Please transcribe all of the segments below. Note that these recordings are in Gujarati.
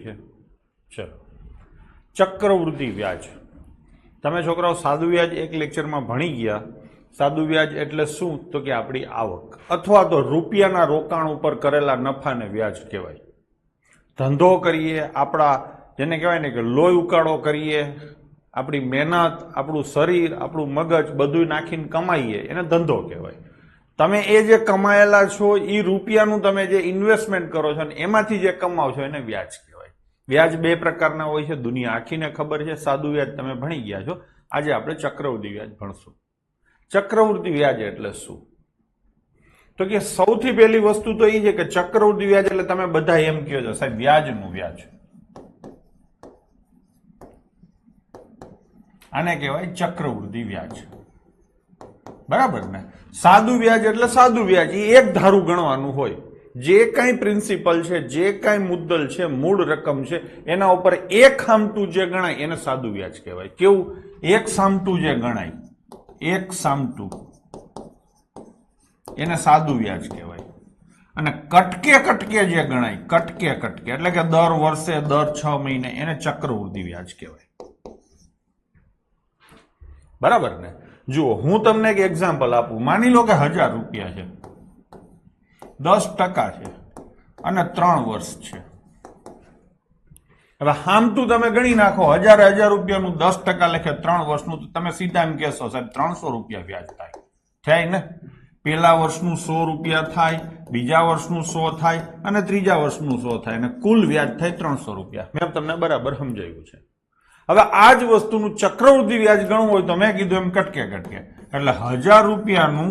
ચલો, ચક્રવૃદ્ધિ વ્યાજ. તમે છોકરાઓ સાદું વ્યાજ એક લેક્ચરમાં ભણી ગયા. સાદું વ્યાજ એટલે શું? તો કે આપણી આવક અથવા તો રૂપિયાના રોકાણ ઉપર કરેલા નફાને વ્યાજ કહેવાય. ધંધો કરીએ, આપણા જેને કહેવાય ને કે લોહી ઉકાળો કરીએ, આપણી મહેનત, આપણું શરીર, આપણું મગજ બધું નાખીને કમાઈએ, એને ધંધો કહેવાય. તમે એ જે કમાયેલા છો એ રૂપિયાનું તમે જે ઇન્વેસ્ટમેન્ટ કરો છો ને એમાંથી જે કમાવ છો એને વ્યાજ કહેવાય. વ્યાજ બે પ્રકારના હોય છે, દુનિયા આખીને ખબર છે. સાદું વ્યાજ તમે ભણી ગયા છો. આજે આપણે ચક્રવૃદ્ધિ વ્યાજ ભણશું. ચક્રવૃદ્ધિ વ્યાજ એટલે શું? તો કે સૌથી પહેલી વસ્તુ તો એ છે કે ચક્રવૃદ્ધિ વ્યાજ એટલે તમે બધા એમ કહો છો સાહેબ વ્યાજનું વ્યાજ. આને કહેવાય ચક્રવૃદ્ધિ વ્યાજ. બરાબર ને? સાદું વ્યાજ એટલે સાદું વ્યાજ, એ એક ધારું ગણવાનું હોય. જે કઈ પ્રિન્સિપલ છે, જે કઈ મુદ્દલ છે, મૂળ રકમ છે, એના ઉપર એક સામટું જે ગણાય એને સાદું વ્યાજ કહેવાય. કેવું? એક સામટું જે ગણાય, એક સામટું, એને સાદું વ્યાજ કહેવાય. અને કટકે કટકે જે ગણાય, કટકે કટકે એટલે કે દર વર્ષે, દર 6 મહિને, એને ચક્રવૃદ્ધિ વ્યાજ કહેવાય. બરાબર ને? જુઓ, હું તમને એક એક્ઝામ્પલ આપું. માની લો કે 1000 રૂપિયા છે, 10% છે અને 3 વર્ષ છે. હવે હામતું તમે ગણી નાખો 1000 રૂપિયાનું 10% લેખે 3 વર્ષનું, તો તમે સીધા એમ કહેશો સાહેબ 300 રૂપિયા વ્યાજ થાય ને? પહેલા વર્ષનું 100 રૂપિયા થાય, બીજા વર્ષનું 100 થાય અને ત્રીજા વર્ષનું 100 થાય, અને કુલ વ્યાજ થાય 300 રૂપિયા. મેં તમને બરાબર સમજાવ્યું છે. હવે આ જ વસ્તુનું ચક્રવૃદ્ધિ વ્યાજ ગણવું હોય તો મેં કીધું એમ કટકે કટકે, એટલે 1000 રૂપિયાનું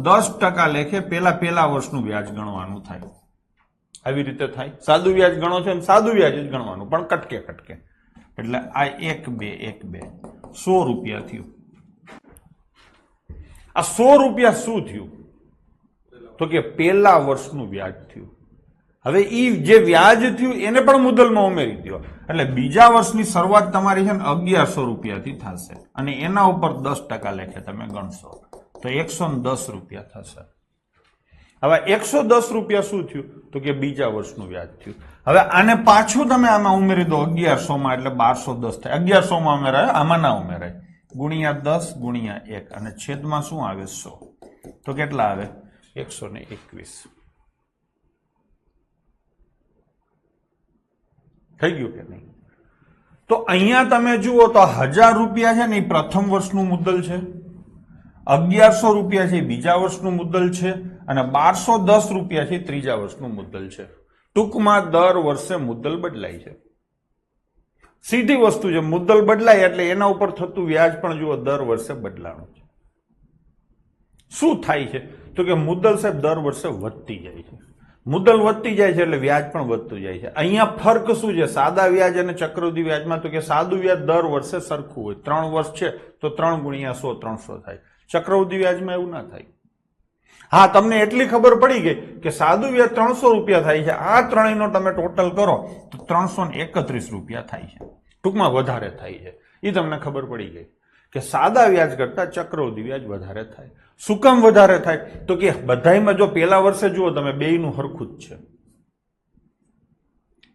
10% લેખે પહેલા વર્ષનું વ્યાજ ગણવાનું થાય. આવી રીતે થાય. સાદું વ્યાજ ગણો છો એમ સાદું વ્યાજ જ ગણવાનું, પણ કટકે કટકે. એટલે આ 1 2 100 રૂપિયા થયું. આ 100 રૂપિયા શું થયું? તો કે પહેલા વર્ષનું વ્યાજ થયું. હવે ઈ જે વ્યાજ થયું એને પણ મુદ્દલમાં ઉમેરી દો, એટલે બીજા વર્ષની શરૂઆત તમારી છે ને 1100 રૂપિયાથી થશે, અને એના ઉપર 10% લેખે તમે ગણશો તો 110 રૂપિયા થશે. હવે 110 રૂપિયા શું થયું? તો કે બીજા વર્ષનું વ્યાજ થયું. હવે આને પાછું તમે આમાં ઉમેરી દો 1100 માં, એટલે 1210 થાય. 1100 માં ઉમેરાય, આમાં ના ઉમેરાય. ગુણ્યા 10 ગુણ્યા 1 અને છેદમાં શું આવે? 100. તો કેટલા આવે? 121. થઈ ગયું કે નહીં? તો અહીંયા તમે જુઓ તો 1000 રૂપિયા છે ને એ પ્રથમ વર્ષનું મુદ્દલ છે, 1100 રૂપિયા છે એ બીજા વર્ષનું મુદ્દલ છે, અને 1210 રૂપિયા છે ત્રીજા વર્ષનું મુદ્દલ છે. ટૂંકમાં દર વર્ષે મુદ્દલ બદલાય છે. સીધી વસ્તુ છે, મુદ્દલ બદલાય એટલે એના ઉપર થતું વ્યાજ પણ જુઓ દર વર્ષે બદલાણું છે. શું થાય છે? તો કે મુદ્દલ સાહેબ દર વર્ષે વધતી જાય છે. મુદ્દલ વધતી જાય છે એટલે વ્યાજ પણ વધતું જાય છે. અહીંયા ફરક શું છે સાદા વ્યાજ અને ચક્રવૃદ્ધિ વ્યાજમાં? તો કે સાદું વ્યાજ દર વર્ષે સરખું હોય. 3 વર્ષ છે તો 3 ગુણ્યા 100 300 થાય. ચક્રવૃદ્ધિ વ્યાજમાં એવું ના થાય. હા, તમને એટલી ખબર પડી ગઈ કે સાદું વ્યાજ 300 રૂપિયા થાય છે. આ ત્રણેયનો તમે ટોટલ કરો તો 331 રૂપિયા થાય છે. ટૂંકમાં વધારે થાય છે. એ તમને ખબર પડી ગઈ કે સાદા વ્યાજ કરતા ચક્રવૃદ્ધિ વ્યાજ વધારે થાય. શું કામ વધારે થાય? તો કે બધાયમાં જો પહેલા વર્ષે જુઓ તમે બેયનું હરખું જ છે.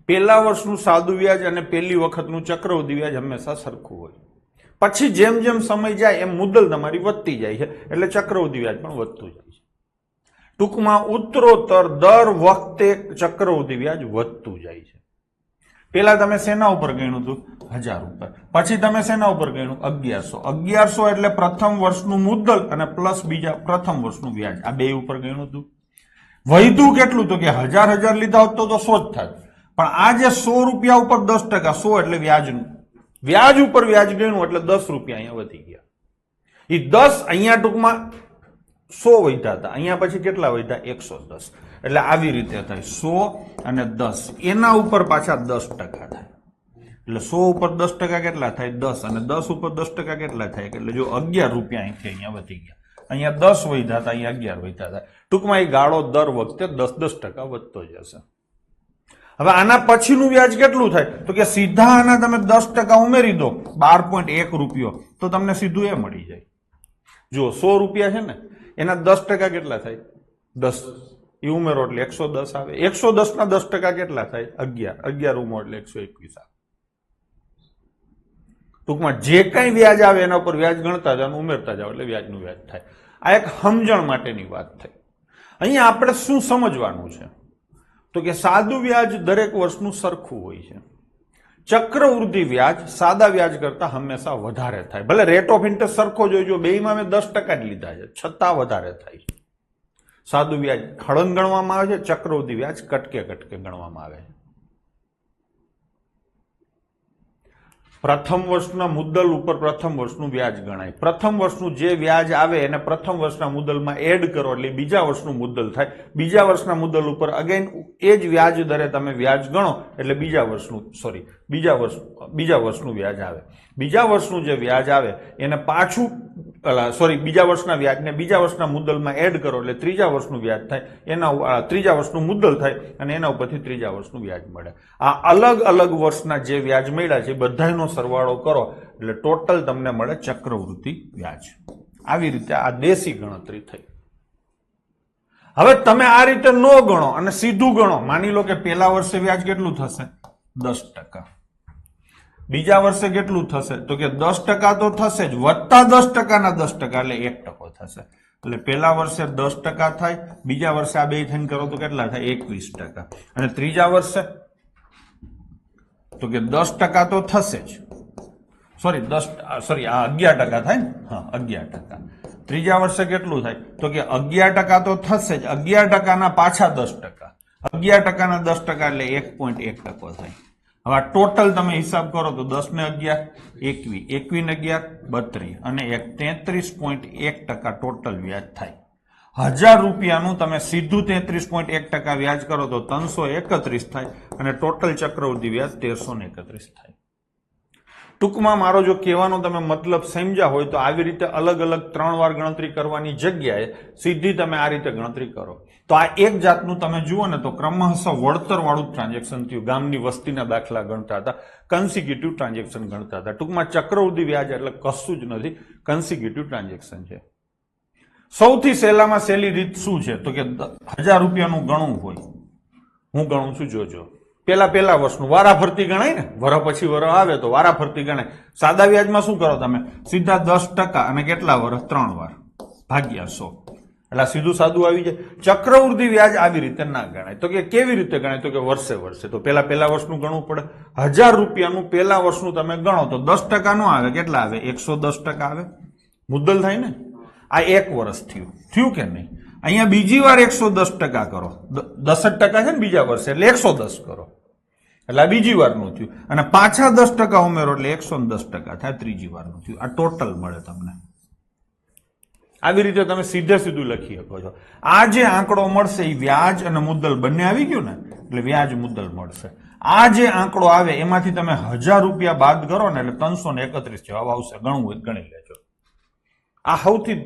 પહેલા વર્ષનું સાદું વ્યાજ અને પહેલી વખતનું ચક્રવૃદ્ધિ વ્યાજ હંમેશા સરખું હોય. પછી જેમ જેમ સમય જાય એમ મુદ્દલ તમારી વધતી જાય છે, એટલે ચક્રવૃદ્ધિ વ્યાજ પણ વધતું જાય છે. ટૂંકમાં ઉત્તરોત્તર દર વખતે ચક્રવૃદ્ધિ વ્યાજ વધતું જાય છે. પેલા તમે શેના ઉપર ગણ્યું હતું? 1000 ઉપર. પછી તમે શેના ઉપર ગણ્યું? 1100. 1100 એટલે પ્રથમ વર્ષનું મુદ્દલ અને પ્લસ બીજા પ્રથમ વર્ષનું વ્યાજ, આ બે ઉપર ગણ્યું હતું. વધ્યું કેટલું? તો કે 1000 લીધા હોત તો 100 જ થાત. પણ આ જે 100 રૂપિયા ઉપર 10%, 100 એટલે વ્યાજનું, વ્યાજ ઉપર વ્યાજ ગણ્યું એટલે 10 રૂપિયા અહીંયા વધી ગયા. એ 10 અહીંયા ટૂંકમાં 100 વધ્યા હતા, અહીંયા પછી કેટલા વધ્યા? 110. એટલે આવી રીતે થાય 100 અને 10, એના ઉપર પાછા 10% થાય. એટલે 100 ઉપર 10% કેટલા થાય? 10. અને 10 ઉપર 10% કેટલા થાય? એટલે જો 11 રૂપિયા અહીંથી અહીંયા વધી ગયા. અહીંયા 10 વધ્યા હતા, અહીંયા 11 વધ્યા હતા. ટૂંકમાં એ ગાળો દર વખતે 10% વધતો જશે. હવે આના પછીનું વ્યાજ કેટલું થાય? તો કે સીધા આના તમે 10% ઉમેરી દો, 12.1 રૂપિયો, તો તમને સીધું એ મળી જાય. જો 100 રૂપિયા છે ને એના 10% કેટલા થાય? 10. એ ઉમેરો એટલે 110 આવે. 110 ના 10% કેટલા થાય? 11. 11 ઉમેરો એટલે 121 આવે. ટૂંકમાં જે કઈ વ્યાજ આવે એના ઉપર વ્યાજ ગણતા જાવ, ઉમેરતા જાવ એટલે વ્યાજનું વ્યાજ થાય. આ એક સમજણ માટેની વાત થઈ. અહીંયા આપણે શું સમજવાનું છે તો કે સાદું વ્યાજ દરેક વર્ષનું સરખું હોય છે. ચક્રવૃદ્ધિ વ્યાજ સાદા વ્યાજ કરતા હંમેશા વધારે થાય. ભલે રેટ ઓફ ઇન્ટરેસ્ટ સરખો જોઈજો, બેયમાં મેં 10% જ લીધા છે, છતાં વધારે થાય છે. સાદું વ્યાજ હળંગ ગણવામાં આવે છે, ચક્રવૃદ્ધિ વ્યાજ કટકે કટકે ગણવામાં આવે છે. પ્રથમ વર્ષના મુદ્દલ ઉપર પ્રથમ વર્ષનું વ્યાજ ગણાય. પ્રથમ વર્ષનું જે વ્યાજ આવે એને પ્રથમ વર્ષના મુદ્દલમાં એડ કરો એટલે બીજા વર્ષનું મુદ્દલ થાય. બીજા વર્ષના મુદ્દલ ઉપર અગેન એ જ વ્યાજ દરે તમે વ્યાજ ગણો એટલે બીજા વર્ષનું વ્યાજ આવે. બીજા વર્ષનું જે વ્યાજ આવે એને પાછું બીજા વર્ષના વ્યાજને બીજા વર્ષના મુદ્દલમાં એડ કરો એટલે ત્રીજા વર્ષનું વ્યાજ થાય. એના ત્રીજા વર્ષનું મુદ્દલ થાય અને એના ઉપરથી ત્રીજા વર્ષનું વ્યાજ મળે. આ અલગ અલગ વર્ષના જે વ્યાજ મળ્યા છે બધાનો સરવાળો કરો એટલે ટોટલ તમને મળે ચક્રવૃદ્ધિ વ્યાજ. આવી રીતે આ દેશી ગણતરી થઈ. હવે તમે આ રીતે ન ગણો અને સીધું ગણો. માની લો કે પહેલા વર્ષે વ્યાજ કેટલું થશે? 10%. બીજા વર્ષે કેટલું થશે તો કે 10% તો થશે જ, વત્તા 10% ના 10% એટલે 1% થશે. એટલે પહેલા વર્ષે 10% થાય, બીજા વર્ષે આ બે થઈને કરો તો કેટલા થાય? 21%. અને ત્રીજા વર્ષે તો કે 10% તો થશે જ, સોરી આ 11% થાય ને, હા 11%. ત્રીજા વર્ષે કેટલું થાય તો કે 11% તો થશે જ, 11% ના પાછા 10%, 11% ના 10% એટલે 1.1% થાય. હવે આ ટોટલ તમે હિસાબ કરો તો 10 ને 11 21, 21 ને 11 32 અને 33.1% ટોટલ વ્યાજ થાય. 1000 રૂપિયાનું તમે સીધું 33.1% વ્યાજ કરો તો 331 થાય અને ટોટલ ચક્રવૃદ્ધિ વ્યાજ 1331 થાય. ટૂંકમાં મારો જો કહેવાનો તમે મતલબ સમજ્યા હોય તો આવી રીતે અલગ અલગ 3 વાર ગણતરી કરવાની જગ્યાએ સીધી તમે આ રીતે ગણતરી કરો તો આ એક જાતનું તમે જુઓ ને તો ક્રમશઃ વળતર વાળું ટ્રાન્ઝેક્શન થયું. ગામની વસ્તીના દાખલા ગણતા હતા, કન્સિક્યુટિવ ટ્રાન્ઝેક્શન ગણતા હતા. ટૂંકમાં ચક્રવૃદ્ધિ વ્યાજ એટલે કશું જ નથી, કન્સિક્યુટિવ ટ્રાન્ઝેક્શન છે. સૌથી સહેલામાં સહેલી રીત શું છે તો કે 1000 રૂપિયાનું ગણવું હોય, હું ગણું છું જોજો. પહેલા વર્ષનું વારાફરતી ગણાય ને, વરસ પછી વરસ આવે તો વારાફરતી ગણાય. સાદા વ્યાજમાં શું કરો તમે? સીધા 10% અને કેટલા વર્ષ? 3 વાર ભાગ્યા 100 એટલે સીધું સાદું આવી જાય. ચક્રવૃદ્ધિ વ્યાજ આવી રીતે ના ગણાય. તો કે કેવી રીતે ગણાય તો કે વર્ષે તો પહેલા વર્ષનું ગણવું પડે. 1000 રૂપિયાનું પહેલા વર્ષનું તમે ગણો તો 10% નો આવે, કેટલા આવે? 110% આવે. મુદ્દલ થાય ને. આ એક વર્ષ થયું કે નહીં? અહીંયા બીજી વાર 110% કરો, 10% છે ને બીજા વર્ષે એટલે 110 કરો એટલે આ બીજી વારનું થયું અને પાછા 10% ઉમેરો એટલે 110% થાય, ત્રીજી વારનું થયું. આ ટોટલ મળે તમને. આવી રીતે તમે સીધું લખી શકો છો. આ જે આંકડો મળશે એ વ્યાજ અને મુદ્દલ બંને આવી ગયું ને એટલે વ્યાજ મુદ્દલ મળશે. આ જે આંકડો આવે એમાંથી તમે 1000 રૂપિયા બાદ કરો ને એટલે 331 જવાબ આવશે. ગણવું હોય ગણી લેજો. આ સૌથી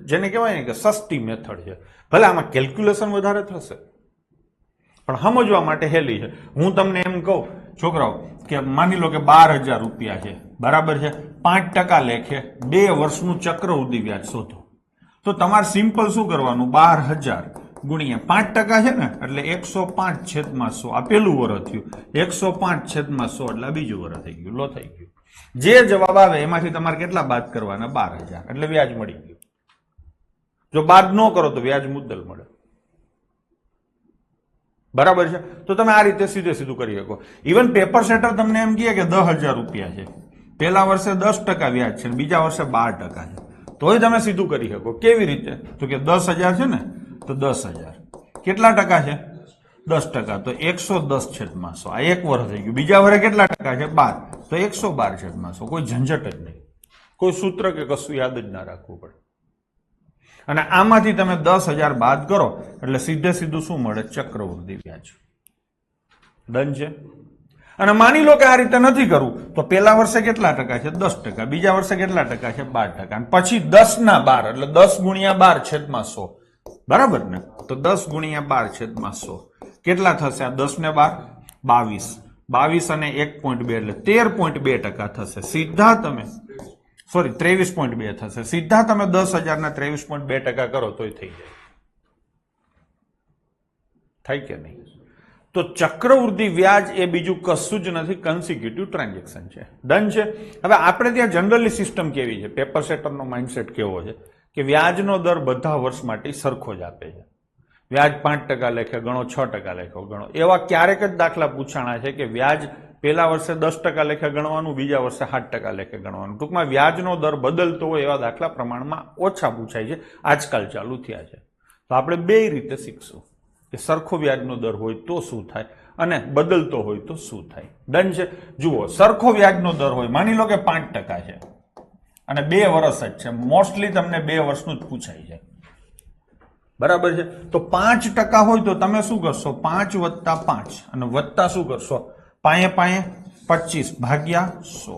જેને કહેવાય ને કે સસ્તી મેથડ છે. ભલે આમાં કેલ્ક્યુલેશન વધારે થશે પણ સમજવા માટે હેલી છે. હું તમને એમ કહું છોકરાઓ કે માની લો કે 12000 રૂપિયા છે, બરાબર છે, 5% લેખે 2 વર્ષનું ચક્રવૃદ્ધિ વ્યાજ શોધો. તો તમારે સિમ્પલ શું કરવાનું? 12000 ગુણ્યા 5% છે ને એટલે 105/100. આ પેલું વર્ષ થયું. 105/100 એટલે બીજું વર્ષ થઈ ગયું, લો થઈ ગયું. જે જવાબ આવે એમાંથી તમારે કેટલા બાદ કરવાના? 12000 એટલે વ્યાજ મળી ગયું. જો બાદ ન કરો તો વ્યાજ મુદ્દલ મળે. બરાબર છે. તો તમે આ રીતે સીધું કરી શકો. ઇવન પેપર સેટર તમને એમ કહે કે 10000 રૂપિયા છે, પહેલા વર્ષે 10% વ્યાજ છે, બીજા વર્ષે 12% છે, તોય તમે સીધું કરી શકો. કેવી રીતે તો કે 10000 છે ને તો 10000 કેટલા ટકા છે? 10%. તો 110/100. આ એક વર્ષ થઈ ગયું. બીજા વર્ષે કેટલા ટકા છે? 12. તો 112/100. કોઈ ઝંઝટ જ નહીં, કોઈ સૂત્ર કે કશું યાદ જ ના રાખવું પડે. અને આમાંથી તમે 10000 બાદ કરો એટલે સીધું શું મળે? ચક્રવૃદ્ધિ વ્યાજ. ડન છે. અને માની લો કે આ રીતે નથી કરવું તો પહેલા વર્ષે કેટલા ટકા છે? 10%. બીજા વર્ષે કેટલા ટકા છે? 12%. અને પછી 10/12 એટલે 10/12/100. બરાબર ને? તો 10/12/100 કેટલા થશે? આ 10 ને 12 22 અને 1.2 એટલે 13.2% થશે. સીધા તમે 23.2 થશે. સીધા તમે 10000 ના 23.2% કરો તોય થઈ જાય. થાય કે નહીં? તો ચક્રવૃદ્ધિ વ્યાજ એ બીજું કશું જ નથી, કન્સિક્યુટિવ ટ્રાન્ઝેક્શન છે. ડન છે. હવે આપણે ત્યાં જનરલી સિસ્ટમ કેવી છે, પેપર સેટરનો માઇન્ડસેટ કેવો છે કે વ્યાજનો દર બધા વર્ષ માટે સરખો જ આપે છે. વ્યાજ 5% લેખે ગણો, 6% લેખે ગણો. એવા ક્યારેક જ દાખલા પૂછાણા છે કે વ્યાજ પહેલા વર્ષે 10% લેખે ગણવાનું, બીજા વર્ષે 7% લેખે ગણવાનું. ટૂંકમાં વ્યાજનો દર બદલતો હોય એવા દાખલા પ્રમાણમાં ઓછા પૂછાય છે, આજકાલ ચાલુ થયા છે. તો આપણે બે રીતે શીખશું કે સરખો વ્યાજનો દર હોય તો શું થાય અને બદલતો હોય તો શું થાય. ડન છે. જુઓ, સરખો વ્યાજનો દર હોય, માની લો કે 5% છે અને 2 વર્ષ જ છે. મોસ્ટલી તમને 2 વર્ષનું જ પૂછાય છે, બરાબર છે. તો 5% હોય તો તમે શું કરશો? 5 વત્તા 5 અને વત્તા શું કરશો? 25 ભાગ્યા 100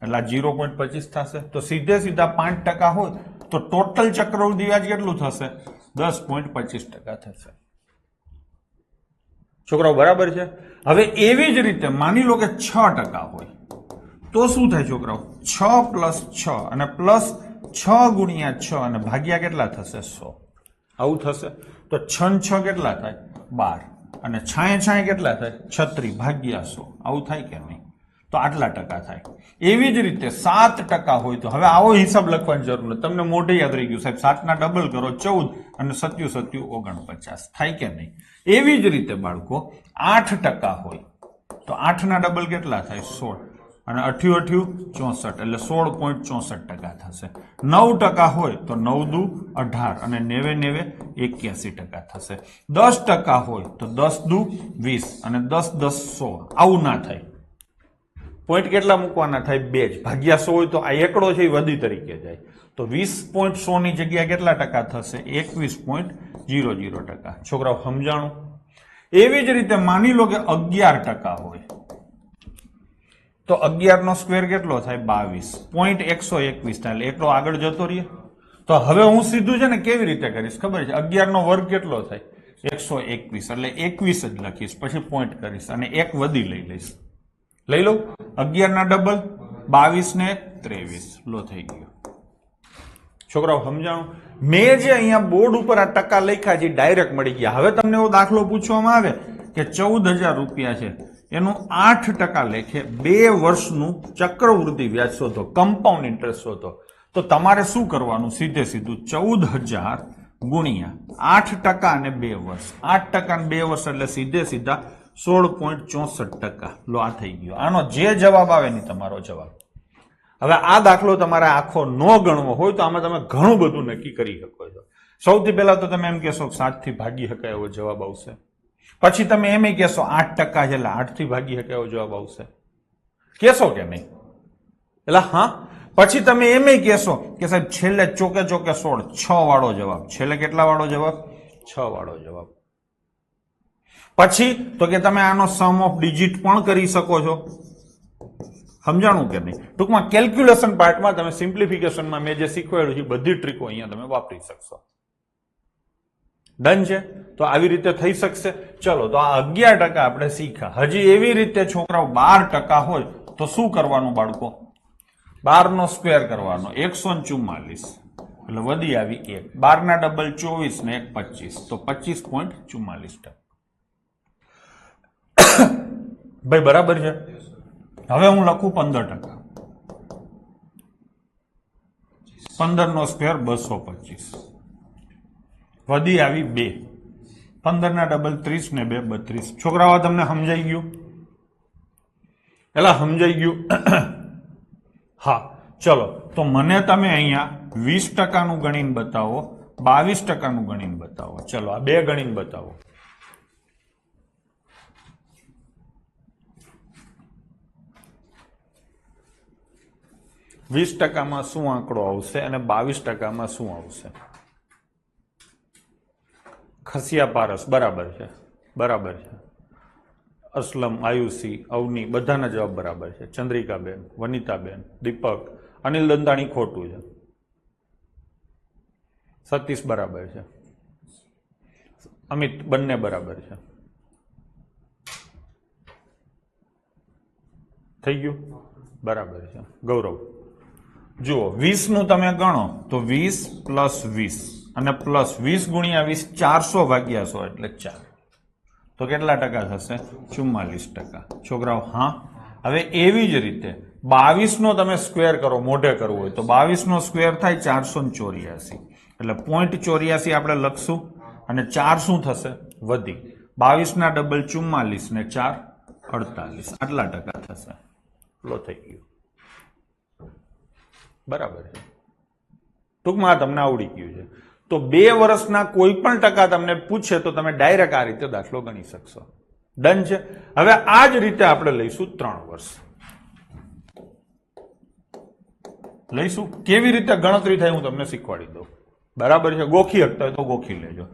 એટલે 0.25 થશે. તો સીધે સીધા 5% હોય તો ટોટલ ચક્રવૃદ્ધિ વ્યાજ કેટલું થશે? 10.25% થશે. છોકરાઓ બરાબર છે. હવે એવી જ રીતે માની લો કે 6% હોય તો શું થાય છોકરાઓ? 6 + 6 અને પ્લસ 6 ગુણ્યા 6 અને ભાગ્યા કેટલા થશે? 100. આવું થશે. તો 6 6 કેટલા થાય? 12 અને 6 કેટલા થાય? 36 ભાગ્યા 100. આવું થાય કે નહીં? તો આટલા ટકા થાય. એવી જ રીતે 7% હોય તો હવે આવો હિસાબ લખવાની જરૂર નથી, તમને મોઢે યાદ રહી ગયું સાહેબ. 7 ના ડબલ કરો 14 અને 7 7 49 થાય કે નહીં? એવી જ રીતે બાળકો 8% હોય તો 8 ના ડબલ કેટલા થાય? 16 અને 8 8 64 એટલે 16.64% થશે. 9% હોય તો 9 દુ 18 અને 90 81% થશે. 10% હોય તો 10 દુ 20 અને 10 10 100. આવું ના થાય. પોઈન્ટ કેટલા મૂકવાના થાય? 2 જ. ભાગ્યા 100 હોય તો આ એકડો છે એ વધી તરીકે જાય. તો 20.100 ની જગ્યા કેટલા ટકા થશે? 21.00%. છોકરાઓ સમજાણું? એવી જ રીતે માની લો કે 11% હોય તો 11 નો સ્ક્વેર કેટલો થાય? 22.121 થાય. એટલે એકડો આગળ જતો રહીએ. તો હવે હું સીધું છે ને કેવી રીતે કરીશ ખબર છે? 11 નો વર્ગ કેટલો થાય? 121 એટલે 21 જ લખીશ, પછી પોઈન્ટ કરીશ અને એક વધી લઈ લઈશ. લઈ લો. 11 ના ડબલ 22 ને 23 લો થઈ ગયો. છોકરાઓ સમજાણું? મેં જે અહીંયા બોર્ડ ઉપર આ ટકા લખ્યા છે ડાયરેક્ટ મળી ગયા. હવે તમને એવો દાખલો પૂછવામાં આવે કે 14,000 રૂપિયા છે, એનું 8% લેખે 2 વર્ષનું ચક્રવૃદ્ધિ વ્યાજ શોધો, કમ્પાઉન્ડ ઇન્ટરેસ્ટ શોધો. તો તમારે શું કરવાનું? સીધે સીધું 14,000 ગુણ્યા 8% અને 2 વર્ષ. 8% અને 2 વર્ષ એટલે સીધે સીધા 16.64%. લો આ થઈ ગયો. આનો જે જવાબ આવે ને તમારો જવાબ. હવે આ દાખલો તમારે આખો ન ગણવો હોય તો આમાં તમે ઘણું બધું નક્કી કરી શકો છો. સૌથી પહેલા તો તમે એમ કહેશો 7 થી ભાગી શકાય એવો જવાબ આવશે. પછી તમે એમ કહેશો 8% છે એટલે 8 થી ભાગી શકાય એવો જવાબ આવશે. કહેશો કે નહીં? એટલે હા. પછી તમે એમ કહેશો કે સાહેબ છેલ્લે ચોકે 16 6 વાળો જવાબ. છેલ્લે કેટલા વાળો જવાબ? 6 વાળો જવાબ. પછી તો કે તમે આનો સમ ઓફ ડિજિટ પણ કરી શકો છો. સમજાણું કે નહીં? ટૂંકમાં કેલ્ક્યુલેશન પાર્ટમાં તમે સિમ્પ્લિફિકેશનમાં મેં જે શીખવાડ્યું છે બધી ટ્રીકો અહીંયા તમે વાપરી શકશો. ડન છે? તો આવી રીતે થઈ શકશે. ચલો, તો આ 11% આપણે શીખ્યા. હજી એવી રીતે છોકરાઓ 12% હોય તો શું કરવાનું બાળકો? 12 નો સ્ક્વેર કરવાનો, 144 એટલે વધી આવી 1. 12 ના ડબલ 24 ને 1 25 તો 25.44%. ભાઈ બરાબર છે? હવે હું લખું 15%. 15 નો સ્ક્વેર 225 વધી આવી 2. 15 ના ડબલ 30 ને 2 32. છોકરાઓ તમને સમજાઈ ગયું? એટલે સમજાઈ ગયું? હા. ચલો, તો મને તમે અહીંયા 20% નું ગણીને બતાવો, 22% નું ગણીને બતાવો. ચલો, આ બે ગણીને બતાવો. વીસ ટકામાં શું આંકડો આવશે અને 22%માં શું આવશે? ખસિયા પારસ બરાબર છે, બરાબર છે. અસલમ, આયુષી, અવની બધાના જવાબ બરાબર છે. ચંદ્રિકાબેન, વનિતાબેન, દીપક, અનિલ દંદાણી ખોટું છે. સતીશ બરાબર છે. અમિત બંને બરાબર છે. થઈ ગયું? બરાબર છે. ગૌરવ જુઓ, 20 નું તમે ગણો તો 20 + 20 અને +20 × 20 400 ભાગ્યા 100 એટલે 4. તો કેટલા ટકા થશે? 44%. છોકરાઓ હા. હવે એવી જ રીતે 22 નો તમે સ્ક્વેર કરો, મોઢે કરવું હોય તો 22 નો સ્ક્વેર થાય 484. એટલે 0.84 આપણે લખશું અને 4 શું થશે? વધી. 22 ના ડબલ 44 ને 4 48. આટલા ટકા થશે. લો થઈ ગયું. બરાબર છે. ટૂંકમાં તમને આવડી ગયું છે. તો 2 વર્ષના કોઈ પણ ટકા તમને પૂછે તો તમે ડાયરેક્ટ આ રીતે દાખલો ગણી શકશો. ડન છે. હવે આ જ રીતે આપણે લઈશું 3 વર્ષ. લઈશું. કેવી રીતે ગણતરી થાય હું તમને શીખવાડી દઉં. બરાબર છે. ગોખી શકતા હોય તો ગોખી લેજો.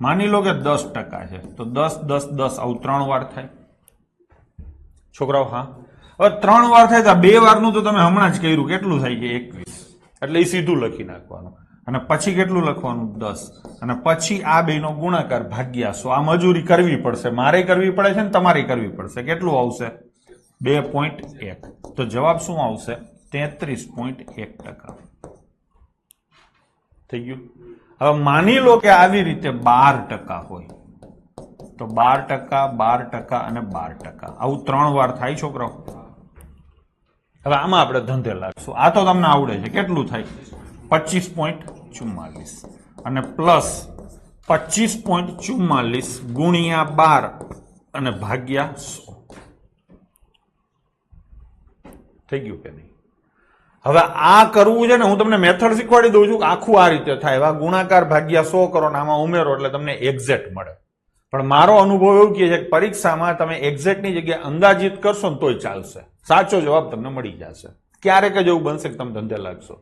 માની લો કે 10% છે તો 10 10 10 આવું 3 વાર થાય. છોકરાઓ હા. હવે 3 વાર થાય તો 2 વારનું તો તમે હમણાં જ કર્યું. કેટલું થાય છે? 21. એટલે એ સીધું લખી નાખવાનું. અને પછી કેટલું લખવાનું? 10. અને પછી આ બેનો ગુણાકાર ભાગ્યા 100. આ મજૂરી કરવી પડશે. મારે કરવી પડે છે ને તમારે કરવી પડશે. કેટલું આવશે? 2.1. તો જવાબ શું આવશે? 33.1%. થઈ ગયું. હવે માની લો કે આવી રીતે 12% હોય તો 12%, 12% અને 12%. આવું 3 વાર થાય છોકરાઓ. હવે આમાં આપણે ધંધે લાગશું. આ તો તમને આવડે છે. કેટલું થાય? 25.44 અને પ્લસ 25.44 ગુણ્યા 12 અને ભાગ્યા 100. થઈ ગયું કે નહીં? હવે આ કરવું છે ને, હું તમને મેથડ શીખવાડી દઉં છું. આખું આ રીતે થાય. આ ગુણાકાર ભાગ્યા 100 કરો ને આમાં ઉમેરો એટલે તમને એક્ઝેક્ટ મળે. પણ મારો અનુભવ એવું કહે છે કે પરીક્ષામાં તમે એક્ઝેક્ટની જગ્યાએ અંદાજિત કરશો ને તોય ચાલશે. સાચો જવાબ તમને મળી જશે. ક્યારેક જ એવું બનશે કે તમે ધંધે લાગશો.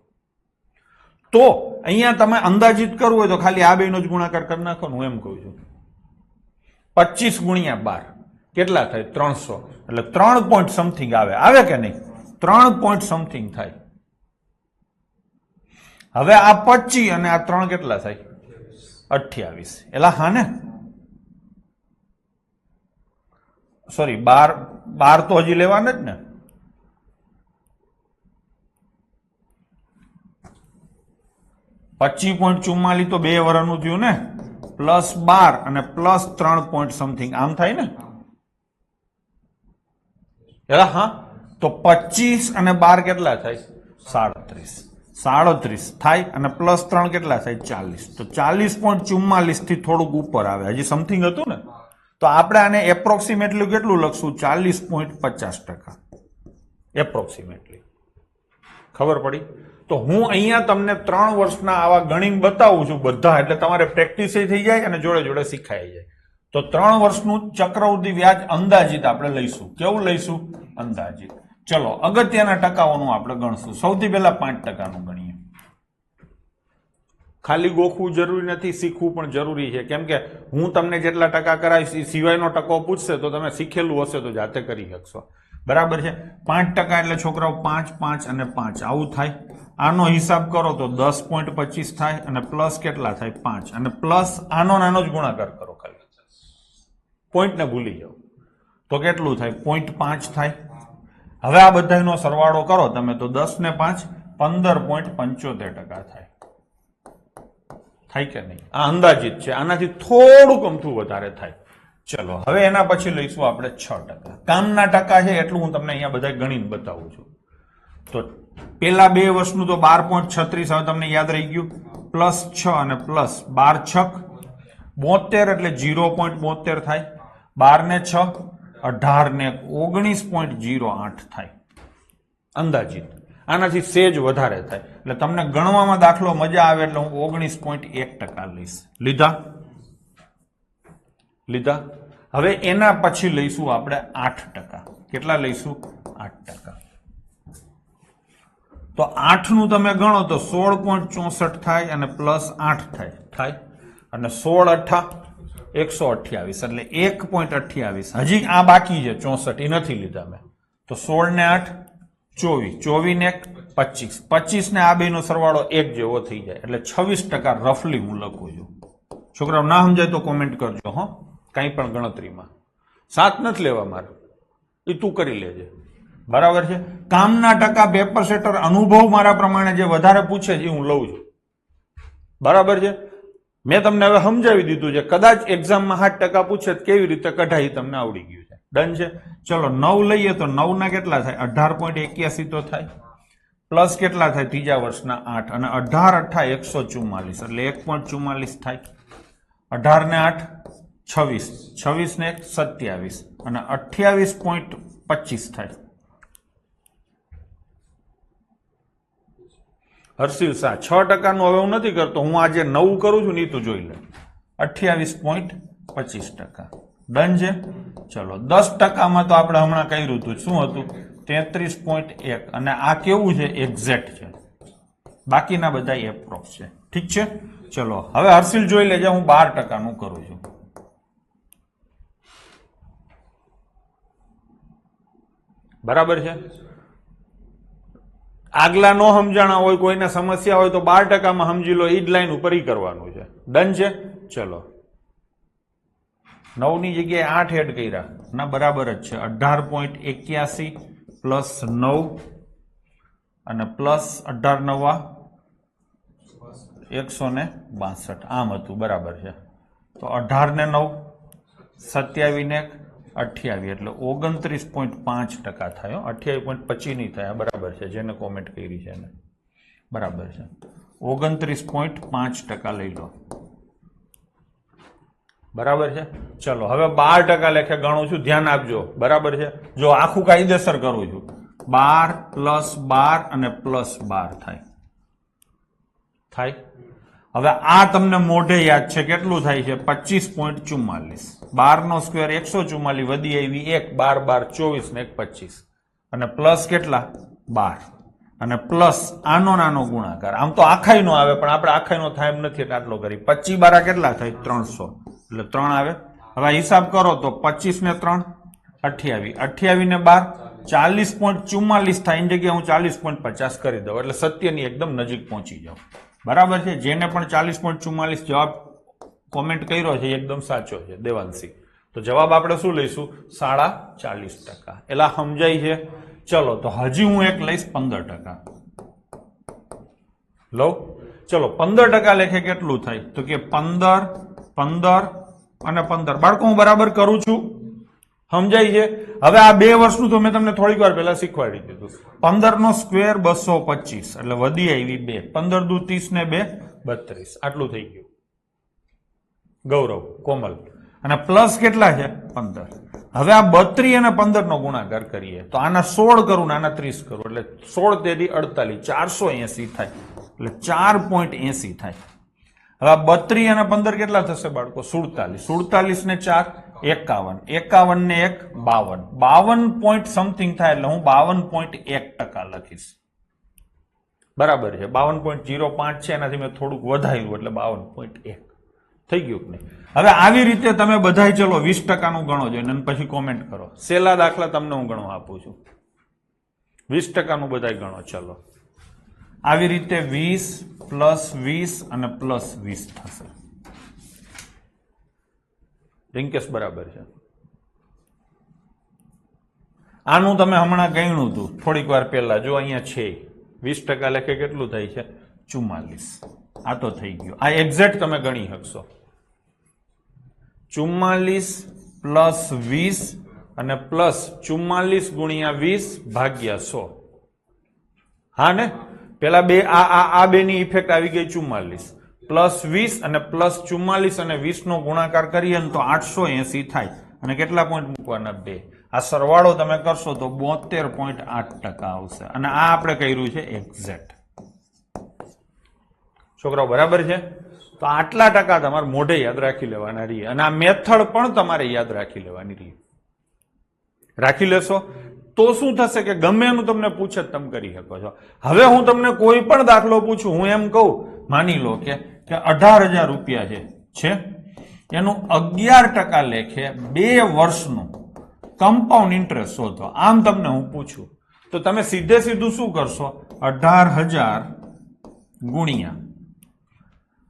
તો અહીંયા તમે અંદાજિત કરવું હોય તો ખાલી આ બેનો જ ગુણાકાર કરી નાખો. હું એમ કહું છું 25 ગુણ્યા 12 કેટલા થાય? 300. એટલે 3 પોઈન્ટ સમથિંગ આવે કે નહીં? 3 પોઈન્ટ સમથિંગ થાય. હવે આ 25 અને આ 3 કેટલા થાય? 28. એલા હા ને? સોરી 12 તો હજી લેવાના જ ને. $25.44 તો 2 વર્ષનું થયું ને, પ્લસ 12 અને પ્લસ 3 પોઈન્ટ સમથિંગ આમ થાય ને. હા, તો 25 અને 12 કેટલા થાય? 37. 37 થાય અને પ્લસ 3 કેટલા થાય? 40. તો 40.44 થી થોડુંક ઉપર આવે. હજી સમથિંગ હતું ને, તો આપણે આને એપ્રોક્સિમેટલી કેટલું લખશું? 40.50%. એપ્રોક્સિમેટલી. ખબર પડી? તો હું અહીંયા તમને 3 વર્ષના આવા ગણીને બતાવું છું બધા, એટલે તમારે પ્રેક્ટિસ થઈ જાય અને જોડે જોડે શીખાઈ જાય. તો 3 વર્ષનું ચક્રવૃદ્ધિ વ્યાજ અંદાજિત આપણે લઈશું. કેવું લઈશું? અંદાજિત. ચલો અગત્યના ટકાઓનું આપણે ગણશું. સૌથી પહેલા 5%નું ગણીએ. ખાલી ગોખવું જરૂરી નથી, શીખવું પણ જરૂરી છે. કેમ કે હું તમને જેટલા ટકા કરાવીશ એ સિવાયનો ટકો પૂછશે તો તમે શીખેલું હશે તો જાતે કરી શકશો. બરાબર છે. 5% એટલે છોકરાઓ 5, 5 અને 5 આવું થાય. આનો હિસાબ કરો તો 10.25 થાય અને પ્લસ કેટલા થાય? 5 અને પ્લસ આનો નાનો જ ગુણાકાર કરો. ખાલી પોઈન્ટ ને ભૂલી જાઓ તો કેટલું થાય? 0.5 થાય. હવે આ બધાનો સરવાળો કરો તમે તો 10 ને 5 15.75% થાય. થાય કે નહીં? આ અંદાજિત છે. આનાથી થોડુંક અમથું વધારે થાય. ચલો હવે એના પછી લઈશું આપણે 6%. કામના ટકા છે એટલું હું તમને અહીંયા બધા ગણીને બતાવું છું. તો પેલા 2 વર્ષનું તો 12.36 હવે તમને યાદ રહી ગયું. પ્લસ 6 અને પ્લસ 12 6 72 એટલે 0.72 થાય. 12 ને 6 18 ને 19.08 થાય. અંદાજિત. આનાથી સેજ વધારે થાય. એટલે તમને ગણવામાં દાખલો મજા આવે એટલે હું 19.1% લઈશ. લીધા. હવે એના પછી લઈશું આપણે 8%. કેટલા લઈશું? 8%. તો 8 નું તમે ગણો તો 16.64 થાય અને પ્લસ 8 થાય અને 16 8 128 એટલે 1.28. હજી આ બાકી છે 64, એ નથી લીધા મેં. તો 16 ને 8 24, 24 ને 1 25, 25 ને આ બેનો સરવાળો 1 જેવો થઈ જાય એટલે 26% રફલી હું લખું છું. છોકરાઓ ના સમજાય તો કોમેન્ટ કરજો. હો, કંઈ પણ ગણતરીમાં સાથ નથી લેવા મારે, એ તું કરી લેજે. બરાબર છે. કામના ટકા પેપર સેટર અનુભવ મારા પ્રમાણે જે વધારે પૂછે છે એ હું લઉં છું. બરાબર છે. મેં તમને હવે સમજાવી દીધું છે, કદાચ એક્ઝામમાં 7% પૂછે તો કેવી રીતે કઢાઈ તમને આવડી ગયું છે. ડન છે. ચલો 9 લઈએ તો 9 ના કેટલા થાય? 18.81 તો થાય. પ્લસ કેટલા થાય? ત્રીજા વર્ષના 8 અને 18 × 144 એટલે 1.44 થાય. 18 ને 8 26, 26 ને 1 27 અને 28.25 થાય. હર્ષિલ શાહ 6% નું હવે હું નથી કરતો, હું આજે 9 કરું છું ને તું જોઈ લે. 28.25%. ડન છે. ચલો 10%માં તો આપણે હમણાં કર્યું હતું, શું હતું? 33.1 અને આ કેવું છે? એક્ઝેક્ટ છે. બાકીના બધા એપ્રોક્સ છે. ઠીક છે. ચલો હવે હર્ષિલ જોઈ લેજે, હું 12% નું કરું છું. બરાબર છે. આગલા નો સમજાણા હોય, કોઈને સમસ્યા હોય તો 12%માં સમજી લો, ઈ જ લાઈન ઉપર ઈ કરવાનું છે. ડન છે. ચલો 9 ની જગ્યાએ 8 એડ કર્યા ના બરાબર જ છે. 18.81 પ્લસ 9 અને પ્લસ 18 નવા 162 આમ હતું. બરાબર છે. તો 18 ને 9 27 ને 28 એટલે 29.5% થાય. 28.25 નહીં થાય. બરાબર છે. જેને કોમેન્ટ કરી છે એને બરાબર છે. 29.5% લઈ લો. બરાબર છે. ચલો હવે 12% લેખે ગણું છું, ધ્યાન આપજો. બરાબર છે. જો આખું કાયદેસર કરું છું, 12 પ્લસ 12 અને પ્લસ 12 થાય. હવે આ તમને મોઢે યાદ છે, કેટલું થાય છે? 25.44. 12 નો સ્ક્વેર 144, વધી આવી 1, 12 12 24 ને 1 25 અને પ્લસ કેટલા? 12 અને પ્લસ આનો નાનો ગુણાકાર. આમ તો આખાઈ નો આવે, પણ આપણે આખાઈ નો થાય એમ નથી એટલે આટલો કરી. 25 12 કેટલા થાય? 300 એટલે 3 આવે. હવે હિસાબ કરો તો 25 ને 3 28, 28 ને 12 40.44 થાય. એની જગ્યાએ હું 40.50 કરી દઉં એટલે સત્યની એકદમ નજીક પહોંચી જાઉં. બરાબર છે. જેને પણ 40.44 જવાબ કોમેન્ટ કર્યો છે એકદમ સાચો છે, દેવાંશી. તો જવાબ આપણે શું લઈશું? 40.5%. એલા સમજાય છે? ચલો તો હજી હું એક લઈશ 15%. લો ચલો 15% લેખે કેટલું થાય? તો કે 15 15 અને 15. બાળકો હું બરાબર કરું છું? સમજાય છે? હવે આ 2 વર્ષનું તો મેં તમને થોડીક વાર પહેલા શીખવાડી દીધું. 15 નો સ્ક્વેર 225 એટલે વધી આવી 2. 15 દુ 30 ને 2 32. આટલું થઈ ગયું. ગૌરવ, કોમલ. અને પ્લસ કેટલા છે? 15. હવે આ 32 અને 15 નો ગુણાકાર કરીએ તો આના 16 કરું ને આના 30 કરું એટલે 16 તેરી 48, 480 થાય. એટલે 4.80 થાય. હવે 32 અને 15 કેટલા થશે બાળકો? 47. 47 ને 4 51, 51 ને 1 52, 52 પોઈન્ટ સમથિંગ થાય એટલે હું 52.1% લખીશ. બરાબર છે. 52.05 છે, એનાથી મેં થોડુંક વધાર્યું એટલે 52.1 થઈ ગયું કે નહીં? હવે આવી રીતે તમે બધા ચલો 20% નું ગણો છો અને પછી કોમેન્ટ કરો. સેલા દાખલા તમને હું ગણવા આપું છું. 20% નું બધા ગણો. ચલો આવી રીતે 20 પ્લસ 20 અને પ્લસ 20 થશે. રિંકેશ બરાબર છે. આનું તમે હમણાં ગણ્યું હતું થોડીક વાર પહેલા. જો અહીંયા છે 20% લેખે કેટલું થાય છે? 44. આ તો થઈ ગયું. આ એક્ઝેક્ટ તમે ગણી શકશો. 44 પ્લસ 20 અને પ્લસ 44 ગુણ્યા 20 ભાગ્યા 100. હા ને? પેલા બે આ બેની ઇફેક્ટ આવી ગઈ 44 પ્લસ 20 અને પ્લસ 44 અને 20 નો ગુણાકાર કરીએ ને તો 880 થાય. અને કેટલા પોઈન્ટ મૂકવાના? 2. આ સરવાળો તમે કરશો તો 72.8% આવશે. અને આ આપણે કર્યું છે એક્ઝેક્ટ. છોકરાઓ બરાબર છે? તો આટલા ટકા તમારે મોઢે યાદ રાખી લેવાના રહીએ. અને આ મેથડ પણ તમારે યાદ રાખી લેવાની રહીએ. રાખી લેશો તો શું થશે કે ગમે એનું તમને પૂછે તમે કરી શકો છો. હવે હું તમને કોઈ પણ દાખલો પૂછું, હું એમ કહું, માની લો કે 18,000 રૂપિયા છે એનું 11% લેખે 2 વર્ષનું કમ્પાઉન્ડ ઇન્ટરેસ્ટ શોધો. આમ તમને હું પૂછું તો તમે સીધે સીધું શું કરશો? 18,000 ગુણ્યા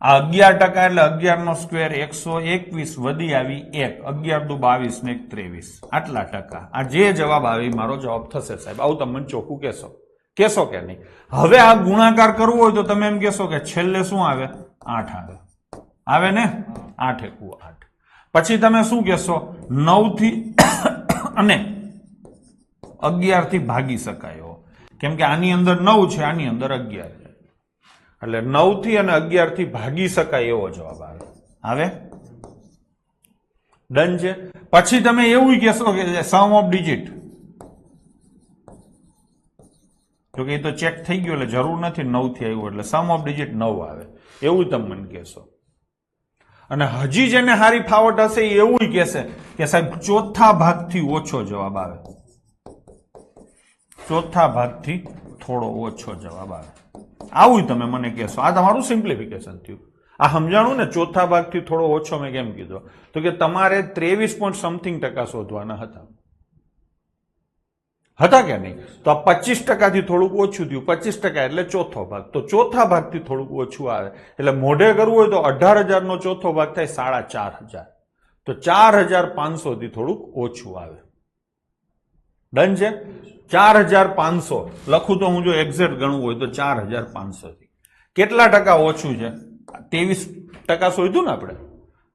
આ 11% એટલે 11 નો સ્ક્વેર 121 વધી આવી 1, 11 દુ 22 ને 1 23. આટલા ટકા. આ જે જવાબ આવે મારો જવાબ થશે સાહેબ. આવું તમે ચોખ્ખું કહેશો કે નહીં? હવે આ ગુણાકાર કરવો હોય તો તમે એમ કહેશો કે છેલ્લે શું આવે? 8 આવે. આવે ને 8 એકુ 8. પછી તમે શું કહેશો 9 થી અને 11 થી ભાગી શકાય એવો, કેમ કે આની અંદર 9 છે, આની અંદર 11 છે, એટલે 9 થી અને 11 થી ભાગી શકાય એવો જવાબ આવે. ડન છે. પછી તમે એવું કહેશો કે સમ ઓફ ડિજિટ, જો કે એ તો ચેક થઈ ગયું એટલે જરૂર નથી 9 થી આવ્યું, એટલે સમ ઓફ ડિજિટ 9 આવે એવું તમે મને કહેશો. અને હજી જેને હારી ફાવટ હશે એ એવું કહેશે કે સાહેબ ચોથા ભાગથી ઓછો જવાબ આવે, ચોથા ભાગથી થોડો ઓછો જવાબ આવે, આવું તમે મને કહેશો. આ તમારું સિમ્પ્લિફિકેશન થયું. આ સમજાણું ને, ચોથા ભાગથી થોડો ઓછો મેં કેમ કીધો, તો કે તમારે 23.something% શોધવાના હતા કે નહીં? તો આ 25% થી થોડુંક ઓછું થયું, 25% એટલે ચોથો ભાગ, તો ચોથા ભાગથી થોડુંક ઓછું આવે, એટલે મોઢે કરવું હોય તો 18,000 નો ચોથો ભાગ થાય 4,500, તો 4,500 થી થોડુંક ઓછું આવે. ડન છે. 4,500 લખું તો હું જો એક્ઝેક્ટ ગણવું હોય તો 4,500 થી કેટલા ટકા ઓછું છે? 23% શોધ્યું ને આપણે,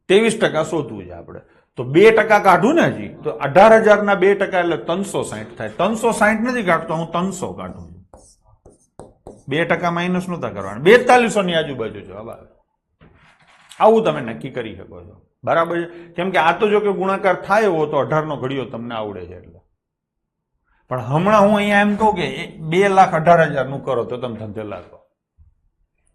23% શોધવું છે આપણે, તો 2% કાઢું ને હજી, તો 18,000 ના 2% એટલે 360 થાય. 360 નથી કાઢતો હું, 300 કાઢું છું. 2% માઇનસ નહોતા કરવાના, 4200 ની આજુબાજુ જવાબ આવે. આવું તમે નક્કી કરી શકો છો. બરાબર છે. કેમ કે આ તો જો કે ગુણાકાર થાય એવો તો 18 નો ઘડિયો તમને આવડે છે એટલે. પણ હમણાં હું અહીંયા એમ કહું કે 2,18,000 નું કરો તો તમે ધંધે લાગો.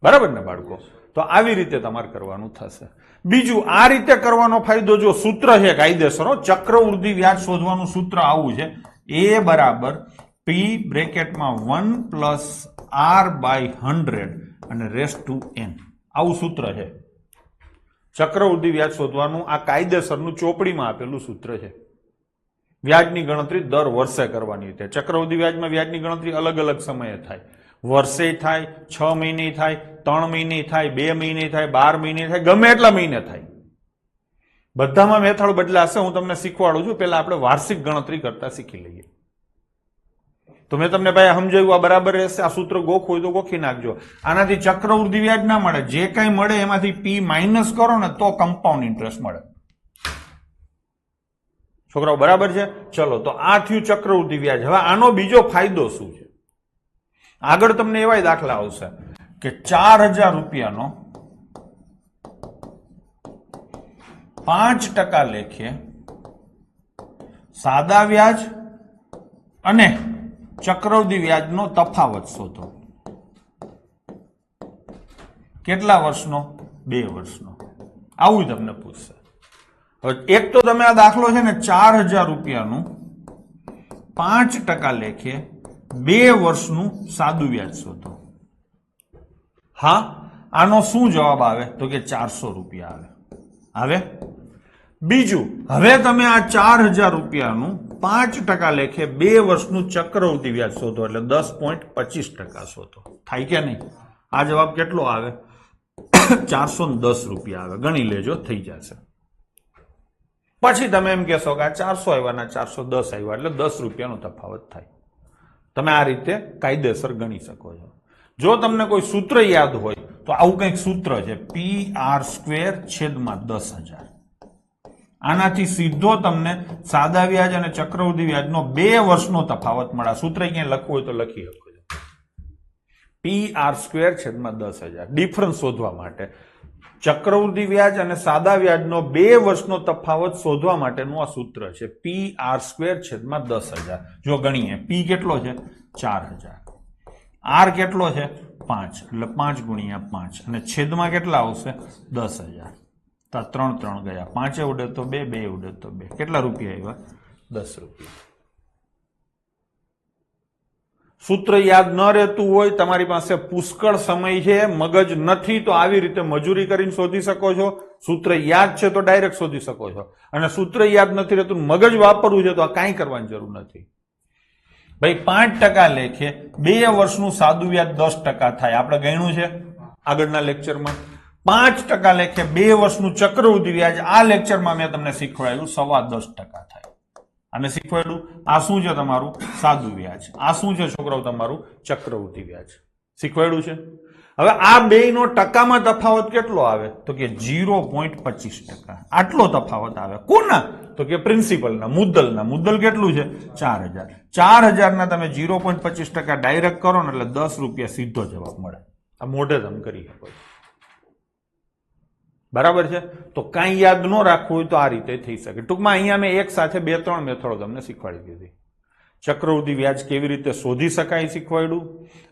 બરાબર ને બાળકો? તો આવી રીતે તમારે કરવાનું થશે. બીજું, આ રીતે કરવાનો ફાયદો, જો સૂત્ર છે કાયદેસર, ચક્રવૃદ્ધિ વ્યાજ શોધવાનું સૂત્ર આવું છે, a બરાબર p બ્રેકેટમાં 1 પ્લસ r બાય 100 અને રેસ્ટ ટુ n, આવું સૂત્ર છે ચક્રવૃદ્ધિ વ્યાજ શોધવાનું. આ કાયદેસરનું ચોપડીમાં આપેલું સૂત્ર છે. વ્યાજની ગણતરી દર વર્ષે કરવાની છે. ચક્રવૃદ્ધિ વ્યાજમાં વ્યાજની ગણતરી અલગ અલગ સમયે થાય, વર્ષે થાય, 6 મહિને થાય, 3 મહિને થાય, 2 મહિને થાય, 12 મહિને થાય, ગમે એટલા મહિને થાય. બધામાં મેથડ બદલાશે, હું તમને શીખવાડું છું. પહેલા આપણે વાર્ષિક ગણતરી કરતા શીખી લઈએ. તો મેં તમને ભાઈ સમજાવ્યું, આ બરાબર રહેશે. આ સૂત્ર ગોખવું હોય તો ગોખી નાખજો. આનાથી ચક્રવૃદ્ધિ વ્યાજ ના મળે, જે કઈ મળે એમાંથી p માઇનસ કરો ને તો કમ્પાઉન્ડ ઇન્ટરેસ્ટ મળે. છોકરાઓ બરાબર છે? ચલો, તો આ થયું ચક્રવૃદ્ધિ વ્યાજ. હવે આનો બીજો ફાયદો શું છે? આગળ તમને એવા દાખલા આવશે કે 4,000 રૂપિયાનો 5% લેખે સાદા વ્યાજ અને ચક્રવૃદ્ધિ વ્યાજનો તફાવત શોધો. કેટલા વર્ષનો? 2 વર્ષનો. આવું તમને પૂછશે. હવે એક તો તમે આ દાખલો છે ને 4,000 રૂપિયાનું 5% લેખે 2 વર્ષનું સાદું વ્યાજ શોધો. હા, આનો શું જવાબ આવે? તો કે 400 રૂપિયા આવે. બીજું, હવે તમે આ 4,000 રૂપિયાનું 5% લેખે 2 વર્ષનું ચક્રવૃદ્ધિ વ્યાજ શોધો, એટલે 10.25% શોધો. થાય કે નહીં? આ જવાબ કેટલો આવે? 410 રૂપિયા આવે. ગણી લેજો, થઈ જશે. પછી તમે એમ કહેશો કે આ 400 આવ્યા ના 410 આવ્યા, એટલે 10 રૂપિયાનો તફાવત થાય. તમે આ રીતે કાયદેસર ગણી શકો છો. જો તમને કોઈ સૂત્ર યાદ હોય તો આવું કંઈક સૂત્ર છે, PR²/10,000. આનાથી સીધો તમને સાદા વ્યાજ અને ચક્રવૃદ્ધિ વ્યાજનો 2 વર્ષનો તફાવત મળે. સૂત્ર ક્યાંય લખવું હોય તો લખી શકો છો. PR²/10,000. ડિફરન્સ શોધવા માટે, ચક્રવૃદ્ધિ વ્યાજ અને સાદા વ્યાજનો 2 વર્ષનો તફાવત શોધવા માટેનું આ સૂત્ર છે, PR²/10,000. જો ગણીએ, P કેટલો છે? 4,000. R કેટલો છે? 5, એટલે 5 ગુણ્યા 5, અને છેદમાં કેટલા આવશે? 10,000. તો 3 ગયા, 5 ઉડે તો 2, 2 ઉડે તો 2. કેટલા રૂપિયા આવ્યા? 10 રૂપિયા. સૂત્ર યાદ ન રહેતું હોય, તમારી પાસે પુષ્કળ સમય છે, મગજ નથી, તો આવી રીતે મજૂરી કરીને શોધી શકો છો. સૂત્ર યાદ છે તો ડાયરેક્ટ શોધી શકો છો. અને સૂત્ર યાદ નથી રહેતું, મગજ વાપરવું છે, તો આ કાંઈ કરવાની જરૂર નથી. ભાઈ 5% લેખે 2 વર્ષનું સાદું વ્યાજ 10% થાય. આપણે ગણ્યું છે આગળના લેક્ચરમાં. 5% લેખે 2 વર્ષનું ચક્રવૃદ્ધિ વ્યાજ આ લેક્ચરમાં મેં તમને શીખવાડ્યું 10.25% થાય. અને શીખવાડ્યું આ શું છે? તમારું સાદું વ્યાજ. આ શું છે છોકરાઓ? તમારું ચક્રવૃદ્ધિ વ્યાજ. શીખવાડ્યું છે. હવે આ બેયનો ટકામાં તફાવત કેટલો આવે તો કે 0.25%. આટલો તફાવત આવે. કોના તો કે પ્રિન્સિપલના, મુદ્દલ કેટલું છે 4000. 4000 ના તમે 0.25% ડાયરેક્ટ કરો ને એટલે 10 રૂપિયા સીધો જવાબ મળે. આ મોઢે તમે કરી શકો. બરાબર છે. તો કાંઈ યાદ ન રાખવું હોય તો આ રીતે થઈ શકે. ટૂંકમાં અહીંયા મેં એક સાથે 2-3 મેથડો તમને શીખવાડી દીધી. ચક્રવૃદ્ધિ વ્યાજ કેવી રીતે શોધી શકાય શીખવાડ્યું,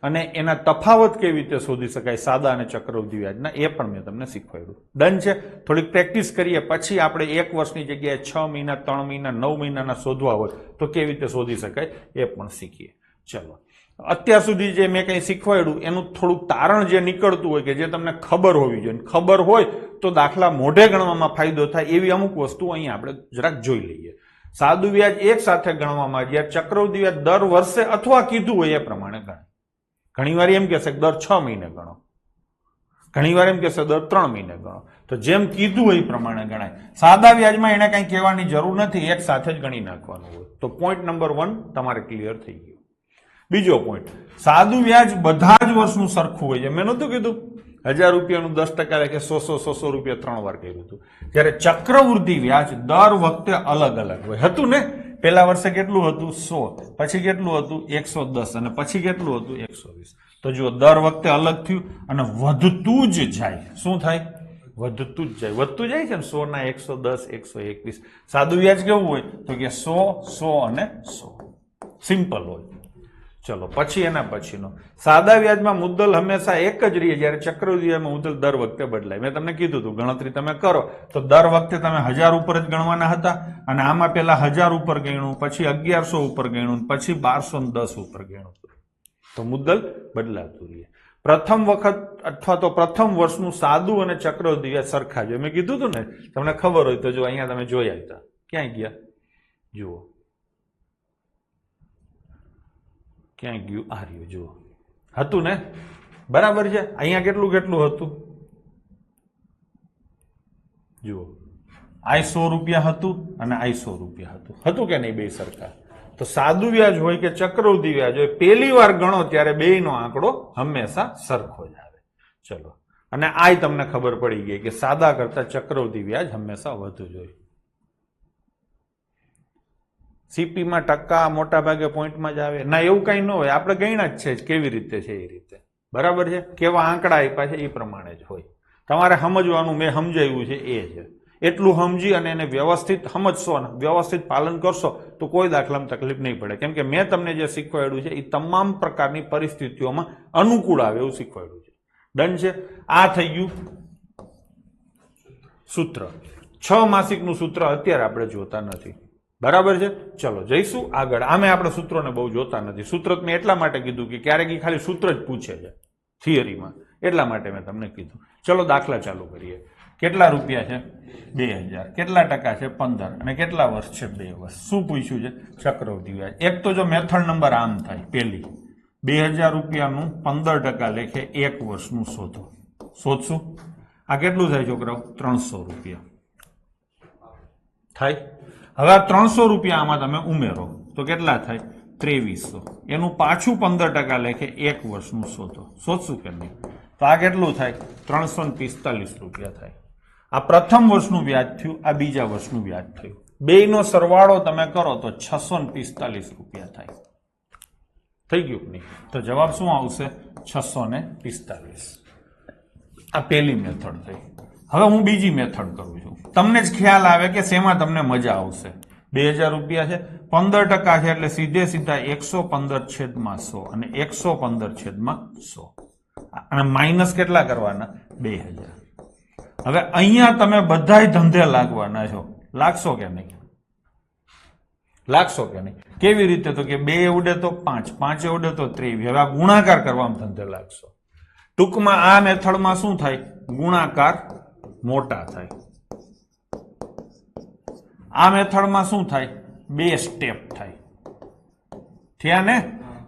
અને એના તફાવત કેવી રીતે શોધી શકાય સાદા અને ચક્રવૃદ્ધિ વ્યાજના એ પણ મેં તમને શીખવાડ્યું. ડન છે. થોડીક પ્રેક્ટિસ કરીએ પછી આપણે 1 વર્ષની જગ્યાએ 6 મહિના, 3 મહિના, 9 મહિનાના શોધવા હોય તો કેવી રીતે શોધી શકાય એ પણ શીખીએ. ચલો, અત્યાર સુધી જે મેં કંઈ શીખવાડ્યું એનું થોડુંક તારણ જે નીકળતું હોય કે જે તમને ખબર હોવી જોઈએ, ખબર હોય તો દાખલા મોઢે ગણવામાં ફાયદો થાય એવી અમુક વસ્તુ અહીંયા આપણે જરાક જોઈ લઈએ. સાદું વ્યાજ એક સાથે ગણવામાં આવે, જ્યારે ચક્રવૃદ્ધિ વ્યાજ દર વર્ષે અથવા કીધું હોય એ પ્રમાણે ગણાય. ઘણીવાર એમ કહેશે કે દર 6 મહિને ગણો, ઘણીવાર એમ કહેશે દર 3 મહિને ગણો. તો જેમ કીધું હોય એ પ્રમાણે ગણાય. સાદા વ્યાજમાં એને કંઈ કહેવાની જરૂર નથી, એક સાથે જ ગણી નાખવાનું હોય. તો પોઈન્ટ નંબર 1 તમારે ક્લિયર થઈ ગયો. બીજો પોઈન્ટ, સાદું વ્યાજ બધા જ વર્ષનું સરખું હોય છે. મેં નહોતું કીધું 1000 રૂપિયાનું 10% લેખે 100 રૂપિયા 3 વાર કર્યું હતું. જ્યારે ચક્રવૃદ્ધિ વ્યાજ દર વખતે અલગ અલગ હોય. હતું ને, પહેલા વર્ષે કેટલું હતું 100, પછી કેટલું હતું 110, અને પછી કેટલું હતું 120. તો જુઓ દર વખતે અલગ થયું અને વધતું જ જાય. શું થાય? વધતું જ જાય. વધતું જાય છે ને, 100 ના 110, 121. સાદું વ્યાજ કેવું હોય તો કે 100, 100 અને 100. સિમ્પલ હોય. ચલો, પછી એના પછીનો સાદા વ્યાજમાં મુદ્દલ હંમેશા એક જ રહે, જ્યારે ચક્રવૃદ્ધિ વ્યાજમાં મુદ્દલ દર વખતે બદલાય. મેં તમને કીધું હતું ગણતરી તમે કરો તો દર વખતે તમે 1000 ઉપર જ ગણવાના હતા, અને આમાં પેલા 1000 ઉપર ગણ્યું, પછી 1100 ઉપર ગણ્યું, પછી 1210 ઉપર ગણ્યું. તો મુદ્દલ બદલાતું રહે. પ્રથમ વખત અથવા તો પ્રથમ વર્ષનું સાદું અને ચક્રવૃદ્ધિ વ્યાજ સરખા જ હોય. મેં કીધું હતું ને, તમને ખબર હોય તો જો અહીંયા તમે જોયા હતા. ક્યાંય ગયા? જુઓ ક્યાંય ગયું? આ રહ્યું, જુઓ. હતું ને? બરાબર છે. અહીંયા કેટલું હતું? જુઓ, આ 100 રૂપિયા હતું અને આ 100 રૂપિયા હતું. હતું કે નહીં? બે સરખા. તો સાદું વ્યાજ હોય કે ચક્રવૃદ્ધિ વ્યાજ હોય, પહેલી વાર ગણો ત્યારે બેયનો આંકડો હંમેશા સરખો જ આવે. ચલો, અને આય તમને ખબર પડી ગઈ કે સાદા કરતા ચક્રવૃદ્ધિ વ્યાજ હંમેશા વધુ જ હોય. સીપીમાં ટકા મોટા ભાગે પોઈન્ટમાં જ આવે ના, એવું કઈ ન હોય. આપણે ગણ્યા જ છે કેવી રીતે છે એ રીતે. બરાબર છે. કેવા આંકડા આપ્યા છે એ પ્રમાણે જ હોય. તમારે સમજવાનું, મેં સમજાવ્યું છે એ છે. એટલું સમજી અને એને વ્યવસ્થિત સમજશો ને વ્યવસ્થિત પાલન કરશો તો કોઈ દાખલામાં તકલીફ નહીં પડે. કેમ કે મેં તમને જે શીખવાડ્યું છે એ તમામ પ્રકારની પરિસ્થિતિઓમાં અનુકૂળ આવે એવું શીખવાડ્યું છે. ડન છે. આ થઈ ગયું સૂત્ર. 6 માસિકનું સૂત્ર અત્યારે આપણે જોતા નથી. બરાબર છે. ચલો જઈશું આગળ. આમે આપણે સૂત્રોને બહુ જોતા નથી. સૂત્ર મેં એટલા માટે કીધું કે ક્યારેક ખાલી સૂત્ર જ પૂછે છે થિયરીમાં, એટલા માટે મેં તમને કીધું. ચલો દાખલા ચાલુ કરીએ. કેટલા રૂપિયા છે? 2000. કેટલા ટકા છે? 15. અને કેટલા વર્ષ છે? 2 વર્ષ. શું પૂછ્યું છે? ચક્રવૃદ્ધિ વ્યાજ. એક તો જો મેથડ નંબર આમ થાય, પેલી 2000 રૂપિયાનું 15% લેખે 1 વર્ષનું શોધો. શોધશું. આ કેટલું થાય છોકરાઓ? 300 રૂપિયા થાય. હવે આ 300 રૂપિયા આમાં તમે ઉમેરો તો કેટલા થાય? 2300. એનું પાછું 15% લેખે 1 વર્ષનું શોધો. શોધશું કે નહીં? તો આ કેટલું થાય? 345 રૂપિયા થાય. આ પ્રથમ વર્ષનું વ્યાજ થયું, આ બીજા વર્ષનું વ્યાજ થયું. બેયનો સરવાળો તમે કરો તો 645 રૂપિયા થાય. થઈ ગયું કે નહીં? તો જવાબ શું આવશે? 645. આ પહેલી મેથડ થઈ. હવે હું બીજી મેથડ કરું છું. તમને જ ખ્યાલ આવે કે શેમાં તમને મજા આવશે. 2000 રૂપિયા છે, 15% છે એટલે સીધે સીધા 115/100 અને 115/100 અને માઇનસ કેટલા કરવાના? 2000. હવે અહીંયા તમે બધાય ધંધે લાગવાના છો. લાગશો કે નહીં? લાગશો કે નહીં? કેવી રીતે? તો કે 2 ઉડે તો 5, 5 ઉડે તો 23. હવે આ ગુણાકાર કરવામાં ધંધે લાગશો. ટૂંકમાં આ મેથડમાં શું થાય? ગુણાકાર મોટા થાય. આ મેથડમાં શું થાય? 2 સ્ટેપ થાય. થયા ને?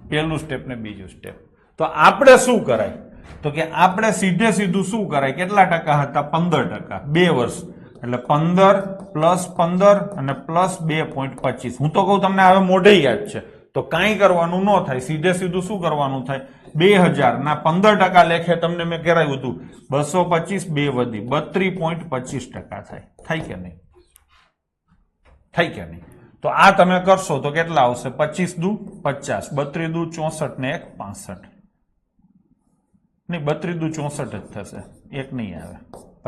પહેલું સ્ટેપ ને બીજું સ્ટેપ. તો આપણે શું કરાય? તો કે આપણે સીધે સીધું શું કરાય? કેટલા ટકા હતા? 15%. 2 વર્ષ એટલે 15 + 15 અને +2.25. હું તો કહું તમને હવે મોઢે યાદ છે તો કાંઈ કરવાનું ન થાય, સીધે સીધું શું કરવાનું થાય, 2000 ના 15% લેખે તમને મેં કરાવ્યું હતું, 225 2 વધી 32.25% થાય કે નહીં? થાય કે નહીં? તો આ તમે કરશો તો કેટલા આવશે? 25 દુ 50, 32 દુ 64 ને 1 65, નહીં 32 દુ 64 જ થશે, એક નહીં આવે,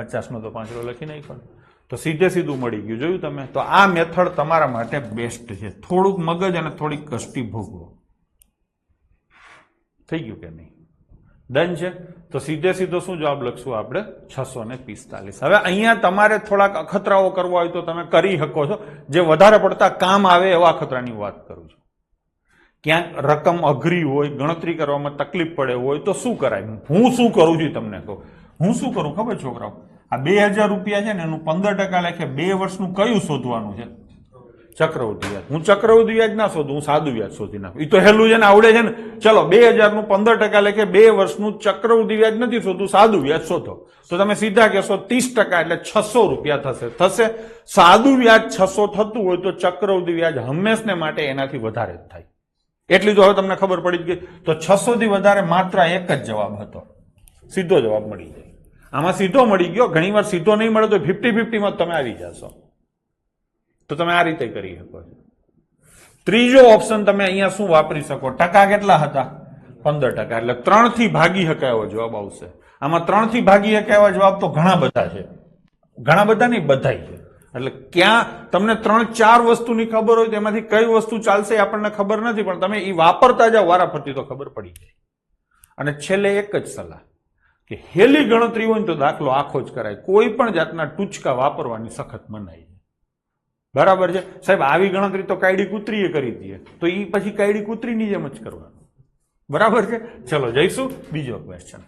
50 નો તો 5 લખી નાખો, તો સીધે સીધું મળી ગયું. જોયું તમે? તો આ મેથડ તમારા માટે બેસ્ટ છે. થોડુંક મગજ અને થોડીક કષ્ટી ભોગવો. થઈ ગયું કે નહીં? ડન છે. તો સીધે સીધો શું જવાબ લખશું આપણે? 645. હવે અહીંયા તમારે થોડાક અખતરાઓ કરવા હોય તો તમે કરી શકો છો. જે વધારે પડતા કામ આવે એવા અખતરાની વાત કરું છું. ક્યાંક રકમ અઘરી હોય, ગણતરી કરવામાં તકલીફ પડે હોય તો શું કરાય? હું શું કરું છું તમને કહું. હું શું કરું ખબર છોકરાઓ? આ 2000 રૂપિયા છે ને એનું 15% લેખે 2 વર્ષનું કયું શોધવાનું છે? ચક્રવૃદ્ધિ વ્યાજ. હું ચક્રવૃદ્ધિ વ્યાજ ના શોધું, હું સાદું વ્યાજ શોધી નાખું. એ તો હેલું છે ને, આવડે છે ને. ચલો 2000 નું 15% લેખે 2 વર્ષનું ચક્રવૃદ્ધિ વ્યાજ નથી શોધવું, સાદું વ્યાજ શોધો. તો તમે સીધા કહેશો 30% એટલે 600 રૂપિયા થશે. સાદું વ્યાજ 600 થતું હોય તો ચક્રવૃદ્ધિ વ્યાજ હંમેશને માટે એનાથી વધારે જ થાય. એટલી તો હવે તમને ખબર પડી ગઈ. તો 600 થી વધારે માત્ર એક જ જવાબ હતો, સીધો જવાબ મળી જાય. આમાં સીધો મળી ગયો. ઘણીવાર સીધો નહીં મળે તો 50-50 માં તમે આવી જશો. તો તમે આ રીતે કરી શકો છો. ત્રીજો ઓપ્શન તમે અહીંયા શું વાપરી શકો? ટકા કેટલા હતા? 15%. એટલે 3 થી ભાગી શકાય એવો જવાબ આવશે. આમાં 3 થી ભાગી શકાય એવા જવાબ તો ઘણા બધા છે, ઘણા બધા નહીં, બધાય છે. એટલે ક્યાં તમને 3-4 વસ્તુની ખબર હોય તો એમાંથી કઈ વસ્તુ ચાલશે એ આપણને ખબર નથી, પણ તમે એ વાપરતા જાઓ વારાફરતી તો ખબર પડી જાય. અને છેલ્લે એક જ સલાહ કે હેલી ગણતરી હોય ને તો દાખલો આખો જ કરાય. કોઈ પણ જાતના ટૂચકા વાપરવાની સખત મનાઈ છે. બરાબર છે સાહેબ? આવી ગણતરી તો કાયડી કૂતરીએ કરી દઈએ, તો એ પછી કાયડી કૂતરીની જેમ જ કરવાનું. બરાબર છે? ચલો જઈશું બીજો ક્વેશ્ચન.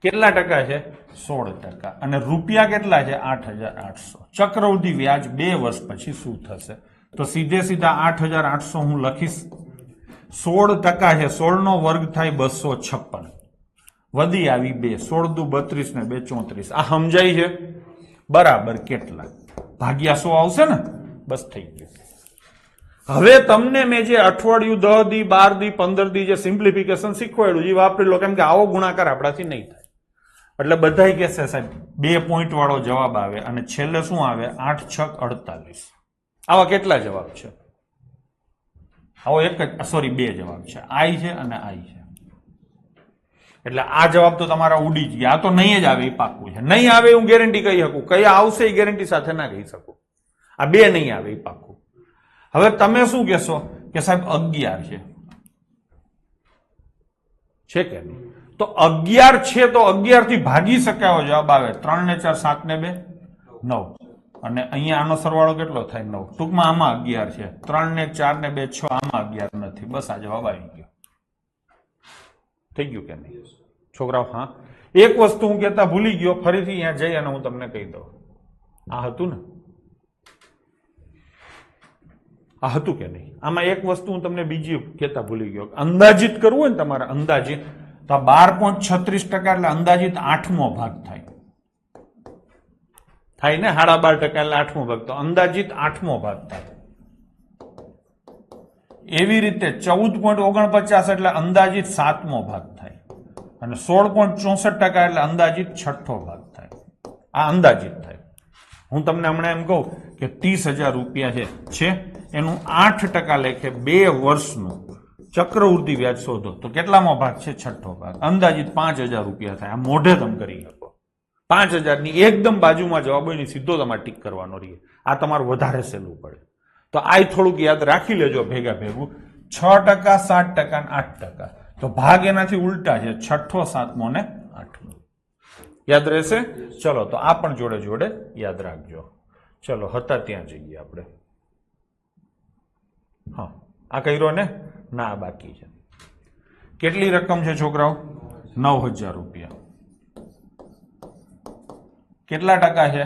કેટલા ટકા છે? 16%. અને રૂપિયા કેટલા છે? 8800. ચક્રવૃદ્ધિ વ્યાજ 2 વર્ષ પછી શું થશે? તો સીધે સીધા 8800 હું લખીશ. 16% છે, 16 નો વર્ગ થાય 256, વધી આવી 2, 16 દુ 32 ને 2 34. આ સમજાય છે? બરાબર. કેટલા ભાગ્યા 100 આવશે ને? બસ થઈ ગયું. હવે તમને મેં જે અઠવાડિયું 10 દી 12 દી 15 દી જે સિમ્પ્લિફિકેશન શીખવાડ્યું એ વાપરી લો, કેમ કે આવો ગુણાકાર આપણાથી નહીં થાય. એટલે બધાય કહેશે સાહેબ 2 પોઈન્ટ વાળો જવાબ આવે અને છેલ્લે શું આવે? 8 6 48. આવા કેટલા જવાબ છે? આવો એક જ, સોરી 2 જવાબ છે, આઈ છે અને આઈ છે. એટલે આ જવાબ તો તમારા ઉડી જ ગયા. આ તો નહીં જ આવે એ પાક્કું છે. નહીં આવે હું ગેરંટી કહી શકું, કયા આવશે એ ગેરંટી સાથે ના કહી શકું. આ 2 નહીં આવે એ પાક્કું. હવે તમે શું કહેશો કે સાહેબ 11 છે કે નહીં? તો 11 છે તો 11 થી ભાગી શકાયો જવાબ આવે. 3 ને 4 7 ને 2 9, અને અહીંયા આનો સરવાળો કેટલો થાય? 9. ટૂંકમાં આમાં 11 છે. 3 ને 4 ને 2 6, આમાં 11 નથી. બસ આ જવાબ આવી ગયો. થઈ ગયું કે નહીં છોકરાઓ? હા. એક વસ્તુ હું કહેતા ભૂલી ગયો, ફરીથી અહીંયા જઈ અને હું તમને કહી દઉં. આ હતું ને? આ હતું કે નહીં? આમાં એક વસ્તુ હું તમને બીજી કહેતા ભૂલી ગયો. અંદાજિત કરવું હોય ને તમારે, અંદાજિત, તો 12.36% એટલે અંદાજિત 8મો ભાગ થાય. થાય ને? 12.5% એટલે 8મો ભાગ, તો અંદાજિત 8મો ભાગ થાય. એવી રીતે 14.49 એટલે અંદાજિત 7મો ભાગ થાય. અને 16.64% એટલે અંદાજિત 6ઠ્ઠો ભાગ થાય. આ અંદાજિત થાય. હું તમને હમણાં એમ કહું કે 30,000 રૂપિયા છે એનું 8% લેખે 2 વર્ષનું ચક્રવૃદ્ધિ વ્યાજ શોધો તો કેટલામો ભાગ છે? 6ઠ્ઠો ભાગ. અંદાજિત 5,000 રૂપિયા થાય. આ મોઢે તમે કરી શકો. 5,000 ની એકદમ બાજુમાં જવાબ હોય ને સીધો તમારે ટીક કરવાનો રહે. આ તમારું વધારે સહેલું પડે. તો આ થોડુંક યાદ રાખી લેજો ભેગા ભેગું. 6%, 7% અને 8%. તો ભાગ એનાથી ઉલટા છે, 6ઠ્ઠો 7મો ને 8મો. યાદ રહેશે? ચલો તો આ પણ જોડે જોડે યાદ રાખજો. ચલો હતા ત્યાં જઈએ આપણે. હા, આ કર્યો ને? ના, બાકી છે. કેટલી રકમ છે છોકરાઓ? 9,000 રૂપિયા. કેટલા ટકા છે?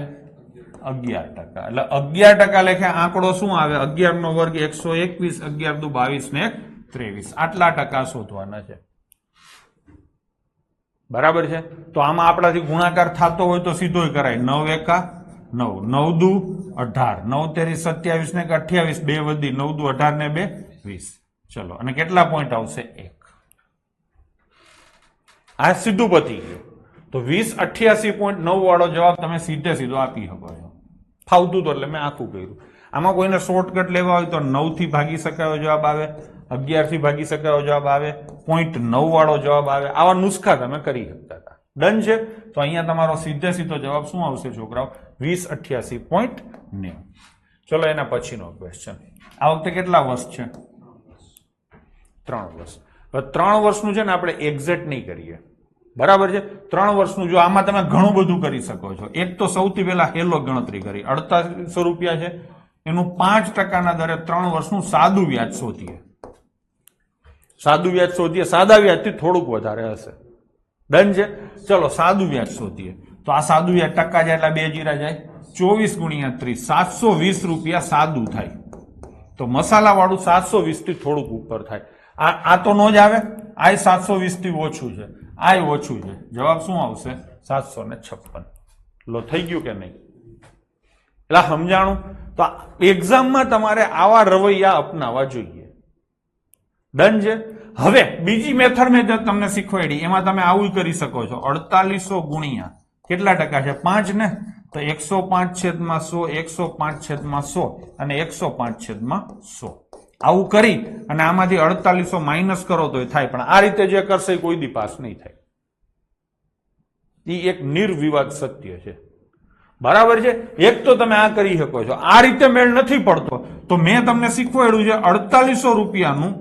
11%. એટલે 11% લેખે આંકડો શું આવે? 11 નો વર્ગ 121, 11 દુ 22 ને 23. આટલા ટકા શોધવાના છે. બરાબર છે? તો આમાં આપણાથી ગુણાકાર થતો હોય તો સીધો કરાય. 9 એકા 9, 9 દુ 18, 9 તેરી 27 ને 28, 2 વધી 9 દુ 18 ને 2 20. ચલો અને કેટલા પોઈન્ટ આવશે 1. આ સીધું પતી ગયું. તો 2088.9 વાળો જવાબ તમે સીધે સીધો આપી શકો છો. ફાવતું તો એટલે મેં આખું કર્યું. આમાં કોઈને શોર્ટકટ લેવા હોય તો 9 થી ભાગી શકાયો જવાબ આવે, 11 થી ભાગી શકાયો જવાબ આવે, 0.9 વાળો જવાબ આવે. આવા નુસ્ખા તમે કરી શકતા હતા. ડન છે. તો અહીંયા તમારો સીધે સીધો જવાબ શું આવશે છોકરાઓ? 2088.9. ચલો એના પછીનો ક્વેશ્ચન. આ વખતે કેટલા વર્ષ છે? 3 વર્ષ. હવે 3 વર્ષનું છે ને આપણે એક્ઝેક્ટ નહીં કરીએ, બરાબર છે? 3 વર્ષનું જો આમાં તમે ઘણું બધું કરી શકો છો. એક તો સૌથી પહેલા હેલો ગણતરી કરી, 4800 રૂપિયા છે, એનું 5% દરે 3 વર્ષનું સાદું વ્યાજ શોધીએ. સાદું વ્યાજ શોધીએ. સાદા વ્યાજથી થોડુંક વધારે હશે. ડન છે. ચલો સાદું વ્યાજ શોધીએ. તો આ સાદું વ્યાજ ટકા જાય એટલે 2 જીરા જાય, 24 ગુણ્યા 30, 720 રૂપિયા સાદું થાય. તો મસાલા વાળું 720 થી થોડુંક ઉપર થાય. આ તો નો જ આવે. આ 720 થી ઓછું છે, આ ઓછું છે. જવાબ શું આવશે? 756. લો થઈ ગયું કે નહીં? એટલે સમજાણું. તો એક્ઝામમાં તમારે આવા રવૈયા અપનાવવા જોઈએ. ડન છે. હવે બીજી મેથડ મેં તમને શીખવાડી, એમાં તમે આવું કરી શકો છો. 4800 ગુણ્યા કેટલા ટકા છે? 5 ને. તો 105/100, 105/100 અને 105/100. આવું કરી અને આમાંથી 4800 માઇનસ કરો તો થાય. પણ આ રીતે જે કરશે કોઈ દી પાસ નહીં થાય. એ એક નિર્વિવાદ સત્ય છે. બરાબર છે? એક તો તમે આ કરી શકો છો. આ રીતે મેળ નથી પડતો તો મેં તમને શીખવાડ્યું છે 4800 રૂપિયાનું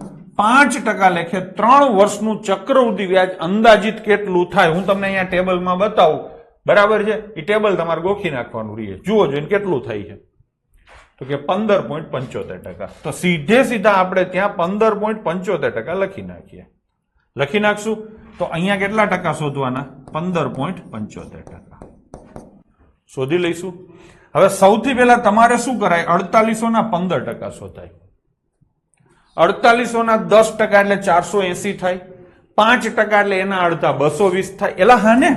5% લેખે 3 વર્ષનું ચક્રવૃદ્ધિ વ્યાજ અંદાજિત કેટલું થાય હું તમને અહીંયા ટેબલમાં બતાવું. બરાબર છે? એ ટેબલ તમારે ગોખી નાખવાનું રહે. જુઓ જોઈને કેટલું થાય છે. તો કે 15.75%. તો સીધે સીધા આપણે ત્યાં 15.75% લખી નાખીએ. લખી નાખશું તો અહીંયા કેટલા ટકા શોધવાના? 15.75%. શોધી લઈશું. હવે સૌથી પહેલા તમારે શું કરાય? 4800 ના 15% શોધાય. 4800 ના 10% એટલે 480 થાય. 5% એટલે એના અડધા 220 થાય. એલા હા ને,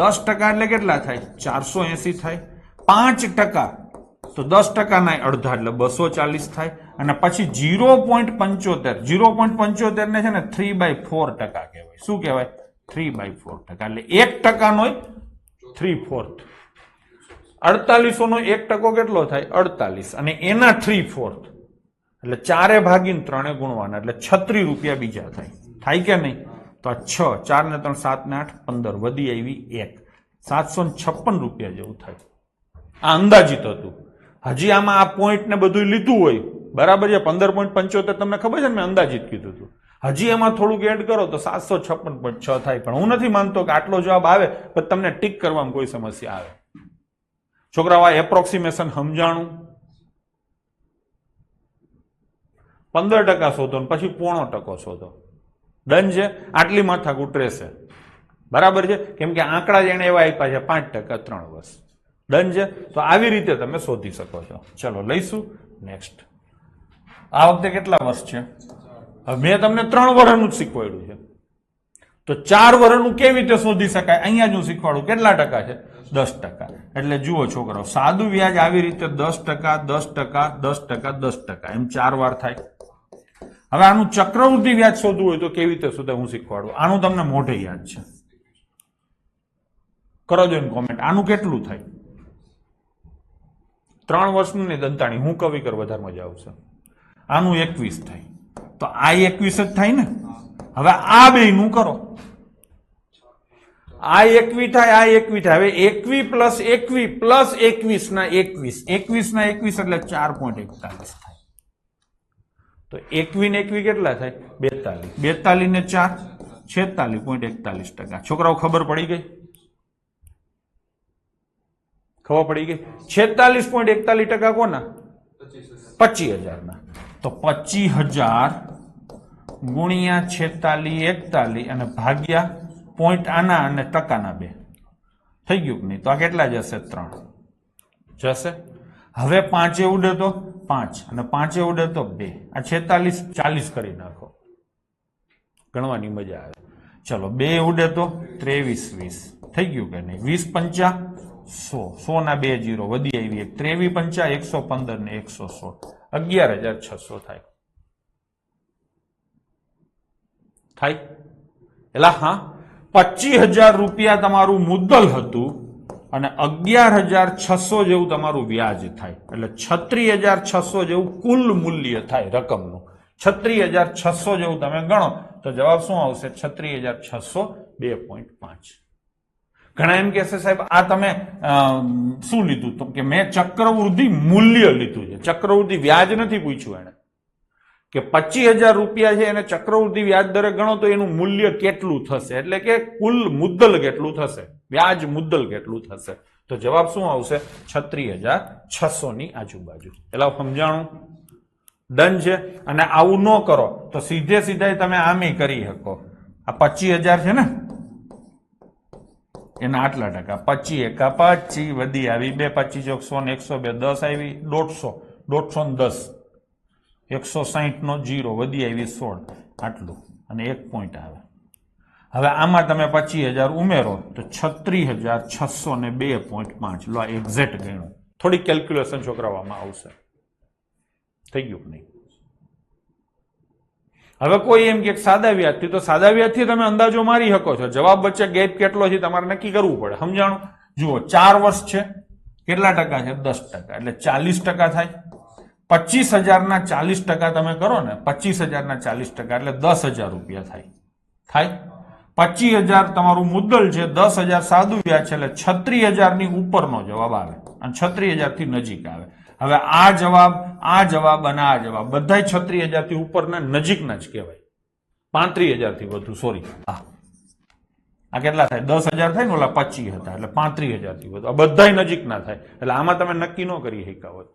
10% એટલે કેટલા થાય? 480 થાય. 5% તો 10% ના અડધા એટલે 240 થાય. અને પછી 0.75, 0.75 ને છે ને 3/4% કહેવાય. શું કહેવાય? 3/4%. એટલે 1% નો 3/4. 4800 નો 1% કેટલો થાય? 48 અને એના 3/4 એટલે 4 ભાગીને 3 ગુણવાના એટલે 36 રૂપિયા બીજા થાય. થાય કે નહીં? તો આ 6, 4 ને 3, 7 ને 8, 15 વધી આવી 1, 756 રૂપિયા જેવું થાય. આ અંદાજિત હતું. હજી આમાં આ પોઈન્ટ ને બધું લીધું હોય, બરાબર છે? 15.75 તમને ખબર છે ને, મેં અંદાજિત કીધું હતું. હજી એમાં થોડુંક એડ કરો તો 756.6 થાય. પણ હું નથી માનતો કે આટલો જવાબ આવે, પણ તમને ટીક કરવામાં કોઈ સમસ્યા આવે. છોકરાઓ આ એપ્રોક્સિમેશન સમજાણું. 15% શોધો પછી 0.5% શોધો. ડન છે? આટલી માથાકૂટ રહેશે. બરાબર છે? કેમ કે આંકડા જેને એવા આપ્યા છે 5% 3 વર્ષ. ડન છે? તો આવી રીતે તમે શોધી શકો છો. ચલો લઈશું નેક્સ્ટ. આ વખતે કેટલા વર્ષ છે? હવે મેં તમને 3 વર્ષનું જ શીખવાડ્યું છે. તો 4 વર્ષનું કેવી રીતે શોધી શકાય? અહીંયા જ હું શીખવાડું. કેટલા ટકા છે? 10%. એટલે જુઓ છોકરાઓ, સાદું વ્યાજ આવી રીતે 10%, 10%, 10%, 10%, એમ 4 વાર થાય. હવે આનું ચક્રવૃદ્ધિ વ્યાજ શોધવું હોય તો કેવી રીતે શોધે હું શીખવાડું. આનું તમને મોઢે યાદ છે. કરો જો કોમેન્ટ. આનું કેટલું થાય? 3 વર્ષનું ને દંતાણી, હું કવિ કર વધારે મજા આવશે. આનું 21 થાય. તો આ 21 જ થાય ને. હવે આ બે નું કરો. આ 21 થાય, આ 21 થાય. હવે 21 પ્લસ 21 પ્લસ 21 ના 21, 21 ના 21 એટલે 4.41 થાય. તો 21 ને 21 કેટલા થાય? 42. 42 ને 4, 46.41%. છોકરાઓ ખબર પડી ગઈ? ખબર પડી ગઈ? 46.41% કોના? 25,000 ના. તો 25,000 ગુણ્યા 46, 41 અને ભાગ્યા પોઈન્ટ આના અને ટકાના 2 થઈ ગયું કે નહીં? તો આ કેટલા જશે? 3 જશે. હવે 5 ઉડે તો 5 અને 5 ઉડે તો 2. આ 46 40 કરી નાખો, ગણવાની મજા આવે. ચલો 2 ઉડે તો 23 20 થઈ ગયું કે નહીં? 20 પંચા 100, 100 ના 2 0 વધી આવી 1, 23 પંચા 115 ને 116, 11,600 થાય. થાય? એટલે હા, 25,000 રૂપિયા તમારું મુદ્દલ હતું અને 11,600 જેવું તમારું વ્યાજ થાય, એટલે 36,600 જેવું કુલ મૂલ્ય થાય રકમનું. 36,600 જેવું તમે ગણો તો જવાબ શું આવશે? 36,600 2.5. ઘણા એમ કહેશે સાહેબ આ તમે શું લીધું? તો કે મેં ચક્રવૃદ્ધિ મૂલ્ય લીધું છે, ચક્રવૃદ્ધિ વ્યાજ નથી પૂછ્યું એને, કે 25,000 રૂપિયા છે એને ચક્રવૃદ્ધિ વ્યાજ દરે ગણો તો એનું મૂલ્ય કેટલું થશે, એટલે કે કુલ મુદ્દલ કેટલું થશે, વ્યાજ મુદ્દલ કેટલું થશે. તો જવાબ શું આવશે? 36,600 ની આજુબાજુ. એટલે સમજાણું? ડન છે. અને આવું ન કરો તો સીધે સીધા તમે આમે કરી શકો. આ 25,000 છે ને એના આટલા ટકા, 25 એકા 25 વધી આવી 2, 25 100 ને 102 10 આવી 150, 150 ને 10 160 નો 0 વધી આવી 16 આટલું અને 1 પોઈન્ટ આવે. હવે આમાં તમે 25,000 ઉમેરો તો 36,600 ને 2.5. લો એક્ઝેક્ટ ગણ્યું. થોડી કેલ્ક્યુલેશન છોકરાવામાં આવશે. થઈ ગયું નહીં? હવે કોઈ એમ કે સાદા વ્યાજથી, તો સાદા વ્યાજથી તમે અંદાજો મારી શકો છો. જવાબ વચ્ચે ગેપ કેટલો છે તમારે નક્કી કરવું પડે. સમજાણું? જુઓ 4 વર્ષ છે, કેટલા ટકા છે? 10%, એટલે 40% થાય. 25,000 ના 40% તમે કરો ને, 25,000 ના 40% એટલે 10,000 રૂપિયા થાય. 25,000 તમારું મુદ્દલ છે, 10,000 સાદું વ્યાજ છે, એટલે 36,000 ની ઉપરનો જવાબ આવે અને 36,000 થી નજીક આવે. હવે આ જવાબ અને આ જવાબ બધા 36,000 થી ઉપરના નજીકના જ કહેવાય. 35,000 થી વધુ, સોરી, આ કેટલા થાય? 10,000 થાય ને, ઓલા 25 હતા એટલે 35,000 થી વધુ. આ બધા નજીકના થાય, એટલે આમાં તમે નક્કી ન કરી શક્યા હોત.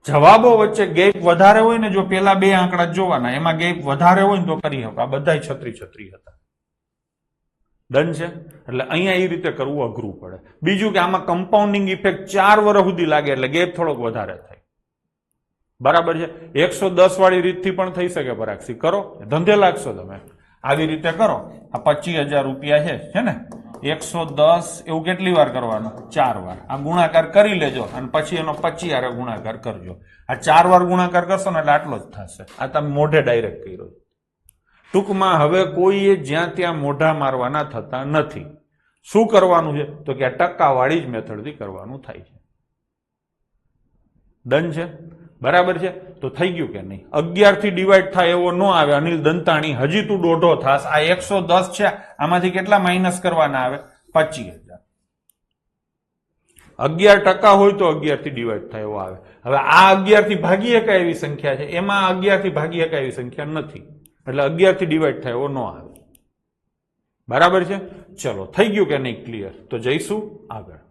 જવાબો વચ્ચે ગેપ વધારે હોય ને, જો પેલા બે આંકડા જોવાના, એમાં ગેપ વધારે હોય ને તો કરી શકો. આ બધા 36 હતા. ડન છે? એટલે અહીંયા એ રીતે કરવું અઘરું પડે. બીજું કે આમાં કમ્પાઉન્ડિંગ ઇફેક્ટ 4 વર્ષ સુધી લાગે એટલે ગેપ થોડોક વધારે થાય. બરાબર છે? 110 વાળી રીતથી પણ થઈ શકે. પરાક્ષી કરો, ધંધે લાગશો તમે. આવી રીતે કરો. આ 25,000 રૂપિયા છે ને, 110 એવું કેટલી વાર કરવાનું? 4 વાર. આ ગુણાકાર કરી લેજો અને પછી એનો 25 હારે ગુણાકાર કરજો. આ 4 વાર ગુણાકાર કરશો ને એટલે આટલો જ થશે. આ તમે મોઢે ડાયરેક્ટ કર્યો. ટૂંકમાં હવે કોઈએ જ્યાં ત્યાં મોઢા મારવાના થતા નથી. શું કરવાનું છે? તો કે આ ટકાવાળી જ મેથડથી કરવાનું થાય છે. ડન છે? બરાબર છે? તો થઈ ગયું કે નહીં? 11 થી ડિવાઈડ થાય એવો ન આવે. અનિલ દંતાણી, હજી તું દોઢો થાસ. આ 110 છે, આમાંથી કેટલા માઇનસ કરવાના આવે? 25,000. 11% હોય તો 11 થી ડિવાઈડ થાય એવો આવે. હવે આ 11 થી ભાગી શકાય એવી સંખ્યા છે, એમાં 11 થી ભાગી શકાય એવી સંખ્યા નથી, એટલે 11 થી ડિવાઈડ થાય એવો ન આવે. બરાબર છે? ચલો, થઈ ગયું કે નહીં? ક્લિયર? તો જઈશું આગળ.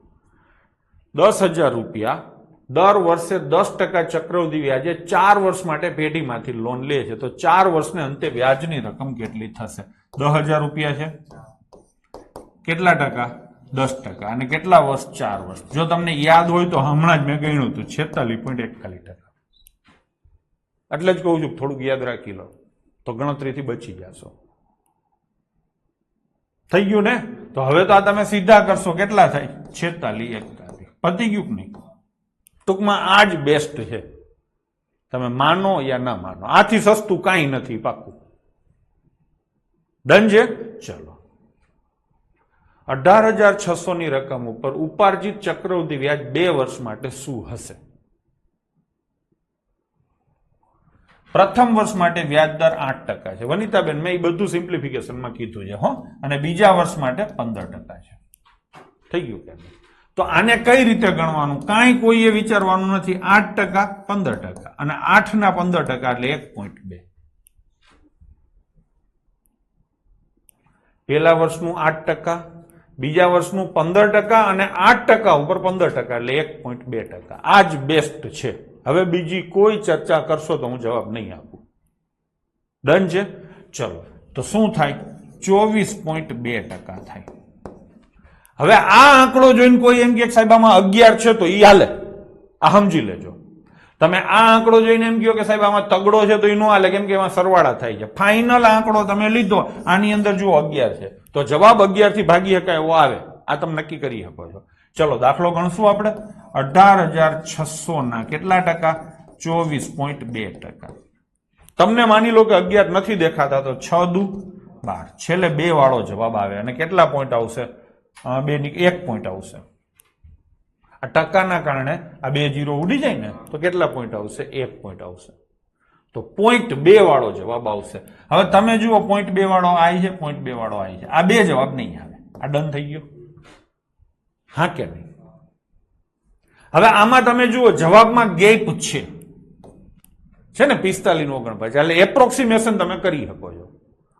10,000 રૂપિયા દર વર્ષે 10% ચક્રવૃદ્ધિ વ્યાજે 4 વર્ષ માટે પેઢીમાંથી લોન લે છે, તો 4 વર્ષને અંતે વ્યાજની રકમ કેટલી થશે? 10,000 રૂપિયા છે, કેટલા ટકા? 10%. અને કેટલા વર્ષ? 4 વર્ષ. જો તમને યાદ હોય તો હમણાં જ મેં ગણ્યું હતું 46.41%. એટલે જ કહું છું થોડુંક યાદ રાખી લો તો ગણતરીથી બચી જશો. થઈ ગયું ને? તો હવે તો આ તમે સીધા કરશો, કેટલા થાય? 46.41. પતી ગયું કે નહીં? ટૂંકમાં આ જ બેસ્ટ છે. તમે માનો યા ના માનો, આથી સસ્તું કાંઈ નથી. પાક્કું? ડન છે? ચલો. 18,600 ની રકમ ઉપર ઉપાર્જિત ચક્રવૃદ્ધિ વ્યાજ 2 વર્ષ માટે શું હશે? પ્રથમ વર્ષ માટે વ્યાજ દર 8% છે. વનિતાબેન, મેં એ બધું સિમ્પ્લિફિકેશનમાં કીધું છે હો. અને બીજા વર્ષ માટે 15% છે. થઈ ગયું કે? તો આને કઈ રીતે ગણવાનું? કાંઈ કોઈએ વિચારવાનું નથી. 8%, 15% અને 8 ના 15% એટલે 1.2. પેલા વર્ષનું 8%, બીજા વર્ષનું 15% અને 8% ઉપર 15% એટલે 1.2%. આ જ બેસ્ટ છે. હવે બીજી કોઈ ચર્ચા કરશો તો હું જવાબ નહીં આપું. ડન છે? ચલો, તો શું થાય? 24.2% થાય. હવે આ આંકડો જોઈને કોઈ એમ કે સાહેબ આમાં 11 છે તો એ હાલે, આ સમજી લેજો. તમે આ આંકડો જોઈને એમ કહો કે સાહેબ આમાં તગડો છે તો એ ન હાલે, કેમ કે એમાં સરવાળા થાય છે. ફાઇનલ આંકડો તમે લીધો, આની અંદર જુઓ 11 છે, તો જવાબ 11 થી ભાગી શકાય એવો આવે. આ તમે નક્કી કરી શકો છો. ચલો, દાખલો ગણશું આપણે. 18,600 ના કેટલા ટકા? 24.2%. તમને માની લો કે 11 નથી દેખાતા તો 6 દુ 12, છેલ્લે 2 વાળો જવાબ આવે અને કેટલા પોઈન્ટ આવશે? 2 ની 1 પોઈન્ટ આવશે. આ ટકાના કારણે આ 2 0 ઉડી જાય ને તો કેટલા પોઈન્ટ આવશે? 1 પોઈન્ટ આવશે. તો પોઈન્ટ 2 વાળો જવાબ આવશે. હવે તમે જુઓ પોઈન્ટ 2 વાળો આવી છે, પોઈન્ટ 2 વાળો આવી છે. આ 2 જવાબ નહીં આવે. આ ડન થઈ ગયો? હા કે નહીં? હવે આમાં તમે જુઓ જવાબમાં ગેપ છે ને 45 નું 49, એટલે એપ્રોક્સિમેશન તમે કરી શકો છો,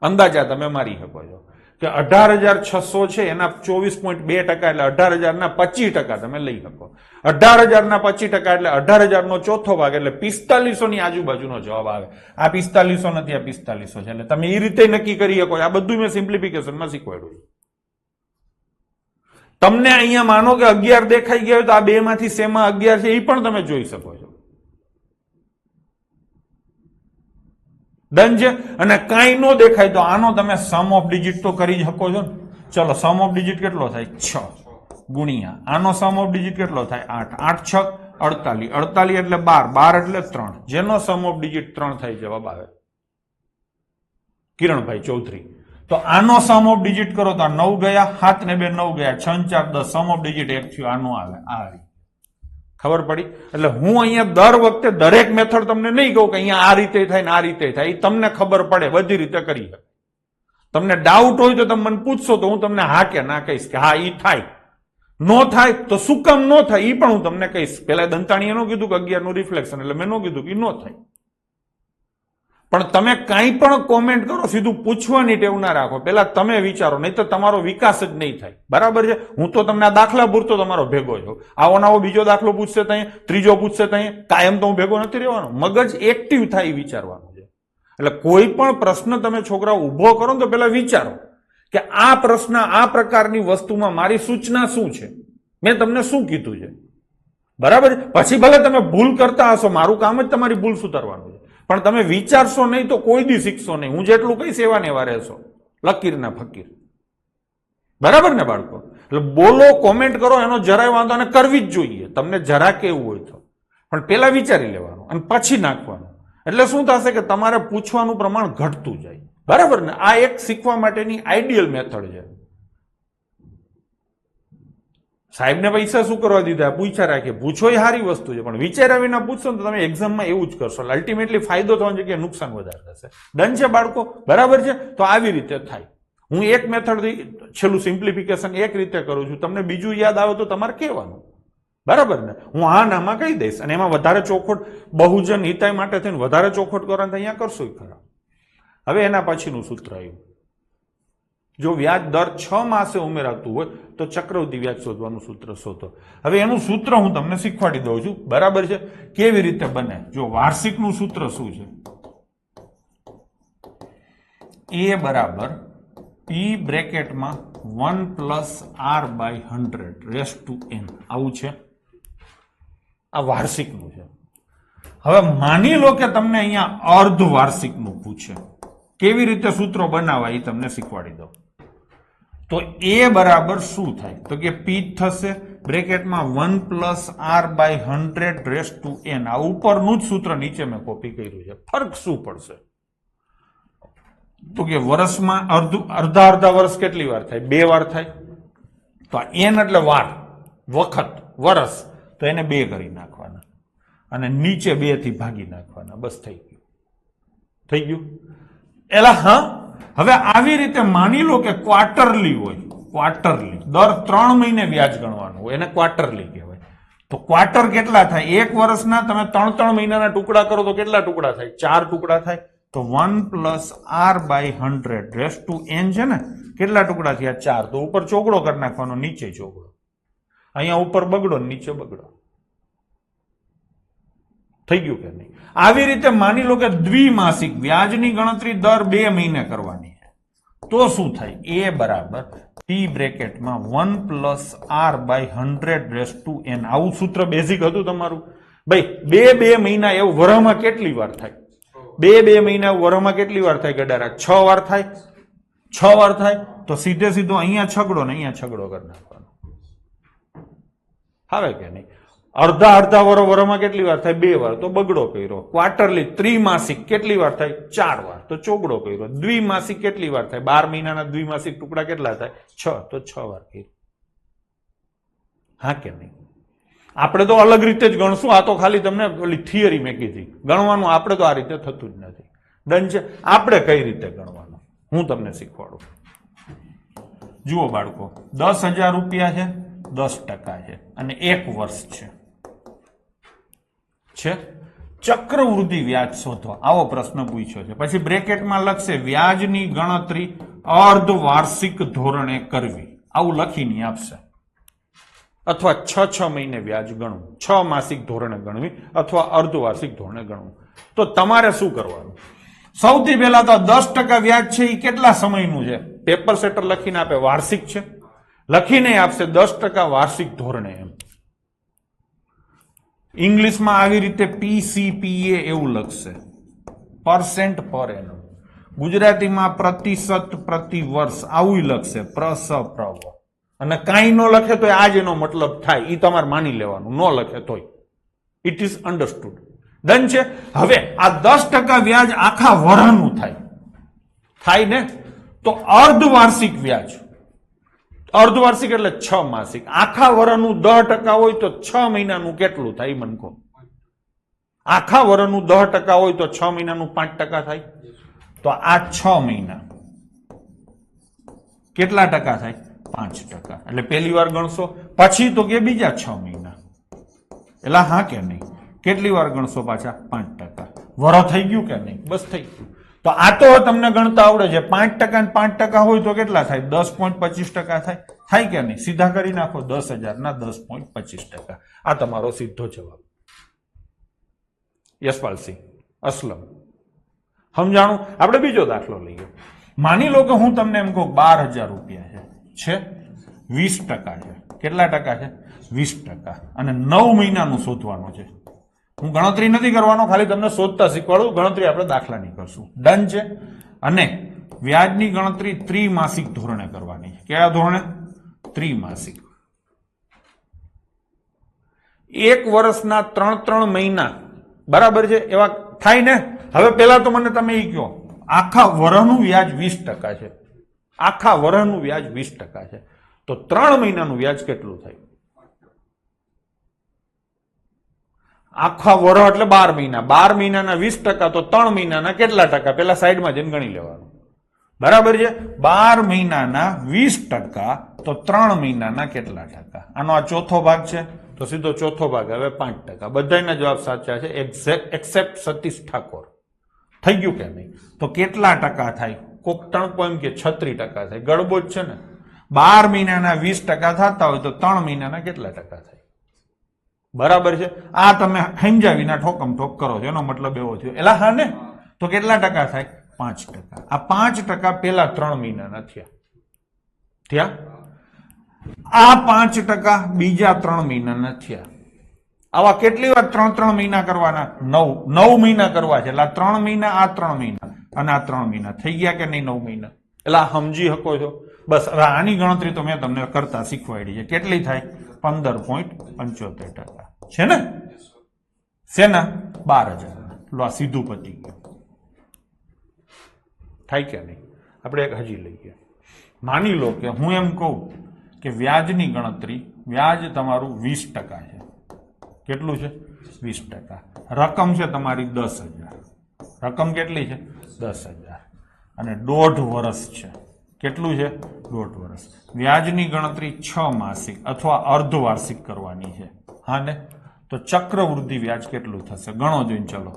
અંદાજા તમે મારી શકો છો કે 18,600 છે એના 24.2% એટલે 18,000 ના 25% તમે લઈ શકો. 18,000 ના 25% એટલે 18,000 નો ચોથો ભાગ એટલે 4500 ની આજુબાજુનો જવાબ આવે. આ 4500 નથી, આ 4500 છે. એટલે તમે એ રીતે નક્કી કરી શકો. આ બધું મેં સિમ્પ્લિફિકેશનમાં શીખવાડ્યું. તમને અહીંયા માનો કે 11 દેખાઈ ગયા હોય તો આ બે માંથી શેમાં 11 છે એ પણ તમે જોઈ શકો છો. ડન છે. અને કાંઈ ન દેખાય તો આનો તમે સમ ઓફ ડિજિટ તો કરી શકો છો ને. ચલો સમ ઓફ ડિજિટ કેટલો થાય? 6 ગુણ્યા આનો સમ ઓફ ડિજિટ કેટલો થાય? 8, 8 6 48, 48 એટલે 12, 12 એટલે 3, જેનો સમ ઓફ ડિજિટ 3 થાય જવાબ આવે. કિરણભાઈ ચૌધરી. તો આનો સમ ઓફ ડિજિટ કરો તો 9 ગયા, 7 ને 2 9 ગયા, 6 4 10, સમ ઓફ ડિજિટ 1 થયું. આનો આવે. આ રીતે ખબર પડી? એટલે હું અહીંયા દર વખતે દરેક મેથડ તમને નહીં કહું કે અહીંયા આ રીતે થાય ને આ રીતે થાય. એ તમને ખબર પડે, બધી રીતે કરી શકે. તમને ડાઉટ હોય તો તમે મને પૂછશો તો હું તમને હા કે ના કહીશ કે હા ઈ થાય. નો થાય તો શું કામ નો થાય એ પણ હું તમને કહીશ. પેલા દંતાણીએ નો કીધું કે 11 નું રિફ્લેક્શન, એટલે મેં નો કીધું કે નો થાય. પણ તમે કાંઈ પણ કોમેન્ટ કરો, સીધું પૂછવાની ટેવ ના રાખો. પેલા તમે વિચારો, નહીં તો તમારો વિકાસ જ નહીં થાય. બરાબર છે? હું તો તમને આ દાખલા પૂરતો તમારો ભેગો છું. આવો નવો બીજો દાખલો પૂછશે ત્યાં, ત્રીજો પૂછશે ત્યાં, કાયમ તો હું ભેગો નથી રહેવાનો. મગજ એક્ટિવ થાય એ વિચારવાનું છે. એટલે કોઈ પણ પ્રશ્ન તમે છોકરા ઉભો કરો તો પેલા વિચારો કે આ પ્રશ્ન, આ પ્રકારની વસ્તુમાં મારી સૂચના શું છે, મેં તમને શું કીધું છે. બરાબર છે? પછી ભલે તમે ભૂલ કરતા હશો, મારું કામ જ તમારી ભૂલ સુધારવાનું છે. પણ તમે વિચારશો નહીં તો કોઈ દી શીખશો નહીં. હું જેટલું કહીશ એવા ને એવા રહેશો, લકીર ના ફકીર. બરાબર ને બાળકો? એટલે બોલો, કોમેન્ટ કરો, એનો જરાય વાંધો અને કરવી જ જોઈએ તમને જરા કેવું હોય તો. પણ પેલા વિચારી લેવાનું અને પછી નાખવાનું. એટલે શું થશે કે તમારે પૂછવાનું પ્રમાણ ઘટતું જાય. બરાબર ને? આ એક શીખવા માટેની આઈડિયલ મેથડ છે. સાહેબને પૈસા શું કરવા દીધા? પૂછ્યા રાખીએ. પૂછો એ સારી વસ્તુ છે, પણ વિચાર્યા વિના પૂછશો ને તો તમે એક્ઝામમાં એવું જ કરશો. અલ્ટિમેટલી ફાયદો થવાની જગ્યાએ નુકસાન વધારે થશે. ડન છે બાળકો? બરાબર છે? તો આવી રીતે થાય. હું એક મેથડથી છેલ્લું સિમ્પ્લિફિકેશન એક રીતે કરું છું. તમને બીજું યાદ આવે તો તમારે કહેવાનું. બરાબર ને? હું આ નામાં કહી દઈશ અને એમાં વધારે ચોખવટ બહુજન હિતાય માટે થઈને વધારે ચોખવટ કરો તો અહીંયા કરશો ખરા. હવે એના પછીનું સૂત્ર આવ્યું. જો વ્યાજ દર 6 માસે ઉમેરાતું હોય તો ચક્રવૃદ્ધિ વ્યાજ શોધવાનું સૂત્ર શોધો. હવે એનું સૂત્ર હું તમને શીખવાડી દઉં છું. બરાબર છે? કેવી રીતે બને? જો વાર્ષિકનું સૂત્ર શું છે? એ બરાબર પી બ્રેકેટમાં 1 + r/100 આવું છે. આ વાર્ષિકનું છે. હવે માની લો કે તમને અહીંયા અર્ધ વાર્ષિકનું પૂછે. કેવી રીતે સૂત્રો બનાવવા એ તમને શીખવાડી દઉં. તો એ બરાબર શું થાય? તો કે પી થશે બ્રેકેટમાં 1 + r/100 આ ઉપરનું જ સૂત્ર નીચે મેં કોપી કર્યું છે. ફરક શું પડશે? તો કે વર્ષમાં અડધા વર્ષ કેટલી વાર થાય? 2 વાર થાય. તો એન એટલે વાર, વખત, વર્ષ, તો એને 2 કરી નાખવાના અને નીચે 2 થી ભાગી નાખવાના. બસ થઈ ગયું. થઈ ગયું? એલા હા. હવે આવી રીતે માની લો કે ક્વાર્ટરલી હોય. ક્વાર્ટરલી દર 3 મહિને વ્યાજ ગણવાનું હોય, એને ક્વાર્ટરલી કહેવાય. તો ક્વાર્ટર કેટલા થાય? એક વર્ષના તમે 3 મહિનાના ટુકડા કરો તો કેટલા ટુકડા થાય? 4 ટુકડા થાય. તો 1 + r/100 છે ને, કેટલા ટુકડા થયા? 4. તો ઉપર ચોગડો કરી નાખવાનો, નીચે ચોગડો. અહીંયા ઉપર બગડો, નીચે બગડો. થઈ ગયું કે નહીં? આવી રીતે માની લો કે દ્વિમાસિક વ્યાજની ગણતરી દર 2 મહિને કરવાની છે. તો શું થાય? એ બરાબર પી બ્રેકેટમાં 1 + r/100 આવું સૂત્ર બેઝિક હતું તમારું. ભાઈ 2 મહિના એવું વરહમાં કેટલી વાર થાય? 2 મહિના વરહમાં કેટલી વાર થાય ગડારા? 6 વાર થાય. 6 વાર થાય તો સીધે સીધો અહીંયા છગડો ને અહીંયા છગડો કરી નાખવાનો. આવે કે નહીં? અડધા વરમાં કેટલી વાર થાય? 2 વાર, તો બગડો કર્યો. ક્વાર્ટરલી ત્રિમાસિક કેટલી વાર થાય? 4 વાર, તો ચોગડો કર્યો. દ્વિમાસિક કેટલી વાર થાય? 12 મહિનાના દ્વિમાસિક ટુકડા કેટલા થાય? 6, તો 6 વાર કર્યો. હા કે નહીં? આપણે તો અલગ રીતે જ ગણશું. આ તો ખાલી તમને ઓલી થિયરી મેં કીધી. ગણવાનું આપણે તો આ રીતે થતું જ નથી. ડન છે? આપણે કઈ રીતે ગણવાનું હું તમને શીખવાડું. જુઓ બાળકો, 10,000 રૂપિયા છે, 10% છે અને 1 વર્ષ છે. ચક્રવૃદ્ધિ વ્યાજ શોધો, આવો પ્રશ્ન પૂછ્યો છે. પછી બ્રેકેટમાં લખશે વ્યાજની ગણતરી અર્ધવાર્ષિક ધોરણે કરવી, આવું લખીને આપશે. અથવા 6 મહિને વ્યાજ ગણવું, 6 માસિક ધોરણે ગણવી અથવા અર્ધવાર્ષિક ધોરણે ગણવું. તો તમારે શું કરવાનું? સૌથી પહેલા તો 10% વ્યાજ છે એ કેટલા સમયનું છે? પેપર સેટર લખીને આપે વાર્ષિક છે, લખીને આપશે 10% વાર્ષિક ધોરણે. એમ ઇંગ્લિશમાં આવી રીતે PCPA એવું લખશે, પરસેન્ટ પર એનમ. ગુજરાતીમાં પ્રતિશત પ્રતિ વર્ષ આવું લખશે, પ્રવ. અને કાંઈ ન લખે તો આજ એનો મતલબ થાય, એ તમારે માની લેવાનું. ન લખે તોય ઇટ ઇઝ અન્ડરસ્ટુડ. ડન છે? હવે આ 10% વ્યાજ આખા વર્ષનું થાય ને? તો અર્ધવાર્ષિક વ્યાજ, અર્ધવાર્ષિક એટલે 6 માસિક. આખા વર્ષનું 10% હોય તો 6 મહિનાનું કેટલું થાય મને કહો? આખા વર્ષનું 10% હોય તો 6 મહિનાનું 5% થાય. તો આ 6 મહિના કેટલા ટકા થાય? 5%. એટલે પહેલી વાર ગણશો, પછી તો કે બીજા 6 મહિના. એટલે હા કે નહીં? કેટલી વાર ગણશો પાછા? 5%. વરો થઈ ગયું કે નહીં? બસ થઈ ગયું. તો આ તો તમને ગણતા આવડે છે. 5% ને 5% હોય તો કેટલા થાય? 10.25% થાય કે નહીં? સીધા કરી નાખો. 10,000 ના 10.25%. આ તમારો સીધો જવાબ. યશપાલસિંહ, અસલમ, સમજાણું? આપણે બીજો દાખલો લઈએ. માની લો કે હું તમને એમ કહું 12,000 રૂપિયા છે, 20% છે. કેટલા ટકા છે? 20%. અને 9 મહિનાનું શોધવાનું છે. હું ગણતરી નથી કરવાનો, ખાલી તમને શોધતા શીખવાડું. ગણતરી આપણે દાખલાની કરશું. ડન છે? અને વ્યાજની ગણતરી ત્રિમાસિક ધોરણે કરવાની છે. કયા ધોરણે? ત્રિમાસિક. 1 વર્ષના 3 મહિના બરાબર છે એવા થાય ને? હવે પેલા તો મને તમે એ કહો, આખા વર્ષનું વ્યાજ 20% છે. આખા વર્ષનું વ્યાજ 20% છે. તો 3 મહિનાનું વ્યાજ કેટલું થાય? આખા વર્ષ એટલે 12 મહિના. 12 મહિનાના 20%, તો 3 મહિનાના કેટલા ટકા? પેલા સાઈડમાં જઈને ગણી લેવાનું. બરાબર છે? 12 મહિનાના 20%, તો 3 મહિનાના કેટલા ટકા? આનો આ ચોથો ભાગ છે, તો સીધો ચોથો ભાગ હવે 5%. બધાના જવાબ સાચા છે એક્સેપ્ટ સતીશ ઠાકોર. થઈ ગયું કે નહીં? તો કેટલા ટકા થાય? કોક ટણકો એમ કે 36% થાય. ગડબો જ છે ને? 12 મહિનાના 20% થતા હોય તો 3 મહિનાના કેટલા ટકા થાય? બરાબર છે? આ તમે સમજાવીને ઠોકમ ઠોક કરો છો, એનો મતલબ એવો થયો. એલા હા ને? તો કેટલા ટકા થાય? 5%. આ 5% પેલા 3 મહિનાના થયા. આ 5% બીજા 3 મહિનાના થયા. આવા કેટલી વાર 3 મહિના કરવાના? 9 મહિના કરવા છે. એટલે 3 મહિના, આ 3 મહિના અને આ 3 મહિના થઈ ગયા કે નહીં? 9 મહિના. એટલે આ સમજી શકો છો? બસ હવે આની ગણતરી તો મેં તમને કરતા શીખવાડી છે. કેટલી થાય? 15.75% છે ને? શેના? 12,000. લો, આ સીધું પતી ગયું. થાય કે નહીં? આપણે એક હજી લઈએ. માની લો કે હું એમ કહું કે વ્યાજની ગણતરી, વ્યાજ તમારું 20% છે. કેટલું છે? 20%. રકમ છે તમારી 10,000. રકમ કેટલી છે? 10,000. અને 1.5 વર્ષ છે. કેટલું છે? 1.5 વર્ષ. વ્યાજની ગણતરી 6 માસિક અથવા અર્ધવાર્ષિક કરવાની છે. હા ને? તો ચક્રવૃદ્ધિ વ્યાજ કેટલું થશે? ગણો જોઈને. ચલો,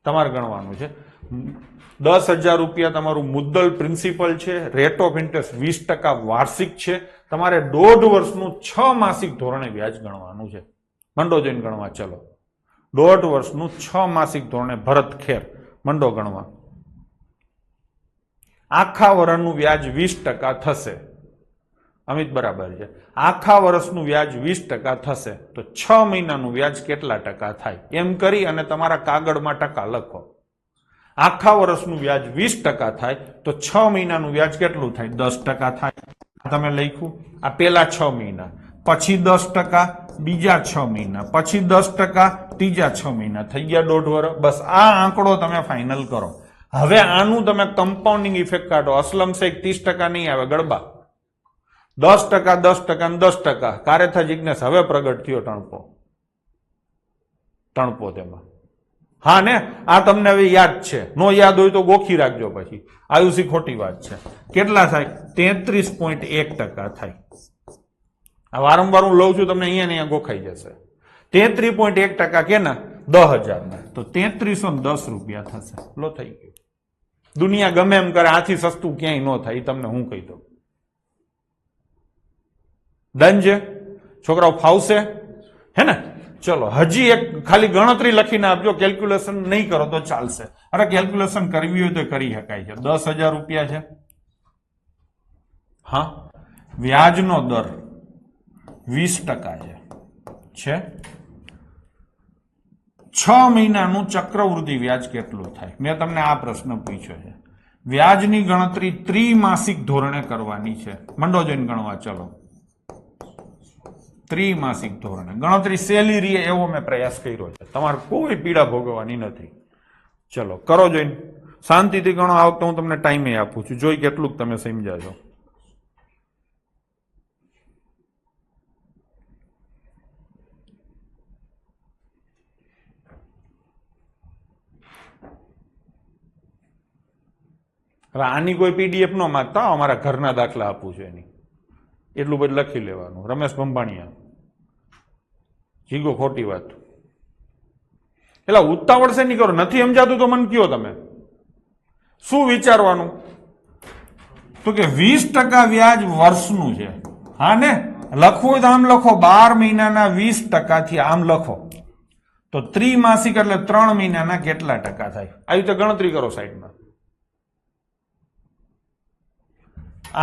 તમારે ગણવાનું છે. 10,000 રૂપિયા તમારું મુદ્દલ પ્રિન્સિપલ છે. રેટ ઓફ ઇન્ટરેસ્ટ 20% વાર્ષિક છે. તમારે 1.5 વર્ષનું 6 માસિક ધોરણે વ્યાજ ગણવાનું છે. મંડો જોઈને ગણવા. ચલો, 1.5 વર્ષનું 6 માસિક ધોરણે ભરત ખેર મંડો ગણવા. આખા વર્ષનું વ્યાજ 20% થશે. અમિત બરાબર છે? આખા વર્ષનું વ્યાજ 20% થશે તો 6 મહિનાનું વ્યાજ કેટલા ટકા થાય? એમ કરી અને તમારા કાગળમાં ટકા લખો. આખા વર્ષનું વ્યાજ 20% થાય તો 6 મહિનાનું વ્યાજ કેટલું થાય? 10% થાય. તમે લખ્યું. આ પેલા 6 મહિના. પછી 10%, બીજા 6 મહિના, પછી 10%, ત્રીજા 6 મહિના, થઈ ગયા 1.5 વર્ષ. બસ આ આંકડો તમે ફાઇનલ કરો. હવે આનું તમે કમ્પાઉન્ડિંગ ઇફેક્ટ કાઢો. અસલમ શેખ 30% નહીં આવે, ગડબા 10%, 10% અને 10%. કારેથા જિજ્ઞેશ હવે પ્રગટ થયો ટણપો તેમાં. હા ને, આ તમને હવે યાદ છે, નો યાદ હોય તો ગોખી રાખજો પછી. આયુષી ખોટી વાત છે. કેટલા થાય? 33.1% થાય. આ વારંવાર હું લઉં છું, તમને અહીંયા ને અહીંયા ગોખાઈ જશે. 33.1% કેના? 10,000 ના. તો 3310 રૂપિયા થશે. લો થઈ ગયું. દુનિયા ગમે એમ કરે, આથી સસ્તું ક્યાંય ન થાય, એ તમને હું કહી દઉં. ડન છે છોકરાઓ? ફાવશે હે ને? ચલો હજી એક ખાલી ગણતરી લખીને આપજો. કેલ્ક્યુલેશન નહીં કરો તો ચાલશે. અરે કેલ્ક્યુલેશન કરવી હોય તો કરી શકાય છે. 10,000 રૂપિયા છે. હા, વ્યાજનો દર 20% છે. 6 મહિનાનું ચક્રવૃદ્ધિ વ્યાજ કેટલું થાય? મેં તમને આ પ્રશ્ન પૂછ્યો છે. વ્યાજની ગણતરી ત્રિમાસિક ધોરણે કરવાની છે. મંડો જોઈને ગણવા. ચલો, ત્રિમાસિક ધોરણે ગણતરી સહેલી રહે એવો મેં પ્રયાસ કર્યો છે. તમારે કોઈ પીડા ભોગવવાની નથી. ચલો કરો જોઈને, શાંતિથી ગણો. આ વખતે હું તમને ટાઈમે આપું છું, જોઈ કેટલું તમે સમજાજો. હવે આની કોઈ પીડીએફ ન માંગતા, અમારા ઘરના દાખલા આપું છું એની. એટલું બધું લખી લેવાનું. રમેશ બંભાણીયા, જીગો ખોટી વાત. એટલે ઉતાવળ છે નહીં કરો. નથી સમજાતું તો મને કયો તમે શું વિચારવાનું? તો કે 20% વ્યાજ વર્ષનું છે. હા ને, લખવું હોય તો આમ લખો, 12 મહિનાના 20% થી આમ લખો તો ત્રિમાસિક એટલે 3 મહિનાના કેટલા ટકા થાય? આવી રીતે ગણતરી કરો સાઈડમાં.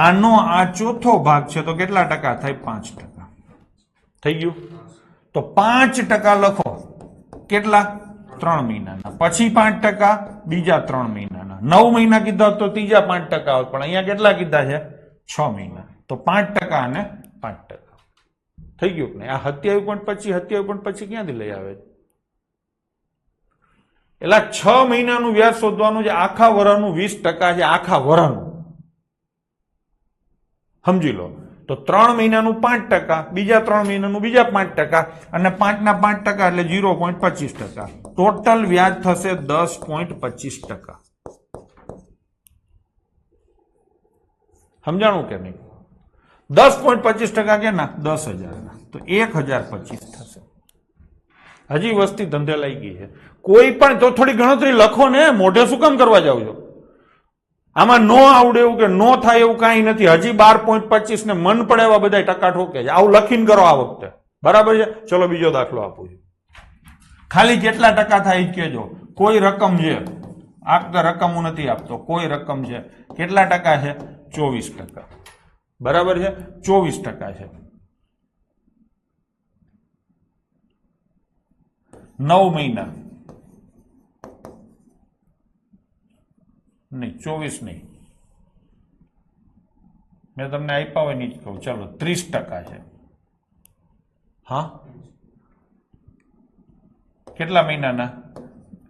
આનો આ ચોથો ભાગ છે તો કેટલા ટકા થાય? 5%. થઈ ગયું? તો 5% લખો. કેટલા? 3 મહિનાના. પછી 5%, બીજા 3 મહિનાના. 9 મહિના કીધા તો ત્રીજા 5% આવે, પણ અહીંયા કેટલા કીધા છે? 6 મહિના. તો 5% અને 5%. થઈ ગયું કે નહીં? આ 27.25 ક્યાંથી લઈ આવે? એટલે 6 મહિનાનું વ્યાજ શોધવાનું છે. આખા વર્ષનું 20% છે. આખા વર્ષનું સમજી લો. તો 3 મહિનાનું 5%, બીજા 3 મહિનાનું બીજા 5%, અને 5 ના 5% એટલે 0.25%. ટોટલ વ્યાજ થશે 10.25%. સમજાણું કે નહીં? 10.25% કે ના? 10,000 તો 1,025 થશે. હજી વસ્તી ધંધે લઈ ગઈ છે. કોઈ પણ તો થોડી ગણતરી લખો ને, મોઢે શું કામ કરવા જાવ છો? આમાં નો આવડે એવું કે નો થાય એવું કાંઈ નથી. હજી 12.25 ને મન પડે એવા બધા ટકા ઠોકે છે. આવું લખીને કરો આ વખતે, બરાબર છે? ચલો બીજો દાખલો આપું છું. ખાલી કેટલા ટકા થાય એ કહેજો. કોઈ રકમ છે, આ રકમ હું નથી આપતો, કોઈ રકમ છે. કેટલા ટકા છે? 24%. બરાબર છે? 24% છે. 9 મહિના નહીં, 24 નહીં, મેં તમને આપ્યા હોય નહીં જ કહું. ચાલો 30% છે. હા, કેટલા મહિનાના?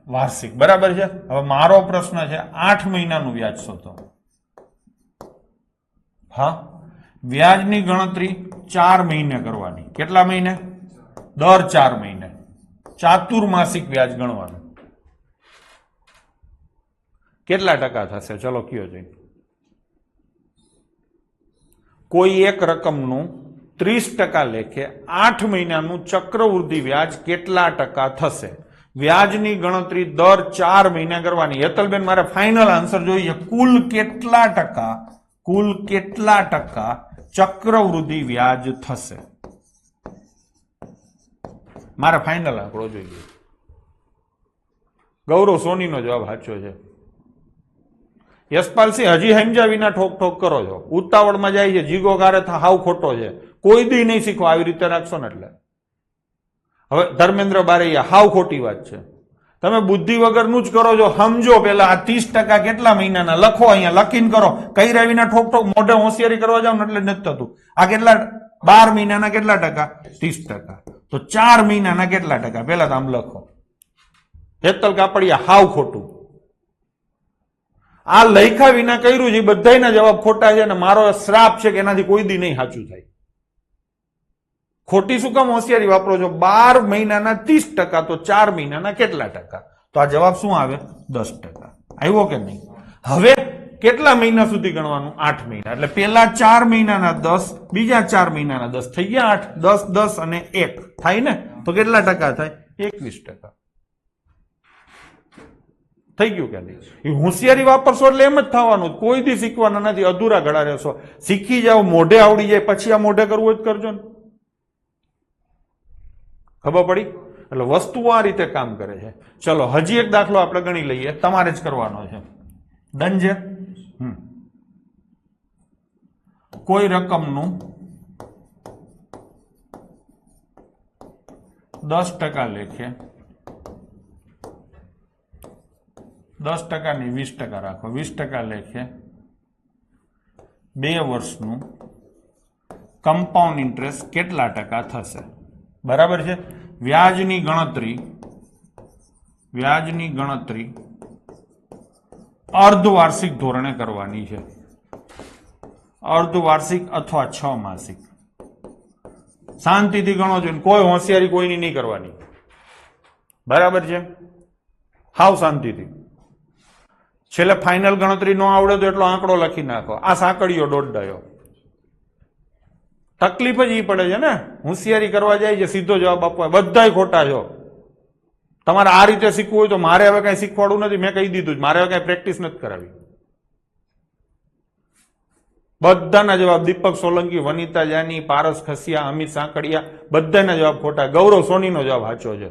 વાર્ષિક. બરાબર છે? હવે મારો પ્રશ્ન છે 8 મહિનાનું વ્યાજ શોધો. હા, વ્યાજની ગણતરી 4 મહિને કરવાની. કેટલા મહિને? દર 4 મહિને. ચાતુર્માસિક વ્યાજ ગણવાનું. કેટલા ટકા થશે? ચલો કયો જઈને. કોઈ એક રકમનું 30% લેખે 8 મહિનાનું ચક્રવૃદ્ધિ વ્યાજ કેટલા ટકા થશે? વ્યાજની ગણતરી દર 4 મહિને કરવાની. હેતલબેન, મારે ફાઇનલ આન્સર જોઈએ. કુલ કેટલા ટકા ચક્રવૃદ્ધિ વ્યાજ થશે? મારે ફાઇનલ આંકડો જોઈએ. ગૌરવ સોનીનો જવાબ સાચો છે. યશપાલસિંહ, હજી સમજ્યા વિના ઠોક ઠોક કરો છો. ઉતાવળમાં જાય છે. જીગો ગારે હાવ ખોટો છે. કોઈ દી નહીં શીખો. આવી રીતે રાખશો ને એટલે. હવે ધર્મેન્દ્ર બારૈયા, હાવ ખોટી વાત છે. તમે બુદ્ધિ વગરનું જ કરો છો. સમજો પેલા આ 30% કેટલા મહિનાના લખો. અહીંયા લખીને કરો. કઈ વિના ઠોક ઠોક મોઢે હોશિયારી કરવા જાવ ને એટલે નથી થતું. આ કેટલા 12 મહિનાના કેટલા ટકા? 30%. તો 4 મહિનાના કેટલા ટકા? પેલા તો આમ લખો. હેતલ કાપડિયા હાવ ખોટું. આ લખ્યા વિના કર્યું છે, બધાના જવાબ ખોટા છે, અને મારો શ્રાપ છે કે એનાથી કોઈ દી નહીં સાચું થાય. ખોટી શું કામ હોશિયારી વાપરો છો? 12 મહિનાના 30%, તો 4 મહિનાના કેટલા ટકા? તો આ જવાબ શું આવે? 10%. આવ્યો કે નહીં? હવે કેટલા મહિના સુધી ગણવાનું? 8 મહિના. એટલે પેલા 4 મહિનાના 10, બીજા 4 મહિનાના 10, થઈ ગયા 8. 10, 10 અને 1 થાય ને? તો કેટલા ટકા થાય? 21%. થઈ ગયું કે નહીં? એ હોશિયારી વાપરશો એટલે એમ જ થવાનું. કોઈ દી શીખવાના નથી, અધૂરા ઘડા રહેશો. શીખી જાઓ, મોઢે આવડી જાય, પછી આ મોઢે કરવું હોય કરજો ને. ખબર પડી? એટલે વસ્તુઓ આ રીતે કામ કરે છે. ચલો હજી એક દાખલો આપણે ગણી લઈએ, તમારે જ કરવાનો છે. ડન છે? કોઈ રકમનું 10% લેખે, 10% ની 20% રાખો, 20% લેખે 2 વર્ષનું કમ્પાઉન્ડ ઇન્ટરેસ્ટ કેટલા ટકા થશે? બરાબર છે? વ્યાજની ગણતરી અર્ધવાર્ષિક ધોરણે કરવાની છે. અર્ધવાર્ષિક અથવા 6 માસિક. શાંતિથી ગણો છો, કોઈ હોશિયારી કોઈની નહીં કરવાની. બરાબર છે? હાવ શાંતિથી. છેલ્લે ફાઇનલ ગણતરી ન આવડે તો એટલો આંકડો લખી નાખો. આ સાંકળીઓ દોડાયો. તકલીફ જ ઈ પડે છે ને. હોશિયારી કરવા જાય છે, સીધો જવાબ આપવા, બધાય ખોટા છો. તમારે આ રીતે શીખવું હોય તો મારે હવે કઈ શીખવાડવું નથી. મેં કહી દીધું, મારે હવે કઈ પ્રેક્ટિસ નથી કરાવી. બધાના જવાબ દીપક સોલંકી, વનિતા જાની, પારસ ખસિયા, અમિત સાંકળિયા, બધાના જવાબ ખોટા. ગૌરવ સોનીનો જવાબ સાચો છે.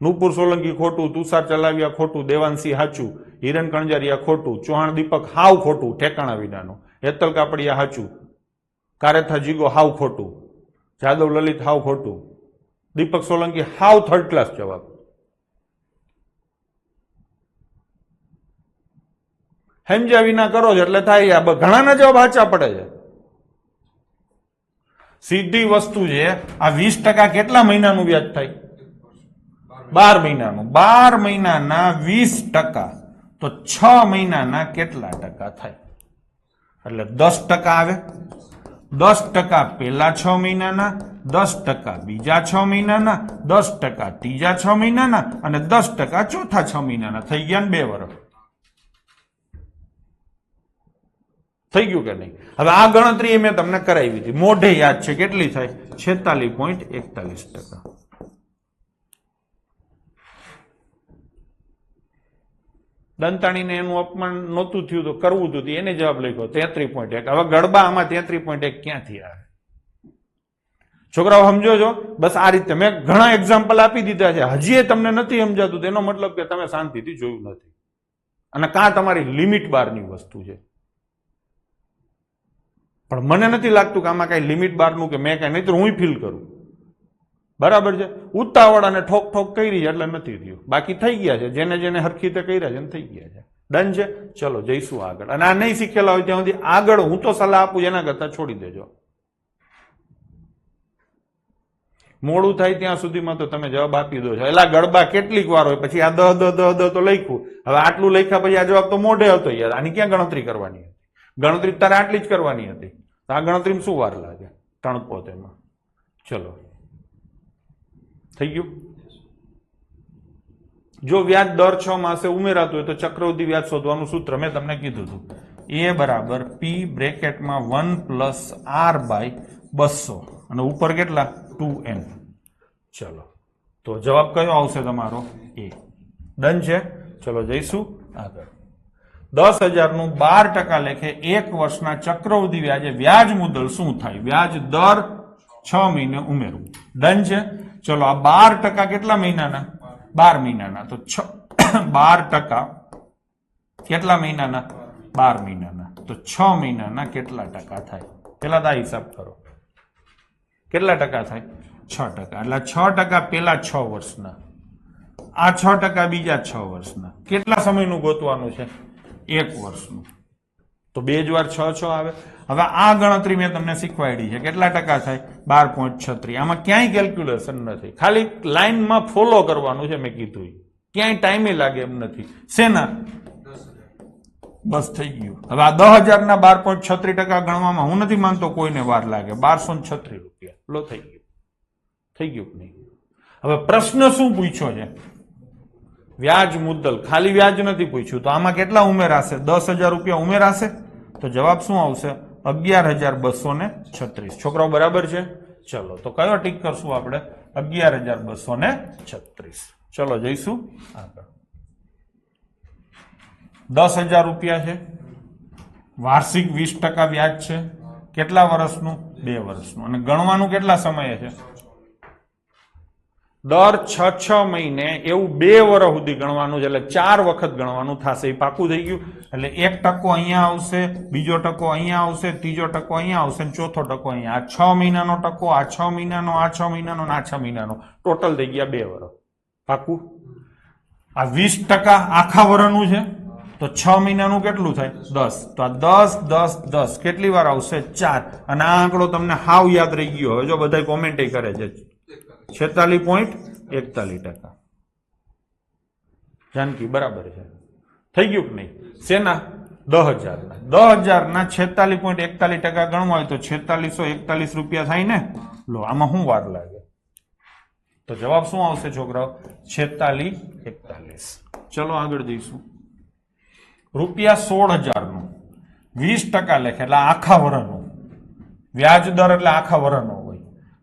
નુપુર સોલંકી ખોટું, તુષાર ચલાવિયા ખોટું, દેવાંશી સાચું, હિરણ કણજારિયા ખોટું, ચૌહાણ દીપક હાવ ખોટું, ઠેકાણા વિનાનું, હેતલ કાપડિયા સાચું, કારેથા જીગો હાવ ખોટું, જાદવ લલિત હાવ ખોટું, દીપક સોલંકી હાવ થર્ડ ક્લાસ જવાબ. સમજ્યા વિના કરો છો એટલે થાય. ઘણાના જવાબ સાચા પડે છે. સીધી વસ્તુ છે. આ 20% કેટલા મહિનાનું વ્યાજ થાય? 12 મહિનાનું. 12 મહિનાના 20%, તો 6 મહિનાના કેટલા ટકા થાય? એટલે 10% આવે. 10% પેલા 6 મહિનાના, 10% બીજા 6 મહિનાના, 10% ત્રીજા 6 મહિનાના, અને 10% ચોથા 6 મહિનાના. થઈ ગયા ને 2 વર્ષ. થઈ ગયું કે નહીં? હવે આ ગણતરી મેં તમને કરાવી હતી, મોઢે યાદ છે. કેટલી થાય? 46.41%. દંતાણીને એનું અપમાન નહોતું થયું તો કરવું હતું, એને જવાબ લખ્યો 33.1. હવે ગડબા આમાં 33.1 ક્યાંથી આવે? છોકરાઓ સમજો છો? બસ આ રીતે મેં ઘણા એક્ઝામ્પલ આપી દીધા છે. હજી તમને નથી સમજાતું તેનો મતલબ કે તમે શાંતિથી જોયું નથી, અને કાં તમારી લિમિટ બહારની વસ્તુ છે. પણ મને નથી લાગતું કે આમાં કઈ લિમિટ બહારનું કે મેં કઈ, નહીં તો હું ફીલ કરું. બરાબર છે? ઉતાવળ અને ઠોક ઠોક કરી એટલે નથી થયું. બાકી થઈ ગયા છે, જેને જેને હરખી રીતે કર્યા છે થઈ ગયા છે. ડન છે? ચલો જઈશું આગળ. અને આ નહીં શીખેલા હોય ત્યાં સુધી આગળ હું તો સલાહ આપું એના કરતા છોડી દેજો. મોડું થાય ત્યાં સુધીમાં તો તમે જવાબ આપી દો છો. એલા ગડબા કેટલીક વાર હોય, પછી આ દ તો લખ્યું. હવે આટલું લખ્યા પછી આ જવાબ તો મોઢે હતો યાર. આની ક્યાં ગણતરી કરવાની હતી? ગણતરી તારે આટલી જ કરવાની હતી. આ ગણતરીમાં શું વાર લાગે? 3 માં. ચલો થઈ ગયું. જો વ્યાજ દર 6 માસે ઉમેરાતું હોય તો ચક્રવૃદ્ધિ વ્યાજ શોધવાનું સૂત્ર મેં તમને કીધું હતું. A બરાબર P બ્રેકેટમાં 1 + R/200 અને ઉપર કેટલા? 2n. ચલો તો જવાબ કયો આવશે તમારો? A. ડન છે? ચલો જઈશું આગળ. 10,000 નું 12% લેખે 1 વર્ષના ચક્રવૃદ્ધિ વ્યાજે વ્યાજ મુદ્દલ શું થાય? વ્યાજ દર 6 મહિને ઉમેરવું. ડન છે? ચલો આ 12% કેટલા મહિનાના? 12 મહિનાના. તો 12% કેટલા મહિનાના? 12 મહિનાના. તો 6 મહિનાના કેટલા ટકા થાય? પેલા દા હિસાબ કરો. કેટલા ટકા થાય? 6%. એટલે 6% પેલા 6 વર્ષના, આ 6% બીજા 6 વર્ષના. કેટલા સમયનું ગોતવાનું છે? 1 વર્ષનું. તો 2 જ વાર 6 6 આવે. હવે આ ગણતરી મેં તમને શીખવાડી છે. કેટલા ટકા થાય? 12.36. આમાં ક્યાંય કેલ્ક્યુલેશન નથી, ખાલી લાઈનમાં ફોલો કરવાનું છે. મેં કીધું ક્યાંય ટાઈમે લાગે એમ નથી. શેના? બસ થઈ ગયું. હવે આ 10,000 ના 12.36% ગણવામાં હું નથી માનતો કોઈને વાર લાગે. 1236 રૂપિયા લો, થઈ ગયું. થઈ ગયું નહીં? હવે પ્રશ્ન શું પૂછ્યો છે? વ્યાજ મુદ્દલ. ખાલી વ્યાજ નથી પૂછ્યું. તો આમાં કેટલા ઉમેરાશે? 10,000 રૂપિયા ઉમેરાશે. તો જવાબ શું આવશે? 11,236. છોકરાઓ બરાબર છે? ચલો, તો કયો ટીક કરશું આપણે? 11,236. ચલો જઈશું આગળ. 10,000 રૂપિયા છે, વાર્ષિક 20% વ્યાજ છે. કેટલા વર્ષનું? 2 વર્ષનું. અને ગણવાનું કેટલા સમયે છે? દર 6 મહિને, એવું 2 વર્ષ સુધી ગણવાનું છે. એટલે 4 વખત ગણવાનું થશે. એ પાકું થઈ ગયું. એટલે 1% અહીંયા આવશે, બીજો ટકો અહીંયા આવશે, ત્રીજો ટકો અહીંયા આવશે, ચોથો ટકો અહીંયા. આ 6 મહિનાનો ટકો, આ 6 મહિનાનો, આ 6 મહિનાનો, આ 6 મહિનાનો, ટોટલ થઈ ગયા 2 વર્ષ. પાકું? આ 20% આખા વર્ષનું છે. તો 6 મહિનાનું કેટલું થાય? 10. તો આ 10 10 10 કેટલી વાર આવશે? 4. અને આ આંકડો તમને હાવ યાદ રહી ગયો. હવે જો બધા કોમેન્ટ કરે છે 46.41%. જાનકી બરાબર છે? થઈ ગયું કે નહીં? શેના? 10,000 ના. 10,000 ના 46.41% ગણવા હોય તો 4641 રૂપિયા થાય ને. લો, આમાં શું વાર લાગે? તો જવાબ શું આવશે છોકરાઓ? 4641. ચલો આગળ જઈશું. રૂપિયા 16,000 નું 20% લેખે એટલે આખા વર્ષનું વ્યાજ દર, એટલે આખા વર્ષનો હોય.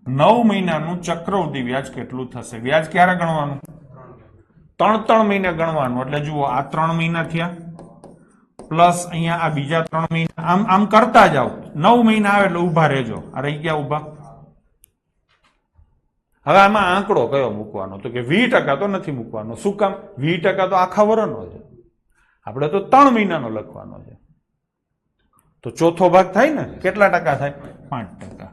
9 મહિનાનું ચક્રવૃદ્ધિ વ્યાજ કેટલું થશે? વ્યાજ ક્યારે ગણવાનું? 3 મહિને ગણવાનું. એટલે જુઓ, આ 3 મહિના થયા, પ્લસ અહીંયા આ બીજા 3 મહિના. આમ કરતા જાઓ. 9 મહિના આવે એટલે ઉભા રહેજો. આ રહી ગયા ઉભા. હવે આમાં આંકડો કયો મૂકવાનો? તો કે 20% તો નથી મૂકવાનો. શું કામ? 20% તો આખા વર્ષનો છે. આપણે તો 3 મહિનાનો લખવાનો છે. તો ચોથો ભાગ થાય ને. કેટલા ટકા થાય? 5%.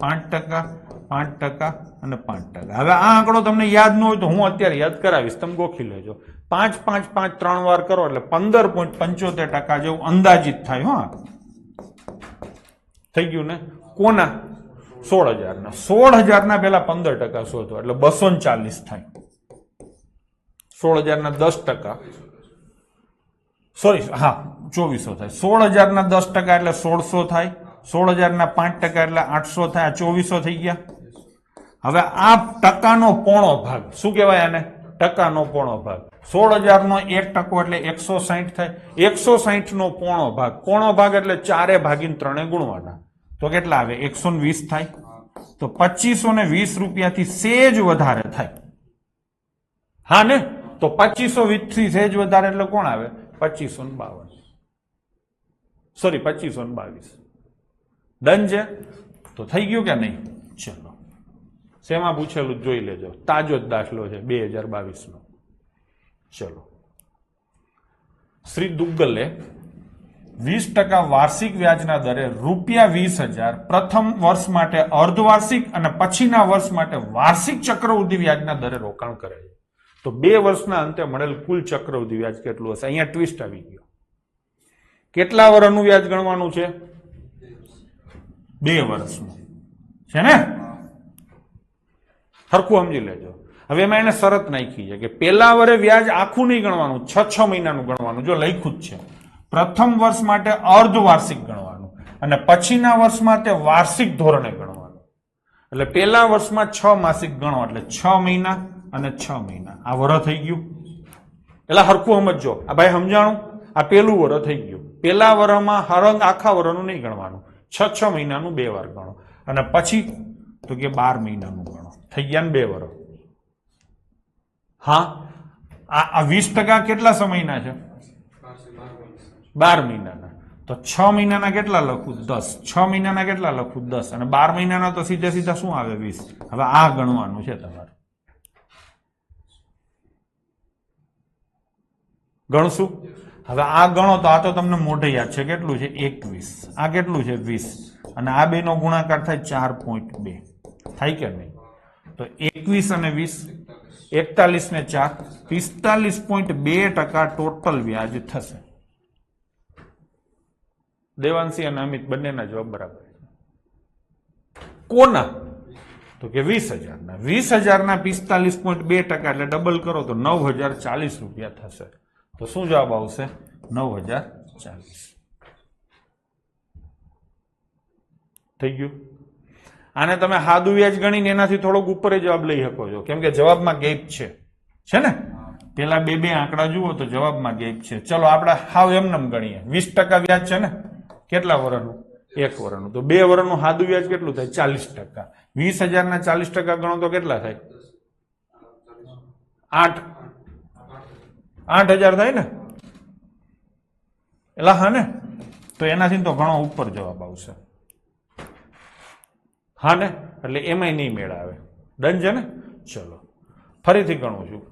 5%, 5% અને 5%. હવે આ આંકડો તમને યાદ ન હોય તો હું અત્યારે યાદ કરાવીશ, તમે ગોખી લેજો. 5 5 5 3 વાર કરો એટલે 15.75% જેવું અંદાજિત થાય. હા, થઈ ગયું ને? કોના? 16,000 ના. 16,000 ના પેલા 15% શોધો એટલે 240 થાય. 16,000 ના 10%, સોરી, હા 2400 થાય. 16,000 ના 10% એટલે 1600 થાય. 16,000 ના 5% એટલે 800 થાય. 2400 થઈ ગયા. હવે આ ટકાનો પોણો ભાગ શું કહેવાય? આને ટકાનો પોણો ભાગ. 16,000 નો 1% એટલે 160 થાય. 160 નો પોણો ભાગ. પોણો ભાગ એટલે 4 ભાગીને 3 ગુણવાના. તો કેટલા આવે? 120 થાય. તો 2520 રૂપિયાથી સેજ વધારે થાય. હા ને? તો 2520 થી સેજ વધારે એટલે કોણ આવે? 2552. સોરી, 2522. ડન છે? તો થઈ ગયું કે નહીં? ચલો, શેમાં પૂછેલું જોઈ લેજો. તાજો જ દાખલો છે 2022 નો. ચલો, શ્રી દુગ્ગલે 20% વાર્ષિક વ્યાજના દરે ₹20,000 પ્રથમ વર્ષ માટે અર્ધવાર્ષિક અને પછીના વર્ષ માટે વાર્ષિક ચક્રવૃદ્ધિ વ્યાજના દરે રોકાણ કરે છે. તો 2 વર્ષના અંતે મળેલ કુલ ચક્રવૃદ્ધિ વ્યાજ કેટલું હશે? અહીંયા ટ્વિસ્ટ આવી ગયો. કેટલા વર્ષનું વ્યાજ ગણવાનું છે? 2 વર્ષનું છે ને? સરખું સમજી લેજો. હવે એમાં એને શરત નાખી છે કે પેલા વર્ષે વ્યાજ આખું નહીં ગણવાનું, 6 મહિનાનું ગણવાનું. જો લખ્યું જ છે, પ્રથમ વર્ષ માટે અર્ધવાર્ષિક ગણવાનું અને પછીના વર્ષ માટે વાર્ષિક ધોરણે ગણવાનું. એટલે પેલા વર્ષમાં 6 માસિક ગણો એટલે 6 મહિના અને 6 મહિના. આ વર્ષ થઈ ગયું. એટલે હરખું સમજજો. આ ભાઈ સમજાણું? આ પેલું વર્ષ થઈ ગયું. પેલા વર્ષમાં હરંગ આખા વર્ષનું નહીં ગણવાનું. 6 મહિનાનું 2 વાર ગણો. અને પછી તો કે 12 મહિનાનું ગણો. થઈ ગયા ને 2 વર્ષ. હા, આ 20% કેટલા સમયના છે? 12 મહિનાના. તો 6 મહિનાના કેટલા લખું? 10. 6 મહિનાના કેટલા લખું? 10. અને 12 મહિનાના તો સીધા સીધા શું આવે? 20. હવે આ ગણવાનું છે તમારે. ગણશું. હવે આ ગણો તો આ તો તમને મોઢે યાદ છે. કેટલું છે? 21. આ કેટલું છે? 20. અને આ બેનો ગુણાકાર થાય 4.2. થાય કે નહીં? તો 21 અને 20, 41 ને 4, 45.2% ટોટલ વ્યાજ થશે. દેવાંશી અને અમિત બંનેના જવાબ બરાબર છે. કોના? તો કે 20,000 20,000 45.2% એટલે ડબલ કરો તો 9,040 રૂપિયા થશે. તો શું જવાબ આવશે? 9,040. થઈ ગયું. આને તમે સાદું વ્યાજ ગણીને એનાથી થોડોક ઉપર જવાબ લઈ શકો છો, કેમ કે જવાબમાં ગેપ છે ને? પેલા બે આંકડા જુઓ તો જવાબમાં ગેપ છે. ચલો આપણે હાવ એમનેમ ગણીએ. 20% વ્યાજ છે ને? કેટલા વર્ષનું? 1 વર્ષનું. તો 2 વર્ષનું સાદું વ્યાજ કેટલું થાય? 40%. 20,000 ના 40% ગણો તો કેટલા થાય? 8,000 થાય ને? એલા હા ને? તો એનાથી તો ઘણો ઉપર જવાબ આવશે. હા ને? એટલે એમાંય નહીં મેળ આવે. ડન છે ને? ચલો ફરીથી ગણું છું.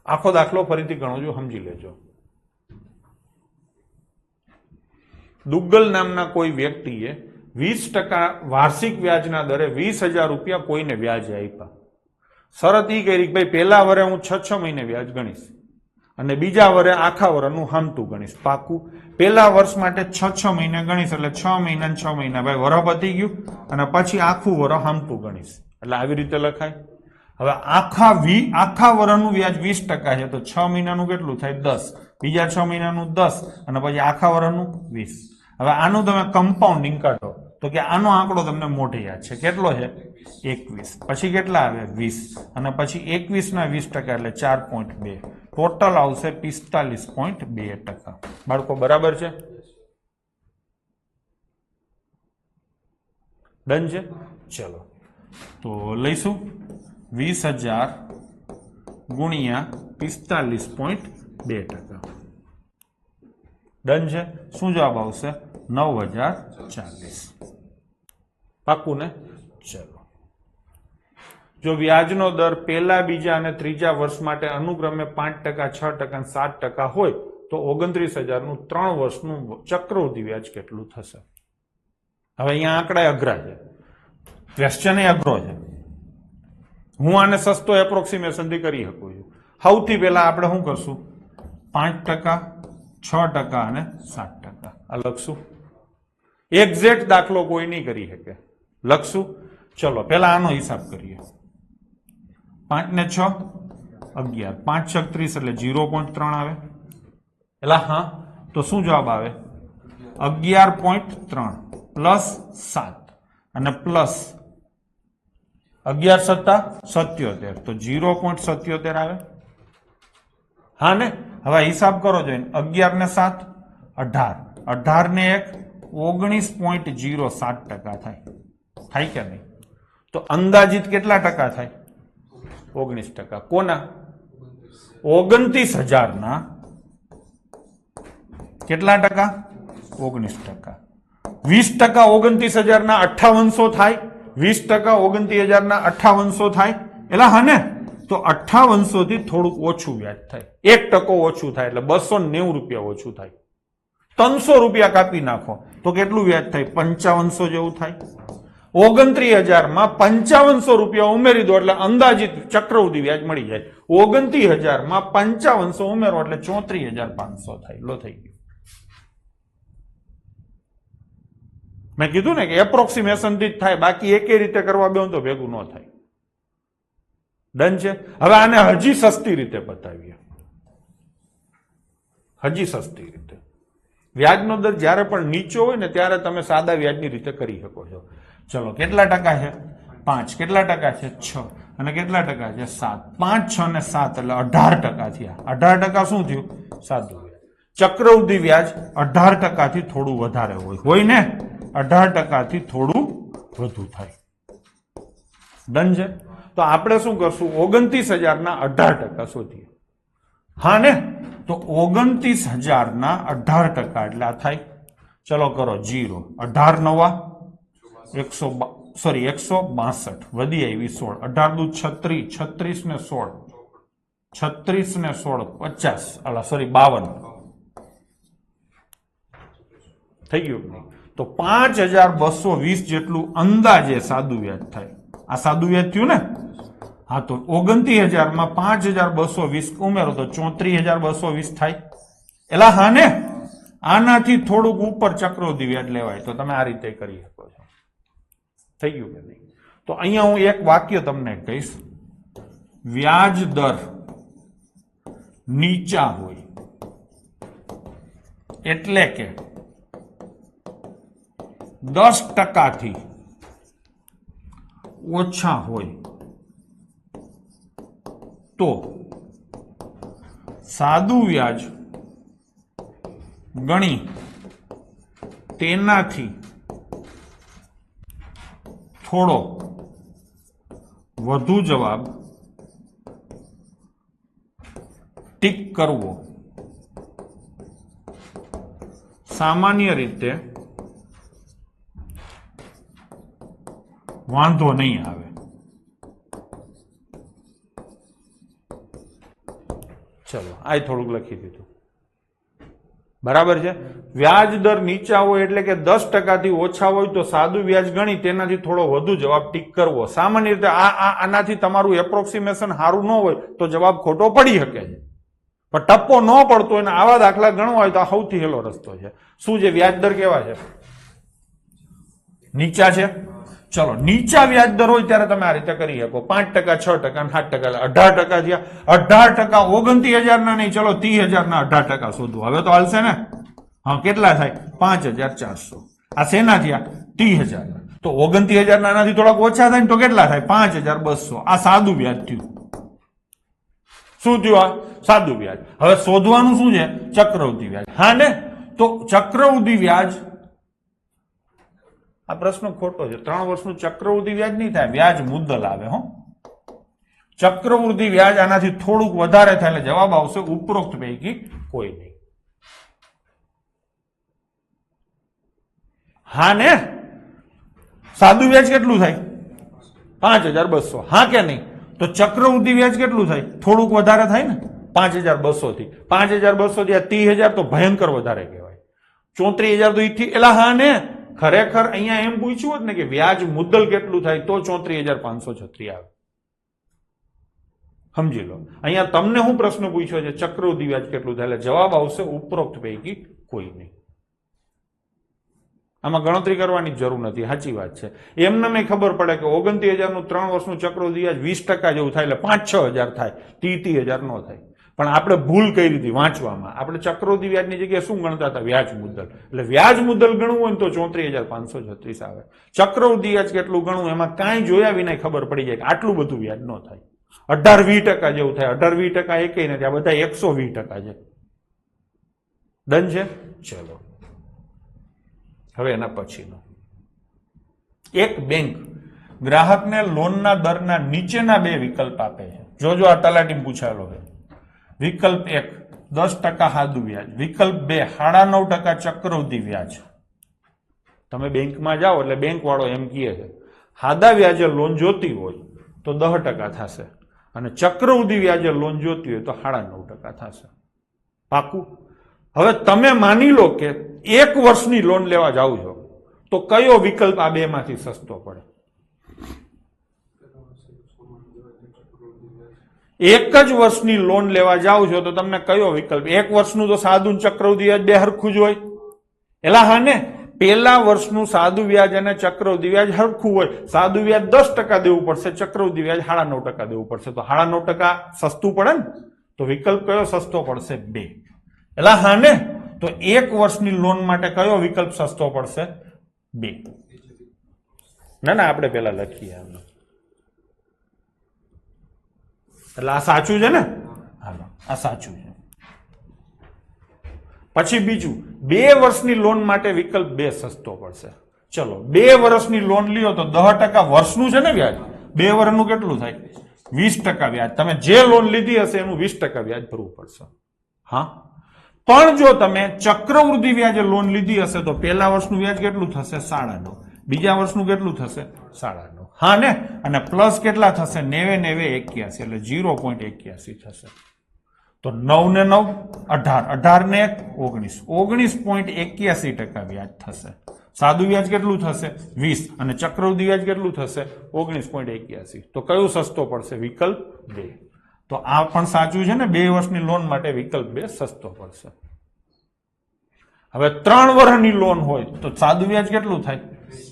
આખો દાખલો ફરીથી ગણું છું, સમજી લેજો. દુગ્ગલ નામના કોઈ વ્યક્તિએ 20% વાર્ષિક વ્યાજના દરે 20,000 રૂપિયા કોઈને વ્યાજ આપ્યા. શરત એ કરી કે ભાઈ પહેલા વરે હું 6 મહિને વ્યાજ ગણીશ અને બીજા વરે આખા વરનું હામતું ગણીશ. પાકું? પહેલા વર્ષ માટે 6 મહિને ગણીશ એટલે 6 મહિના ને 6 મહિના, ભાઈ વરહ પતી ગયું, અને પછી આખું વરહ હામતું ગણીશ. એટલે આવી રીતે લખાય. હવે આખા વરહનું વ્યાજ 20% છે તો 6 મહિનાનું કેટલું થાય? 10. બીજા 6 મહિનાનું 10 અને પછી આખા વરહનું 20. હવે આનું તમે કમ્પાઉન્ડિંગ કાઢો તો કે આનો આંકડો તમને મોઢે યાદ છે. કેટલો છે? 21. પછી કેટલા આવે? 20. અને પછી 21 ના 20% એટલે 4.2. ટોટલ આવશે 45.2%. બાળકો બરાબર છે? ડન છે? ચલો તો લઈશું 20,000 ગુણ્યા 45.2%. ડન છે? શું જવાબ આવશે? 9,040. પાકું ને? ચલો જો વ્યાજનો દર પહેલા, બીજા અને ત્રીજા વર્ષ માટે અનુક્રમે 5%, 6% અને 7% હોય તો 29,000 નું 3 વર્ષનું ચક્રવૃદ્ધિ વ્યાજ કેટલું થશે? હવે અહીંયા આંકડા અઘરા છે, ક્વેશ્ચન એ અઘરો છે. હું આને સસ્તો એપ્રોક્સિમેશન થી કરી શકું છું. સૌથી પહેલા આપણે શું કરશું? 5%, 6% અને 7% આ લખશું. એક્ઝેક્ટ દાખલો કોઈ નહીં કરી શકે. લખશું. ચલો પહેલા આનો હિસાબ કરીએ. 5 ને 6 11. 5 6 30 એટલે 0.3 આવે. એટલે હા, તો શું જવાબ આવે? 11.3 પ્લસ 7 અને પ્લસ 11 સત્તા 77 તો 0.77 આવે. હા ને? હવે હિસાબ કરો જોઈને 11 ને 7 18, 18 ને 1 19.07% થાય. થાય કે નહીં? તો અંદાજિત કેટલા ટકા થાય? 19%. કોના? 29,000 ના કેટલા ટકા? 19%. 20% 29,000 ના 5800 થાય. 20% 29,000 ના 5800 થાય. એટલે હા ને? તો 5800 થી થોડુંક ઓછું વ્યાજ થાય. 1% ઓછું થાય એટલે 290 રૂપિયા ઓછું થાય. 300 રૂપિયા કાપી નાખો તો કેટલું વ્યાજ થાય? 5500 જેવું થાય. 29,000 માં 5500 રૂપિયા ઉમેરી દો એટલે અંદાજિત ચક્રવૃદ્ધિ વ્યાજ મળી જાય. 29,000 માં 5500 ઉમેરો એટલે 34,500 થાય. લો થઈ ગયું. મેં કીધું ને કે એપ્રોક્સિમેશન થી જ થાય, બાકી એકે રીતે કરવા બેહો તો ભેગું ન થાય. ડન છે? હવે આને હજી સસ્તી રીતે બતાવીએ. હજી સસ્તી રીતે વ્યાજનો દર જ્યારે પણ નીચો હોય ને ત્યારે તમે સાદા વ્યાજની રીતે કરી શકો છો. ચલો કેટલા ટકા છે? 5. કેટલા ટકા છે? 6. અને કેટલા ટકા છે? 7. 5, 6 ને 7 એટલે 18% થયા. 18% શું થયું? સાદું વ્યાજ. ચક્રવૃદ્ધિ વ્યાજ 18% થી થોડું વધારે હોય ને? 18% થી થોડું વધુ થાય. ડન છે? તો આપણે શું કરશું? 29,000 ના 18% શોધીએ. હા ને? તો 29,000 ના 18% એટલે આ થાય. ચલો કરો 0. 18 9 162 વધી આવી 16. 18 દુ 36, 36 ને 16, 36 ને 16 50, 52 થઈ ગયું. તો 5,220 જેટલું અંદાજે સાદું વ્યાજ થાય. આ સાદું વ્યાજ થયું ને? હા, તો 29,000 માં 5,220 ઉમેરો તો 34,220 થાય. એલા હા ને? આનાથી થોડુંક ઉપર ચક્રવૃદ્ધિ વ્યાજ લેવાય તો તમે આ રીતે કરી શકો છો. થઈ ગયું કે નહીં? તો અહીંયા હું એક વાક્ય તમને કહીશ. વ્યાજ દર નીચા હોય એટલે કે 10% ઓછા હોય તો સાદું વ્યાજ ગણી તેનાથી થોડો વધુ જવાબ ટીક કરવો સામાન્ય રીતે વાંધો નહીં આવે. ચલો આ થોડુંક લખી દીધું. બરાબર છે. વ્યાજ દર નીચા હોય એટલે કે 10% ઓછા હોય તો સાદું વ્યાજ ગણી તેનાથી થોડો વધુ જવાબ ટીક કરવો. સામાન્ય રીતે આનાથી તમારું એપ્રોક્સિમેશન સારું ન હોય તો જવાબ ખોટો પડી શકે છે, પણ ટપ્પો ન પડતો હોય ને આવા દાખલા ગણવા હોય તો આ સૌથી હેલો રસ્તો છે. શું છે? વ્યાજ દર કેવા છે? નીચા છે. ચલો નીચા વ્યાજ દર હોય ત્યારે તમે આ રીતે કરી શકો. 5%, 6%, 7%, 18% થયા. 18% 29,000 ના નહીં, ચલો 30,000 ના 18% શોધવું. હવે તો હાલશે ને? હા, કેટલા થાય? 5,400. આ શેના થયા? 30,000. તો 29,000 ના આનાથી થોડાક ઓછા થાય ને તો કેટલા થાય? 5,200. આ સાદું વ્યાજ થયું. શું થયું? આ સાદું વ્યાજ. હવે શોધવાનું શું છે? ચક્રવૃદ્ધિ વ્યાજ. હા ને? તો ચક્રવૃદ્ધિ વ્યાજ, આ પ્રશ્ન ખોટો છે. 3 વર્ષનું ચક્રવૃદ્ધિ વ્યાજ નહીં થાય, વ્યાજ મુદ્દલ આવે. હો, ચક્રવૃદ્ધિ વ્યાજ આનાથી થોડુંક વધારે થાય એટલે જવાબ આવશે ઉપરોક્ત પૈકી કોઈ નહીં. હા ને? સાદું વ્યાજ કેટલું થાય? 5,200. હા કે નહીં? તો ચક્રવૃદ્ધિ વ્યાજ કેટલું થાય? થોડુંક વધારે થાય ને, 5,200 થી. 5,200 થી 30,000 તો ભયંકર વધારે કહેવાય. 34,000 તો ઈથી એલા. હા ને? ખરેખર અહીંયા એમ પૂછ્યું હોત ને કે વ્યાજ મુદ્દલ કેટલું થાય તો 34,536 આવે. સમજી લો. અહીંયા તમને હું પ્રશ્ન પૂછ્યો છે ચક્રવૃદ્ધિ વ્યાજ કેટલું થાય, એટલે જવાબ આવશે ઉપરોક્ત પૈકી કોઈ નહીં. આમાં ગણતરી કરવાની જરૂર નથી. સાચી વાત છે. એમને મેં ખબર પડે કે 29,000 નું 3 વર્ષનું ચક્રવૃદ્ધિ વ્યાજ 20% જેવું થાય એટલે 5-6,000 થાય, 30,000 નો થાય. પણ આપણે ભૂલ કરી દીધી વાંચવામાં. આપણે ચક્રવૃદ્ધિ વ્યાજની જગ્યાએ શું ગણતા હતા? વ્યાજ મુદ્દલ. એટલે વ્યાજ મુદ્દલ ગણવું હોય તો 34,536 આવે. ચક્રવૃદ્ધિ વ્યાજ કેટલું ગણવું એમાં કાંઈ જોયા વિના ખબર પડી જાય કે આટલું બધું વ્યાજ ન થાય. 18-20% જેવું થાય. 18-20% એકેય નથી, આ બધા 120% છે. ડન છે? ચલો હવે એના પછીનો. એક બેંક ગ્રાહકને લોનના દરના નીચેના 2 વિકલ્પ આપે છે. જોજો આ તલાટી પૂછાયેલો છે. વિકલ્પ 1 10% સાદું વ્યાજ, વિકલ્પ 2 9.5% ચક્રવૃદ્ધિ વ્યાજ. તમે બેંકમાં જાઓ એટલે બેંક વાળો એમ કહે છે સાદા વ્યાજે લોન જોતી હોય તો 10% થશે અને ચક્રવૃદ્ધિ વ્યાજે લોન જોતી હોય તો 9.5% થશે. પાકું? હવે તમે માની લો કે 1 વર્ષની લોન લેવા જાવ છો તો કયો વિકલ્પ આ 2 માંથી સસ્તો પડે? 1 જ વર્ષની લોન લેવા જાવ છો તો તમને કયો વિકલ્પ? 1 વર્ષનું તો સાદું ચક્રવૃદ્ધિ વ્યાજ 2 હરખું જ હોય. એલા હા ને? પહેલા વર્ષનું સાદું વ્યાજ અને ચક્રવૃદ્ધિ વ્યાજ હરખું હોય. સાદું વ્યાજ 10% દેવું પડશે, ચક્રવૃદ્ધિ વ્યાજ 9.5% દેવું પડશે. તો 9.5% સસ્તું પડે ને? તો વિકલ્પ કયો સસ્તો પડશે? 2. એલા હા ને? તો 1 વર્ષની લોન માટે કયો વિકલ્પ સસ્તો પડશે? 2. ના ના, આપણે પેલા લખીએ. એટલે આ સાચું છે ને? હાલો, આ સાચું છે. પછી બીજું, 2 વર્ષની લોન માટે વિકલ્પ 2 સસ્તો પડશે. ચલો 2 વર્ષની લોન લ્યો તો 10% વર્ષનું છે ને વ્યાજ? 2 વર્ષનું કેટલું થાય? 20% વ્યાજ. તમે જે લોન લીધી હશે એનું 20% વ્યાજ ભરવું પડશે. હા, પણ જો તમે ચક્રવૃદ્ધિ વ્યાજે લોન લીધી હશે તો પહેલા વર્ષનું વ્યાજ કેટલું થશે? 9.5. બીજા વર્ષનું કેટલું થશે? 9.5. હા ને? અને પ્લસ કેટલા થશે? 90-81 એટલે 0.81 થશે. તો 9 ને 9 18, 18 ને 19.81% વ્યાજ થશે. સાદું વ્યાજ કેટલું થશે? 20 અને ચક્રવૃદ્ધિ વ્યાજ કેટલું થશે? 19.81. તો કયું સસ્તો પડશે? વિકલ્પ 2. તો આ પણ સાચું છે ને? 2 વર્ષની લોન માટે વિકલ્પ 2 સસ્તો પડશે. હવે 3 વર્ષની લોન હોય તો સાદું વ્યાજ કેટલું થાય?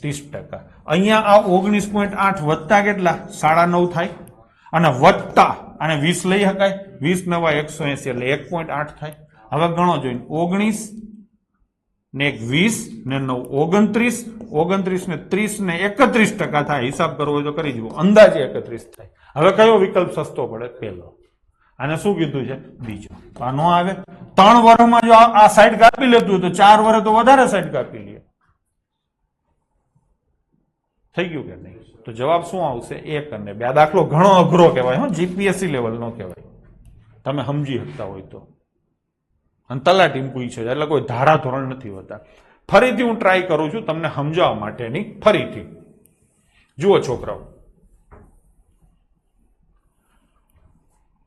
30%. અહીંયા આ 19.8 વત્તા કેટલા? 9.5 થાય, અને વત્તા અને 20 લઈ શકાય, 20 નવા 180 એટલે 1.8 થાય. હવે ગણો જોઈને 19 ને 20 ને 9 29, 29 ને 30 ને 31% થાય. હિસાબ કરવો હોય તો કરી જુઓ, અંદાજે 31 થાય. હવે કયો વિકલ્પ સસ્તો પડે? પહેલો. આને શું કીધું છે? બીજો. તો આ નો આવે. 3 વર્ષમાં જો આ સાઈડ કાપી લેતું હોય તો 4 વર્ષ તો વધારે સાઈડ કાપી લે. થઈ ગયું કે નહીં? તો જવાબ શું આવશે? 1 અને 2. આ દાખલો ઘણો અઘરો કહેવાય, હો, જીપીએસસી લેવલ નો કહેવાય, તમે સમજી શકતા હોય તો. અને તલાટીને પૂછ્યો એટલે કોઈ ધારા ધોરણ નથી હોતા. ફરીથી હું ટ્રાય કરું છું તમને સમજાવવા માટેની. ફરીથી જુઓ છોકરાઓ,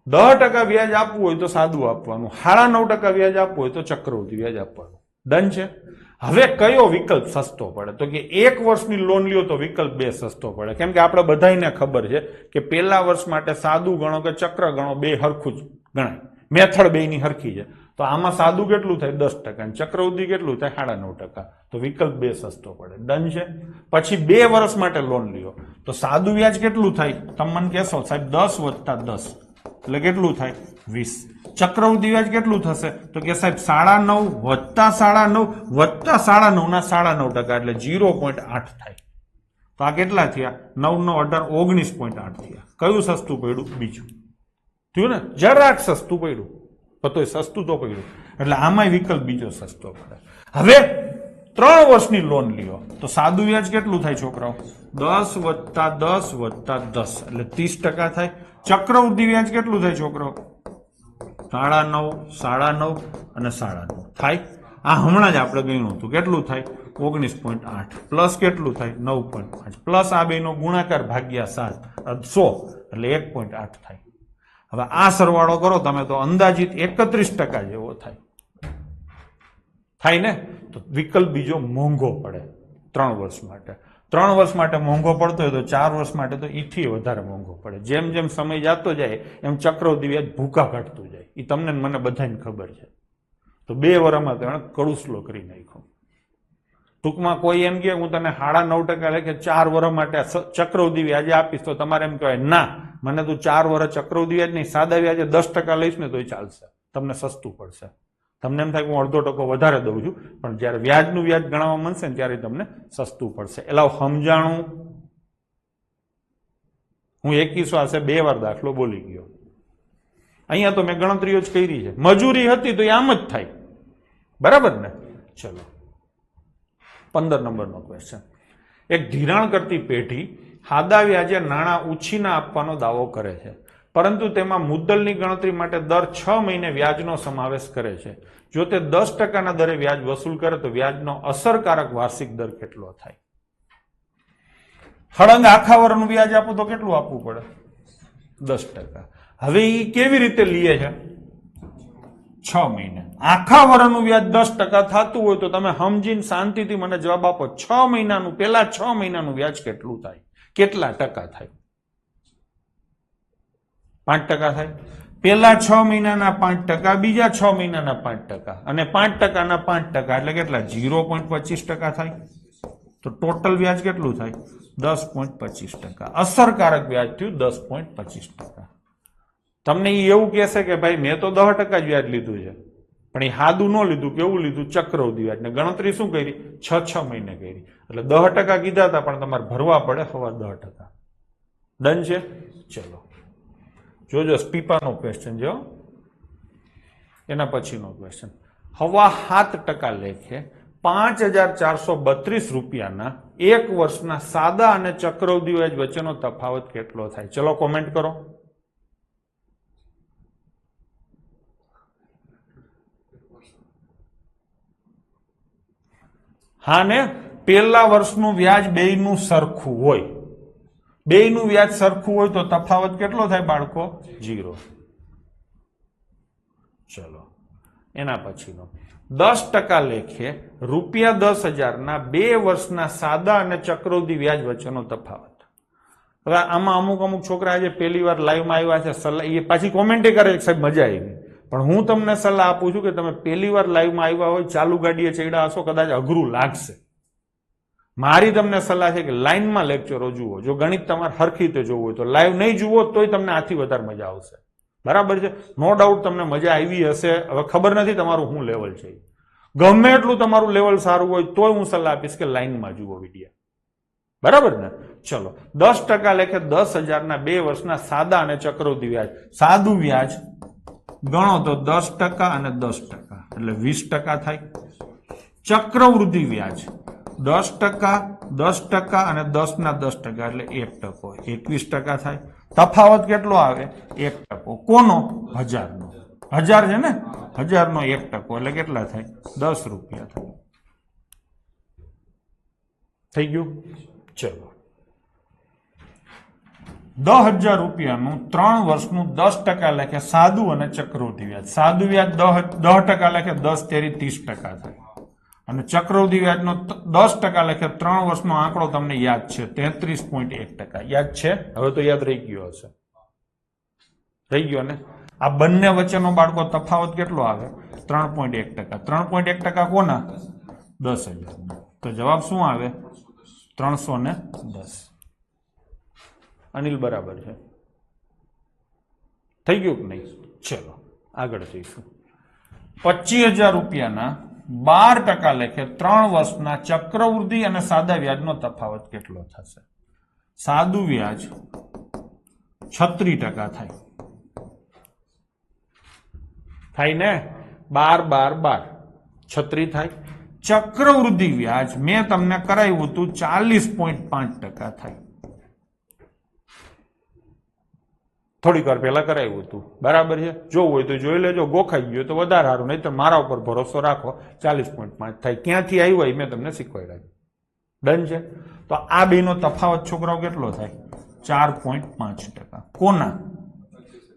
10% વ્યાજ આપવું હોય તો સાદું આપવાનું, 9.5% વ્યાજ આપવું હોય તો ચક્રવૃદ્ધિ વ્યાજ આપવાનું. ડન છે. હવે કયો વિકલ્પ સસ્તો પડે? તો કે 1 વર્ષની લોન લ્યો તો વિકલ્પ 2 સસ્તો પડે. કેમ કે આપણે બધાને ખબર છે કે પહેલા વર્ષ માટે સાદું ગણો કે ચક્ર ગણો, બે હરખું જ ગણાય, મેથડ બેની હરખી છે. તો આમાં સાદું કેટલું થાય? 10%, અને ચક્રવૃદ્ધિ કેટલું થાય? 9.5%. તો વિકલ્પ 2 સસ્તો પડે. ડન છે. પછી 2 વર્ષ માટે લોન લ્યો તો સાદું વ્યાજ કેટલું થાય? તમે મને કહેશો સાહેબ 10 વત્તા 10 એટલે કેટલું થાય? 20. ચક્રવૃદ્ધિ વ્યાજ કેટલું થશે? તો કે સાહેબ 9.5 વત્તા 9.5 વત્તા 9.5 ના 9.5% એટલે 0.8 થાય. તો આ કેટલા થયા? 9 નો 18 19.8 થયા. કયું સસ્તું પડ્યું? બીજું થયું ને? જરાક સસ્તું પડ્યું, તો સસ્તું તો પડ્યું. એટલે આમાં વિકલ્પ બીજો સસ્તો પડે. હવે 3 વર્ષની લોન લ્યો તો સાદું વ્યાજ કેટલું થાય છોકરાઓ? 10 વત્તા 10 વત્તા 10 એટલે 30% થાય. ચક્રવૃદ્ધિ વ્યાજ કેટલું થાય છોકરાઓ? 9.5 અને 9.5 થાય. આ હમણાં જ આપણે ગણ્યું હતું. કેટલું થાય? 19.8 પ્લસ કેટલું થાય? 9.5 પ્લસ આ બેનો ગુણાકાર ભાગ્યા 7 100 એટલે 1.8 થાય. હવે આ સરવાળો કરો તમે તો અંદાજિત 31% જેવો થાય. થાય ને? તો વિકલ્પ બીજો મોંઘો પડે 3 વર્ષ માટે. 3 વર્ષ માટે મોંઘો પડતો હોય તો 4 વર્ષ માટે તો ઈથી વધારે મોંઘો પડે. જેમ જેમ સમય જતો જાય એમ ચક્રવૃદ્ધિ વ્યાજ ભૂકા કાઢતું જાય. એ તમને મને બધાને ખબર છે. તો 2 વર્ષમાં તો કડુસલો કરી નાખ્યો. ટૂંકમાં કોઈ એમ કે હું તને 9.5% એટલે કે 4 વર્ષ માટે ચક્રવૃદ્ધિ વ્યાજે આપીશ તો તમારે એમ કહેવાય ના, મને તું 4 વર્ષ ચક્રવૃદ્ધિ વ્યાજ નહીં, સાદા વ્યાજે 10% લઈશ ને તોય ચાલશે, તમને સસ્તું પડશે. તમને એમ થાય કે હું 1/2% વધારે દઉં છું, પણ જયારે વ્યાજનું વ્યાજ ગણવા મળશે ને ત્યારે તમને સસ્તું પડશે. એટલે સમજાણું. હું 21 વર્ષે 2 વાર દાખલો બોલી ગયો. અહીંયા તો મેં ગણતરીઓ જ કરી છે. મજૂરી હતી તો એ આમ જ થાય. બરાબર ને? ચલો 15 નંબરનો ક્વેશ્ચન. એક ધિરાણ કરતી પેઢી સાદા વ્યાજે નાણાં ઉછીના આપવાનો દાવો કરે છે, પરંતુ તેમાં મુદ્દલની ગણતરી માટે દર 6 મહિને વ્યાજનો સમાવેશ કરે છે. જો તે 10%ના દરે વ્યાજ વસૂલ કરે તો વ્યાજનો અસરકારક વાર્ષિક દર કેટલો થાય? સળંગ આખા વર્ષનું વ્યાજ આપો તો કેટલું આપવું પડે? 10%. હવે એ કેવી રીતે લે છે? 6 મહિને. આખા વર્ષનું વ્યાજ 10% થતું હોય તો તમે સમજીને શાંતિથી મને જવાબ આપો. 6 મહિનાનું, પેલા 6 મહિનાનું વ્યાજ કેટલું થાય? કેટલા ટકા થાય? 5% થાય. પેલા 6 મહિનાના 5%, બીજા 6 મહિનાના 5%, અને 5%ના 5% એટલે કેટલા? 0.25% થાય. તો ટોટલ વ્યાજ કેટલું થાય? 10.25%. અસરકારક વ્યાજ થયું 10.25%. તમને એવું કહેશે કે ભાઈ મેં તો 10% જ વ્યાજ લીધું છે, પણ એ સાદું ન લીધું. કેવું લીધું? ચક્રવૃદ્ધિ વ્યાજ. ને ગણતરી શું કરી? 6 મહિને કરી. એટલે 10% કીધા હતા, પણ તમારે ભરવા પડે સવા 10%. ડન છે? ચલો જોજો સ્પીપાનો ક્વેશ્ચન જો, એના પછીનો ક્વેશ્ચન. 7.5% લેખે 5,432 રૂપિયાના 1 વર્ષના સાદા અને ચક્રવૃદ્ધિ વ્યાજ વચ્ચેનો તફાવત કેટલો થાય? ચલો કોમેન્ટ કરો. હા ને? પહેલા વર્ષનું વ્યાજ બેયનું સરખું હોય. બેયનું વ્યાજ સરખું હોય તો તફાવત કેટલો થાય બાળકો? 0. ચલો એના પછીનો 10% લેખે ₹10,000ના 2 વર્ષના સાદા અને ચક્રવૃદ્ધિ વ્યાજ વચ્ચેનો તફાવત. હવે આમાં અમુક છોકરા આજે પહેલી વાર લાઈવમાં આવ્યા છે, એ પાછી કોમેન્ટ કરે સાહેબ મજા આવી. પણ હું તમને સલાહ આપું છું કે તમે પહેલી વાર લાઈવમાં આવ્યા હોય, ચાલુ ગાડીએ ચડ્યા હશો, કદાચ અઘરું લાગશે. મારી તમને સલાહ છે કે લાઈનમાં લેક્ચરો જુઓ. જો ગણિત તમારે હરખી રીતે જોવું હોય તો લાઈવ નહીં જુઓ તોય તમને આથી વધારે મજા આવશે. બરાબર છે? નો ડાઉટ તમને મજા આવી હશે. હવે ખબર નથી તમારું શું લેવલ છે. ગમે એટલું તમારું લેવલ સારું હોય તોય હું સલાહ આપીશ કે લાઈનમાં જુઓ વિડીયો. બરાબર ને? ચલો, 10% લેખે 10,000 2 વર્ષના સાદા અને ચક્રવૃદ્ધિ વ્યાજ. સાદું વ્યાજ ગણો તો 10% અને 10% એટલે 20% થાય. ચક્રવૃદ્ધિ વ્યાજ 10%, 10% અને 10% એટલે 1%, 21% થાય. તફાવત કેટલો આવે? 1%. કોનો? 1000નો. 1000 છે ને? 1000નો 1% એટલે કેટલા થાય? 10 રૂપિયા થાય. થઈ ગયું? ચલો, 10,000 રૂપિયાનું 3 વર્ષનું 10% લેખે સાદું અને ચક્રવૃદ્ધિ વ્યાજ. સાદું વ્યાજ 10% લેખે 10 તેરી 30% થાય. અને ચક્રવૃદ્ધિ વ્યાજનો 10% લેખે 3 વર્ષનો આંકડો તમને યાદ છે, 33.1%. યાદ છે? હવે તો યાદ રહી ગયો હશે. રહી ગયો ને? આ બંને વચ્ચેનો બાળકો તફાવત કેટલો આવે? 3.1%. 3.1% કોના? 10,000. તો જવાબ શું આવે? 310. અનિલ બરાબર છે? થઈ ગયું કે નહીં? ચલો આગળ જઈશું. 25,000 રૂપિયાના 12% લેખે 3 વર્ષના ચક્રવૃદ્ધિ અને સાદા વ્યાજનો તફાવત કેટલો થશે? સાદું વ્યાજ 36% થાય. થાય ને? 12, 12, 36 થાય. ચક્રવૃદ્ધિ વ્યાજ મેં તમને કરાવ્યું હતું 40.5% થાય. થોડીક વાર પહેલા કરાવ્યું હતું. બરાબર છે? જોવું હોય તો જોઈ લેજો. ગોખાઈ ગયો તો વધારે સારું, નહીં તો મારા ઉપર ભરોસો રાખો. 40.5 થાય. ક્યાંથી આવ્યું એ મેં તમને શીખવાડ્યું. ડન છે? તો આ બેનો તફાવત છોકરાઓ કેટલો થાય? 4.5%. કોના?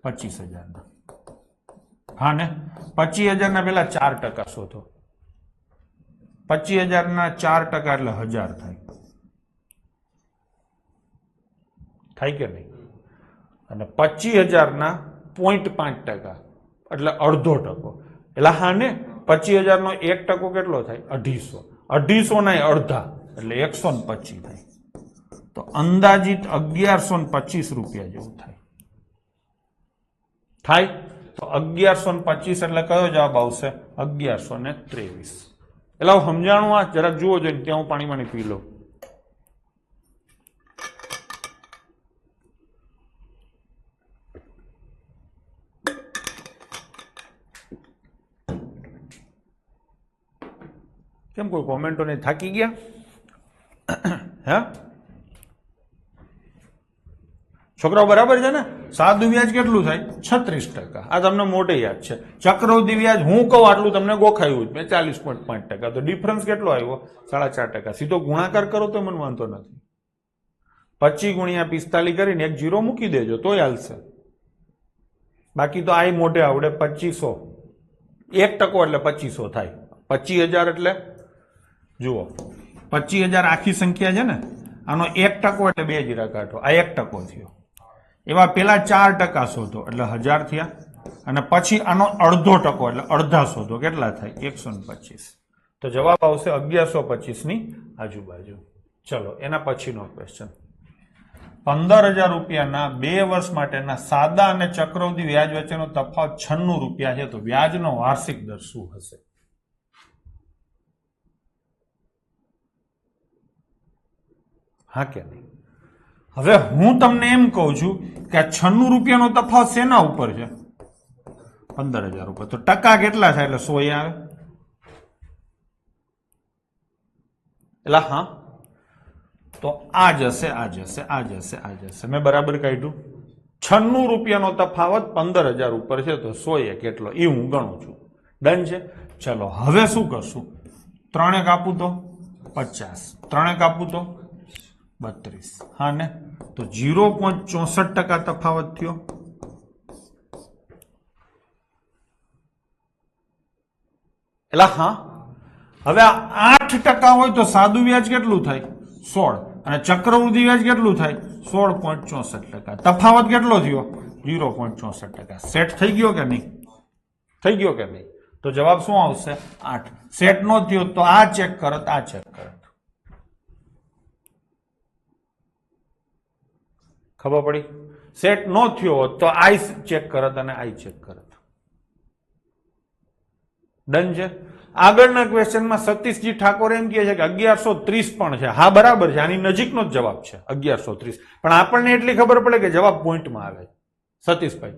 25,000 ના. હા ને? 25,000 ના પેલા 4% શોધો. 25,000 ના 4% એટલે 1000 થાય. થાય કે નહીં? અને 25,000 ના 0.5% એટલે અડધો ટકો. એટલે હા ને? 25,000 નો 1% કેટલો થાય? 250. 250 ના અડધા એટલે 125 થાય. તો અંદાજિત 1125 રૂપિયા જેવું થાય. થાય? તો 1125 એટલે કયો જવાબ આવશે? 1123. એટલે સમજાણું? આ જરાક જુઓ જોઈએ. ત્યાં હું પાણી પી લઉં. કેમ કોઈ કોમેન્ટો નહીં? થાકી ગયા? હે છોકરાઓ? બરાબર છે ને? સાદું વ્યાજ કેટલું થાય? 36%. આ તમને મોટે યાદ છે. ચક્રવૃદ્ધિ વ્યાજ હું કહું આટલું તમને ગોખાયું મેં 40.5%. તો ડિફરન્સ કેટલો આવ્યો? 4.5%. સીધો ગુણાકાર કરો તો મને વાંધો નથી. 25 ગુણ્યા 45 કરીને એક 0 મૂકી દેજો તોય હાલશે. બાકી તો આ મોઢે આવડે. 2500 1% એટલે 2500 થાય. 25,000 એટલે જુઓ, 25,000 આખી સંખ્યા છે ને? આનો 1% એટલે 2 0 કાઢો. આ 1% થયો. એવા પેલા 4% શોધો એટલે 1000 થયા. અને પછી આનો અડધો ટકો એટલે અડધા શોધો. કેટલા થાય? 125. તો જવાબ આવશે 1125 ની આજુબાજુ. ચલો એના પછીનો ક્વેશ્ચન. 15,000 રૂપિયાના 2 વર્ષ માટેના સાદા અને ચક્રવૃદ્ધિ વ્યાજ વચ્ચેનો તફાવત 96 રૂપિયા છે. તો વ્યાજનો વાર્ષિક દર શું હશે? હા કે નહીં? હવે હું તમને એમ કહું છું કે 96 રૂપિયાનો તફાવત શેના ઉપર છે? 15,000 ઉપર. તો ટકા કેટલા થાય? એટલે 100 આવે. એટલે હા, તો આ જશે, આ જશે, આ જશે, આ જશે. મેં બરાબર કાઢ્યું. 96 રૂપિયાનો તફાવત 15,000 ઉપર છે. તો 100 કેટલો એ હું ગણું છું. ડન છે? ચલો હવે શું કરશું? 3 કાપું તો 50, 3 કાપું તો 32. હા ને? તો 0.64% તફાવત થયો. એટલે હા, હવે 8% હોય તો સાદું વ્યાજ કેટલું થાય? 16. અને ચક્રવૃદ્ધિ વ્યાજ કેટલું થાય? 16.64%. તફાવત કેટલો થયો? 0.64%. સેટ થઈ ગયો કે નહીં? થઈ ગયો કે નહીં? તો જવાબ શું આવશે? 8. સેટ નો થયો તો આ ચેક કરત, આ ચેક કરત. ખબર પડી? સેટ નો થયો હોત તો આઈ ચેક કરત અને આઈ ચેક કરત. ડન છે. આગળના ક્વેશ્ચનમાં સતીશજી ઠાકોર એમ કહે છે કે 1130 પણ છે. હા બરાબર છે, આની નજીકનો જ જવાબ છે 1130, પણ આપણને એટલી ખબર પડે કે જવાબ પોઈન્ટમાં આવે. સતીશભાઈ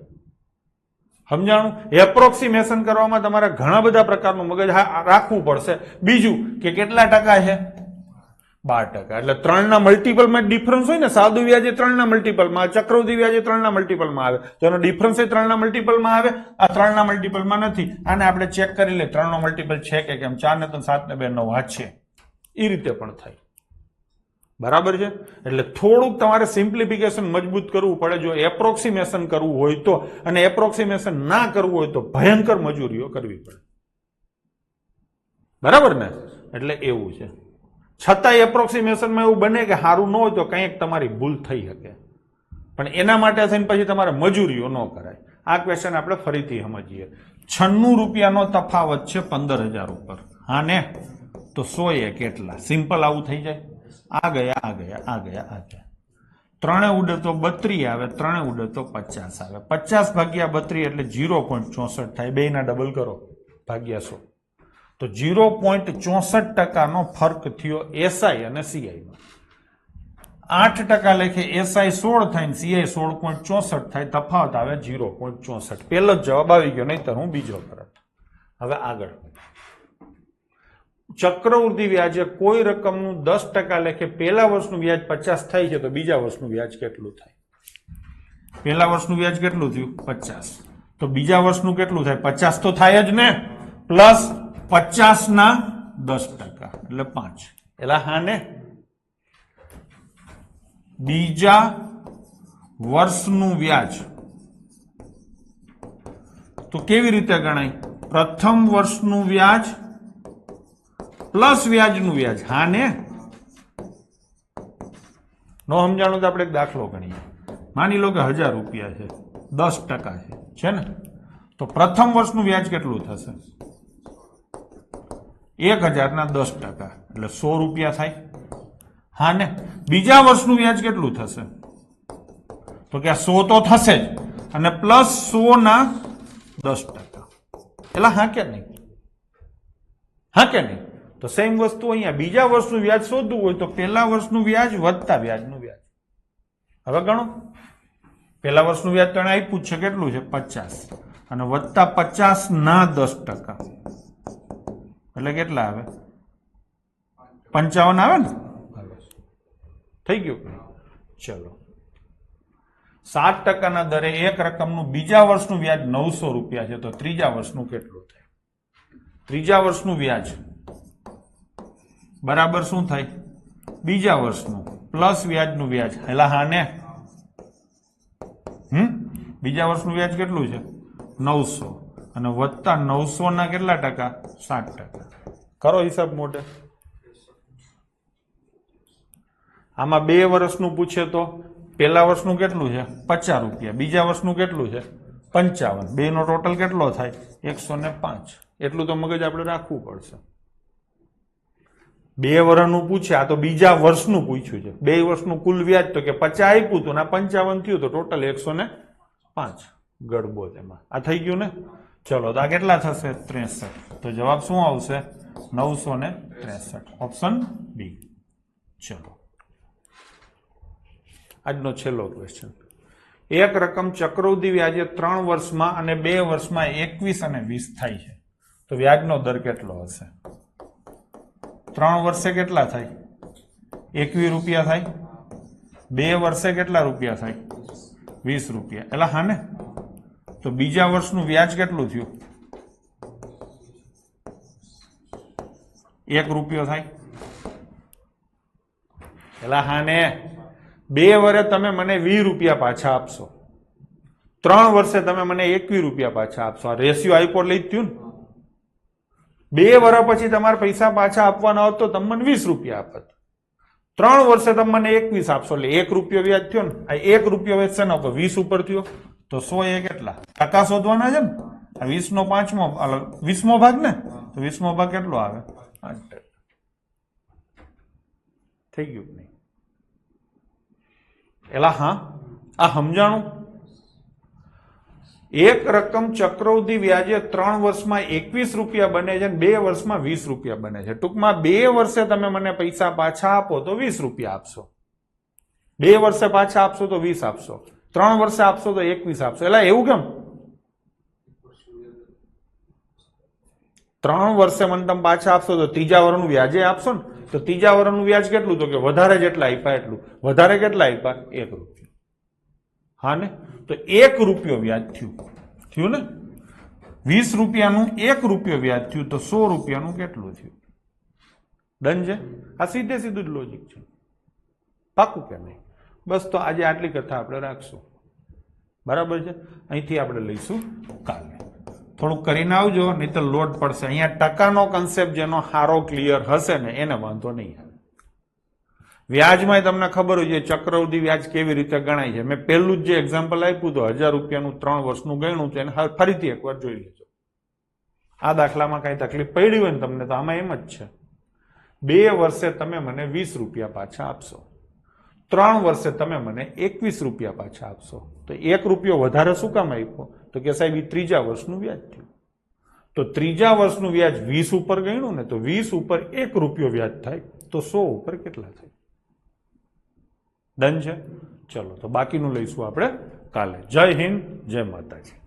સમજાણું? એપ્રોક્સિમેશન કરવામાં તમારે ઘણા બધા પ્રકારનું મગજ રાખવું પડશે. બીજું કે કેટલા ટકા છે? 12%. એટલે 3 ના મલ્ટીપલમાં ડિફરન્સ હોય ને, સાદું વ્યાજ એ 3 ના મલ્ટીપલમાં, ચક્રવૃદ્ધિ વ્યાજ એ 3 ના મલ્ટીપલમાં આવે, તો એનો ડિફરન્સ એ 3 ના મલ્ટીપલમાં આવે. આ 3 ના મલ્ટીપલમાં નથી. આને આપણે ચેક કરી લે 3 નો મલ્ટીપલ છે કે કેમ. 4 ને 3 7 ને 2 9 છે. એ રીતે પણ થાય. બરાબર છે? એટલે થોડુંક તમારે સિમ્પ્લિફિકેશન મજબૂત કરવું પડે જો એપ્રોક્સિમેશન કરવું હોય તો, અને એપ્રોક્સિમેશન ના કરવું હોય તો ભયંકર મજૂરીઓ કરવી પડે. બરાબર ને? એટલે એવું છે. છતાંય એપ્રોક્સિમેશનમાં એવું બને કે સારું ન હોય તો કંઈક તમારી ભૂલ થઈ શકે, પણ એના માટે થઈને પછી તમારે મજૂરીઓ ન કરાય. આ ક્વેશ્ચન આપણે ફરીથી સમજીએ. 96 રૂપિયાનો તફાવત છે 15,000 ઉપર. હા ને? તો 100 એ કેટલા? સિમ્પલ આવું થઈ જાય. આ ગયા, આ ગયા, આ ગયા, આ ગયા. 3 ઉડે તો 32 આવે, 3 ઉડે તો 50 આવે. 50 ભાગ્યા 32 એટલે 0.64 થાય. બેયના ડબલ કરો ભાગ્યા 100. તો 0.64% નો ફરક થયો એસઆઈ અને સીઆઈમાં. 8% લેખે એસઆઈ 16 થાય ને સીઆઈ 16.64 થાય. તફાવત આવે 0.64. પહેલો જ જવાબ આવી ગયો, નહીં તો હું બીજો કરત. હવે આગળ. ચક્રવૃદ્ધિ વ્યાજે કોઈ રકમનું 10% લેખે પહેલા વર્ષનું વ્યાજ 50 થાય છે, તો બીજા વર્ષનું વ્યાજ કેટલું થાય? પહેલા વર્ષનું વ્યાજ કેટલું થયું? 50. તો બીજા વર્ષનું કેટલું થાય? 50 તો થાય જ ને, પ્લસ 50 ના 10% એટલે 5. એટલે હા ને? બીજા વર્ષનું વ્યાજ તો કેવી રીતે ગણાય? પ્રથમ વર્ષનું વ્યાજ પ્લસ વ્યાજનું વ્યાજ. હા ને? નો સમજાણું તો આપણે એક દાખલો ગણીએ. માની લો કે 1000 રૂપિયા છે, 10% છે ને? તો પ્રથમ વર્ષનું વ્યાજ કેટલું થશે? 1000 ના 10% એટલે 100 રૂપિયા થાય. હા ને? બીજા વર્ષનું વ્યાજ કેટલું થશે? તો કે 100 તો થશે જ, અને પ્લસ 100 ના 10%. એટલે હા કે નહીં? હા કે નહીં? તો સેમ વસ્તુ અહીંયા બીજા વર્ષનું વ્યાજ શોધવું હોય તો પહેલા વર્ષનું વ્યાજ વત્તા વ્યાજનું વ્યાજ. હવે ગણો. પહેલા વર્ષનું વ્યાજ તને આપ્યું છે કેટલું છે? 50, અને વત્તા 50 ના 10%. એટલે કેટલા આવે? 55 આવે ને? થઈ ગયું? ચલો. 7% ના દરે એક રકમનું બીજા વર્ષનું વ્યાજ 900 રૂપિયા છે, તો ત્રીજા વર્ષનું કેટલું થાય? ત્રીજા વર્ષનું વ્યાજ બરાબર શું થાય? બીજા વર્ષનું પ્લસ વ્યાજનું વ્યાજ. એટલે હા ને? બીજા વર્ષનું વ્યાજ કેટલું છે? 900, અને વત્તા 900 ના કેટલા ટકા? 60%. કરો હિસાબ મોઢે. આમાં 2 વર્ષનું પૂછે તો પહેલા વર્ષનું કેટલું છે? 50 રૂપિયા. બીજા વર્ષનું કેટલું છે? 55. બેનો ટોટલ કેટલો થાય? 105. એટલું તો મગજ આપણે રાખવું પડશે. 2 વર્ષનું પૂછે, આ તો બીજા વર્ષનું પૂછ્યું છે. 2 વર્ષનું કુલ વ્યાજ તો કે 50 આપ્યું હતું, ના 55 થયું, તો ટોટલ 105. ગડબો તેમાં. આ થઈ ગયું ને? ચલો, તો આ કેટલા થશે? 63. તો જવાબ શું આવશે? 963. Option B. ચલો, આજનો છેલ્લો ક્વેશ્ચન. એક રકમ ચક્રવૃદ્ધિ વ્યાજે 3 વર્ષમાં અને 2 વર્ષમાં 21 અને 20 થાય છે, તો વ્યાજનો દર કેટલો હશે? 3 વર્ષે કેટલા થાય? 21 રૂપિયા થાય. 2 વર્ષે કેટલા રૂપિયા થાય? 20 રૂપિયા. એટલે હા ને? તો બીજા વર્ષનું વ્યાજ કેટલું થયું? 1 રૂપિયો થાય. એટલે હા ને? 2 વર્ષે તમે મને 20 રૂપિયા પાછા આપશો, 3 વર્ષે તમે મને 21 રૂપિયા પાછા આપશો. આ રેશિયો આપ્યો લઈ જ થયું ને? 2 વર્ષ પછી તમારે પૈસા પાછા આપવાના હોત તો તમે મને 20 રૂપિયા આપત. 3 વર્ષે તમે મને 21 આપશો એટલે 1 રૂપિયો વ્યાજ થયો ને? આ 1 રૂપિયો વ્યાજ છે ને 20 ઉપર થયો, તો 100 એ કેટલા ટકા શોધવાના છે ને? આ 20 નો 5મો 20મો ભાગ ને, તો 20મો ભાગ કેટલો આવે? 8%. થઈ ગયું નહીં? એલા હા, આ સમજાણું? એક રકમ ચક્રવૃદ્ધિ વ્યાજે 3 વર્ષમાં 21 રૂપિયા બને છે અને 2 વર્ષમાં 20 રૂપિયા બને છે. ટૂંકમાં 2 વર્ષે તમે મને પૈસા પાછા આપો તો 20 રૂપિયા આપશો, 2 વર્ષે પાછા આપશો તો 20 આપશો, 3 વર્ષે આપશો તો 21 આપશો. એટલે એવું કેમ? 3 વર્ષે મને તમે પાછા આપશો તો ત્રીજા વર્ષનું વ્યાજે આપશો ને, તો ત્રીજા વર્ષનું વ્યાજ કેટલું? તો કે વધારે જેટલા આપ્યા એટલું. વધારે કેટલા આપ્યા? 1 રૂપિયો. હા ને? તો 1 રૂપિયો વ્યાજ થયું ને? 20 રૂપિયાનું 1 રૂપિયો વ્યાજ થયું તો 100 રૂપિયાનું કેટલું થયું? ડન છે? આ સીધે સીધું જ લોજિક છે. પાકું કે નહીં? બસ તો આજે આટલી કથા આપણે રાખશું. બરાબર છે? અહીંથી આપણે લઈશું કાલે. થોડુંક કરીને આવજો, નહીં તો લોડ પડશે. અહીંયા ટકાનો કન્સેપ્ટ જેનો સારો ક્લિયર હશે ને એને વાંધો નહીં આવે. વ્યાજમાં તમને ખબર હોય છે ચક્રવૃદ્ધિ વ્યાજ કેવી રીતે ગણાય છે. મેં પહેલું જ જે એક્ઝામ્પલ આપ્યું તો 1000 રૂપિયાનું 3 વર્ષનું ગણ્યું છે, એને ફરીથી એકવાર જોઈ લેજો. આ દાખલામાં કઈ તકલીફ પડી હોય ને તમને, તો આમાં એમ જ છે. 2 વર્ષે તમે મને 20 રૂપિયા પાછા આપશો, 3 વર્ષે તમે મને 21 રૂપિયા પાછા આપશો. તો 1 રૂપિયો વધારે શું કામ આપ્યો? તો કે સાહેબ એ ત્રીજા વર્ષનું વ્યાજ થયું. તો ત્રીજા વર્ષનું વ્યાજ 20 ઉપર ગણ્યું ને, તો 20 ઉપર 1 રૂપિયો વ્યાજ થાય તો 100 ઉપર કેટલા થાય? ડન છે? ચલો, તો બાકીનું લઈશું આપણે કાલે. જય હિન્દ, જય માતાજી.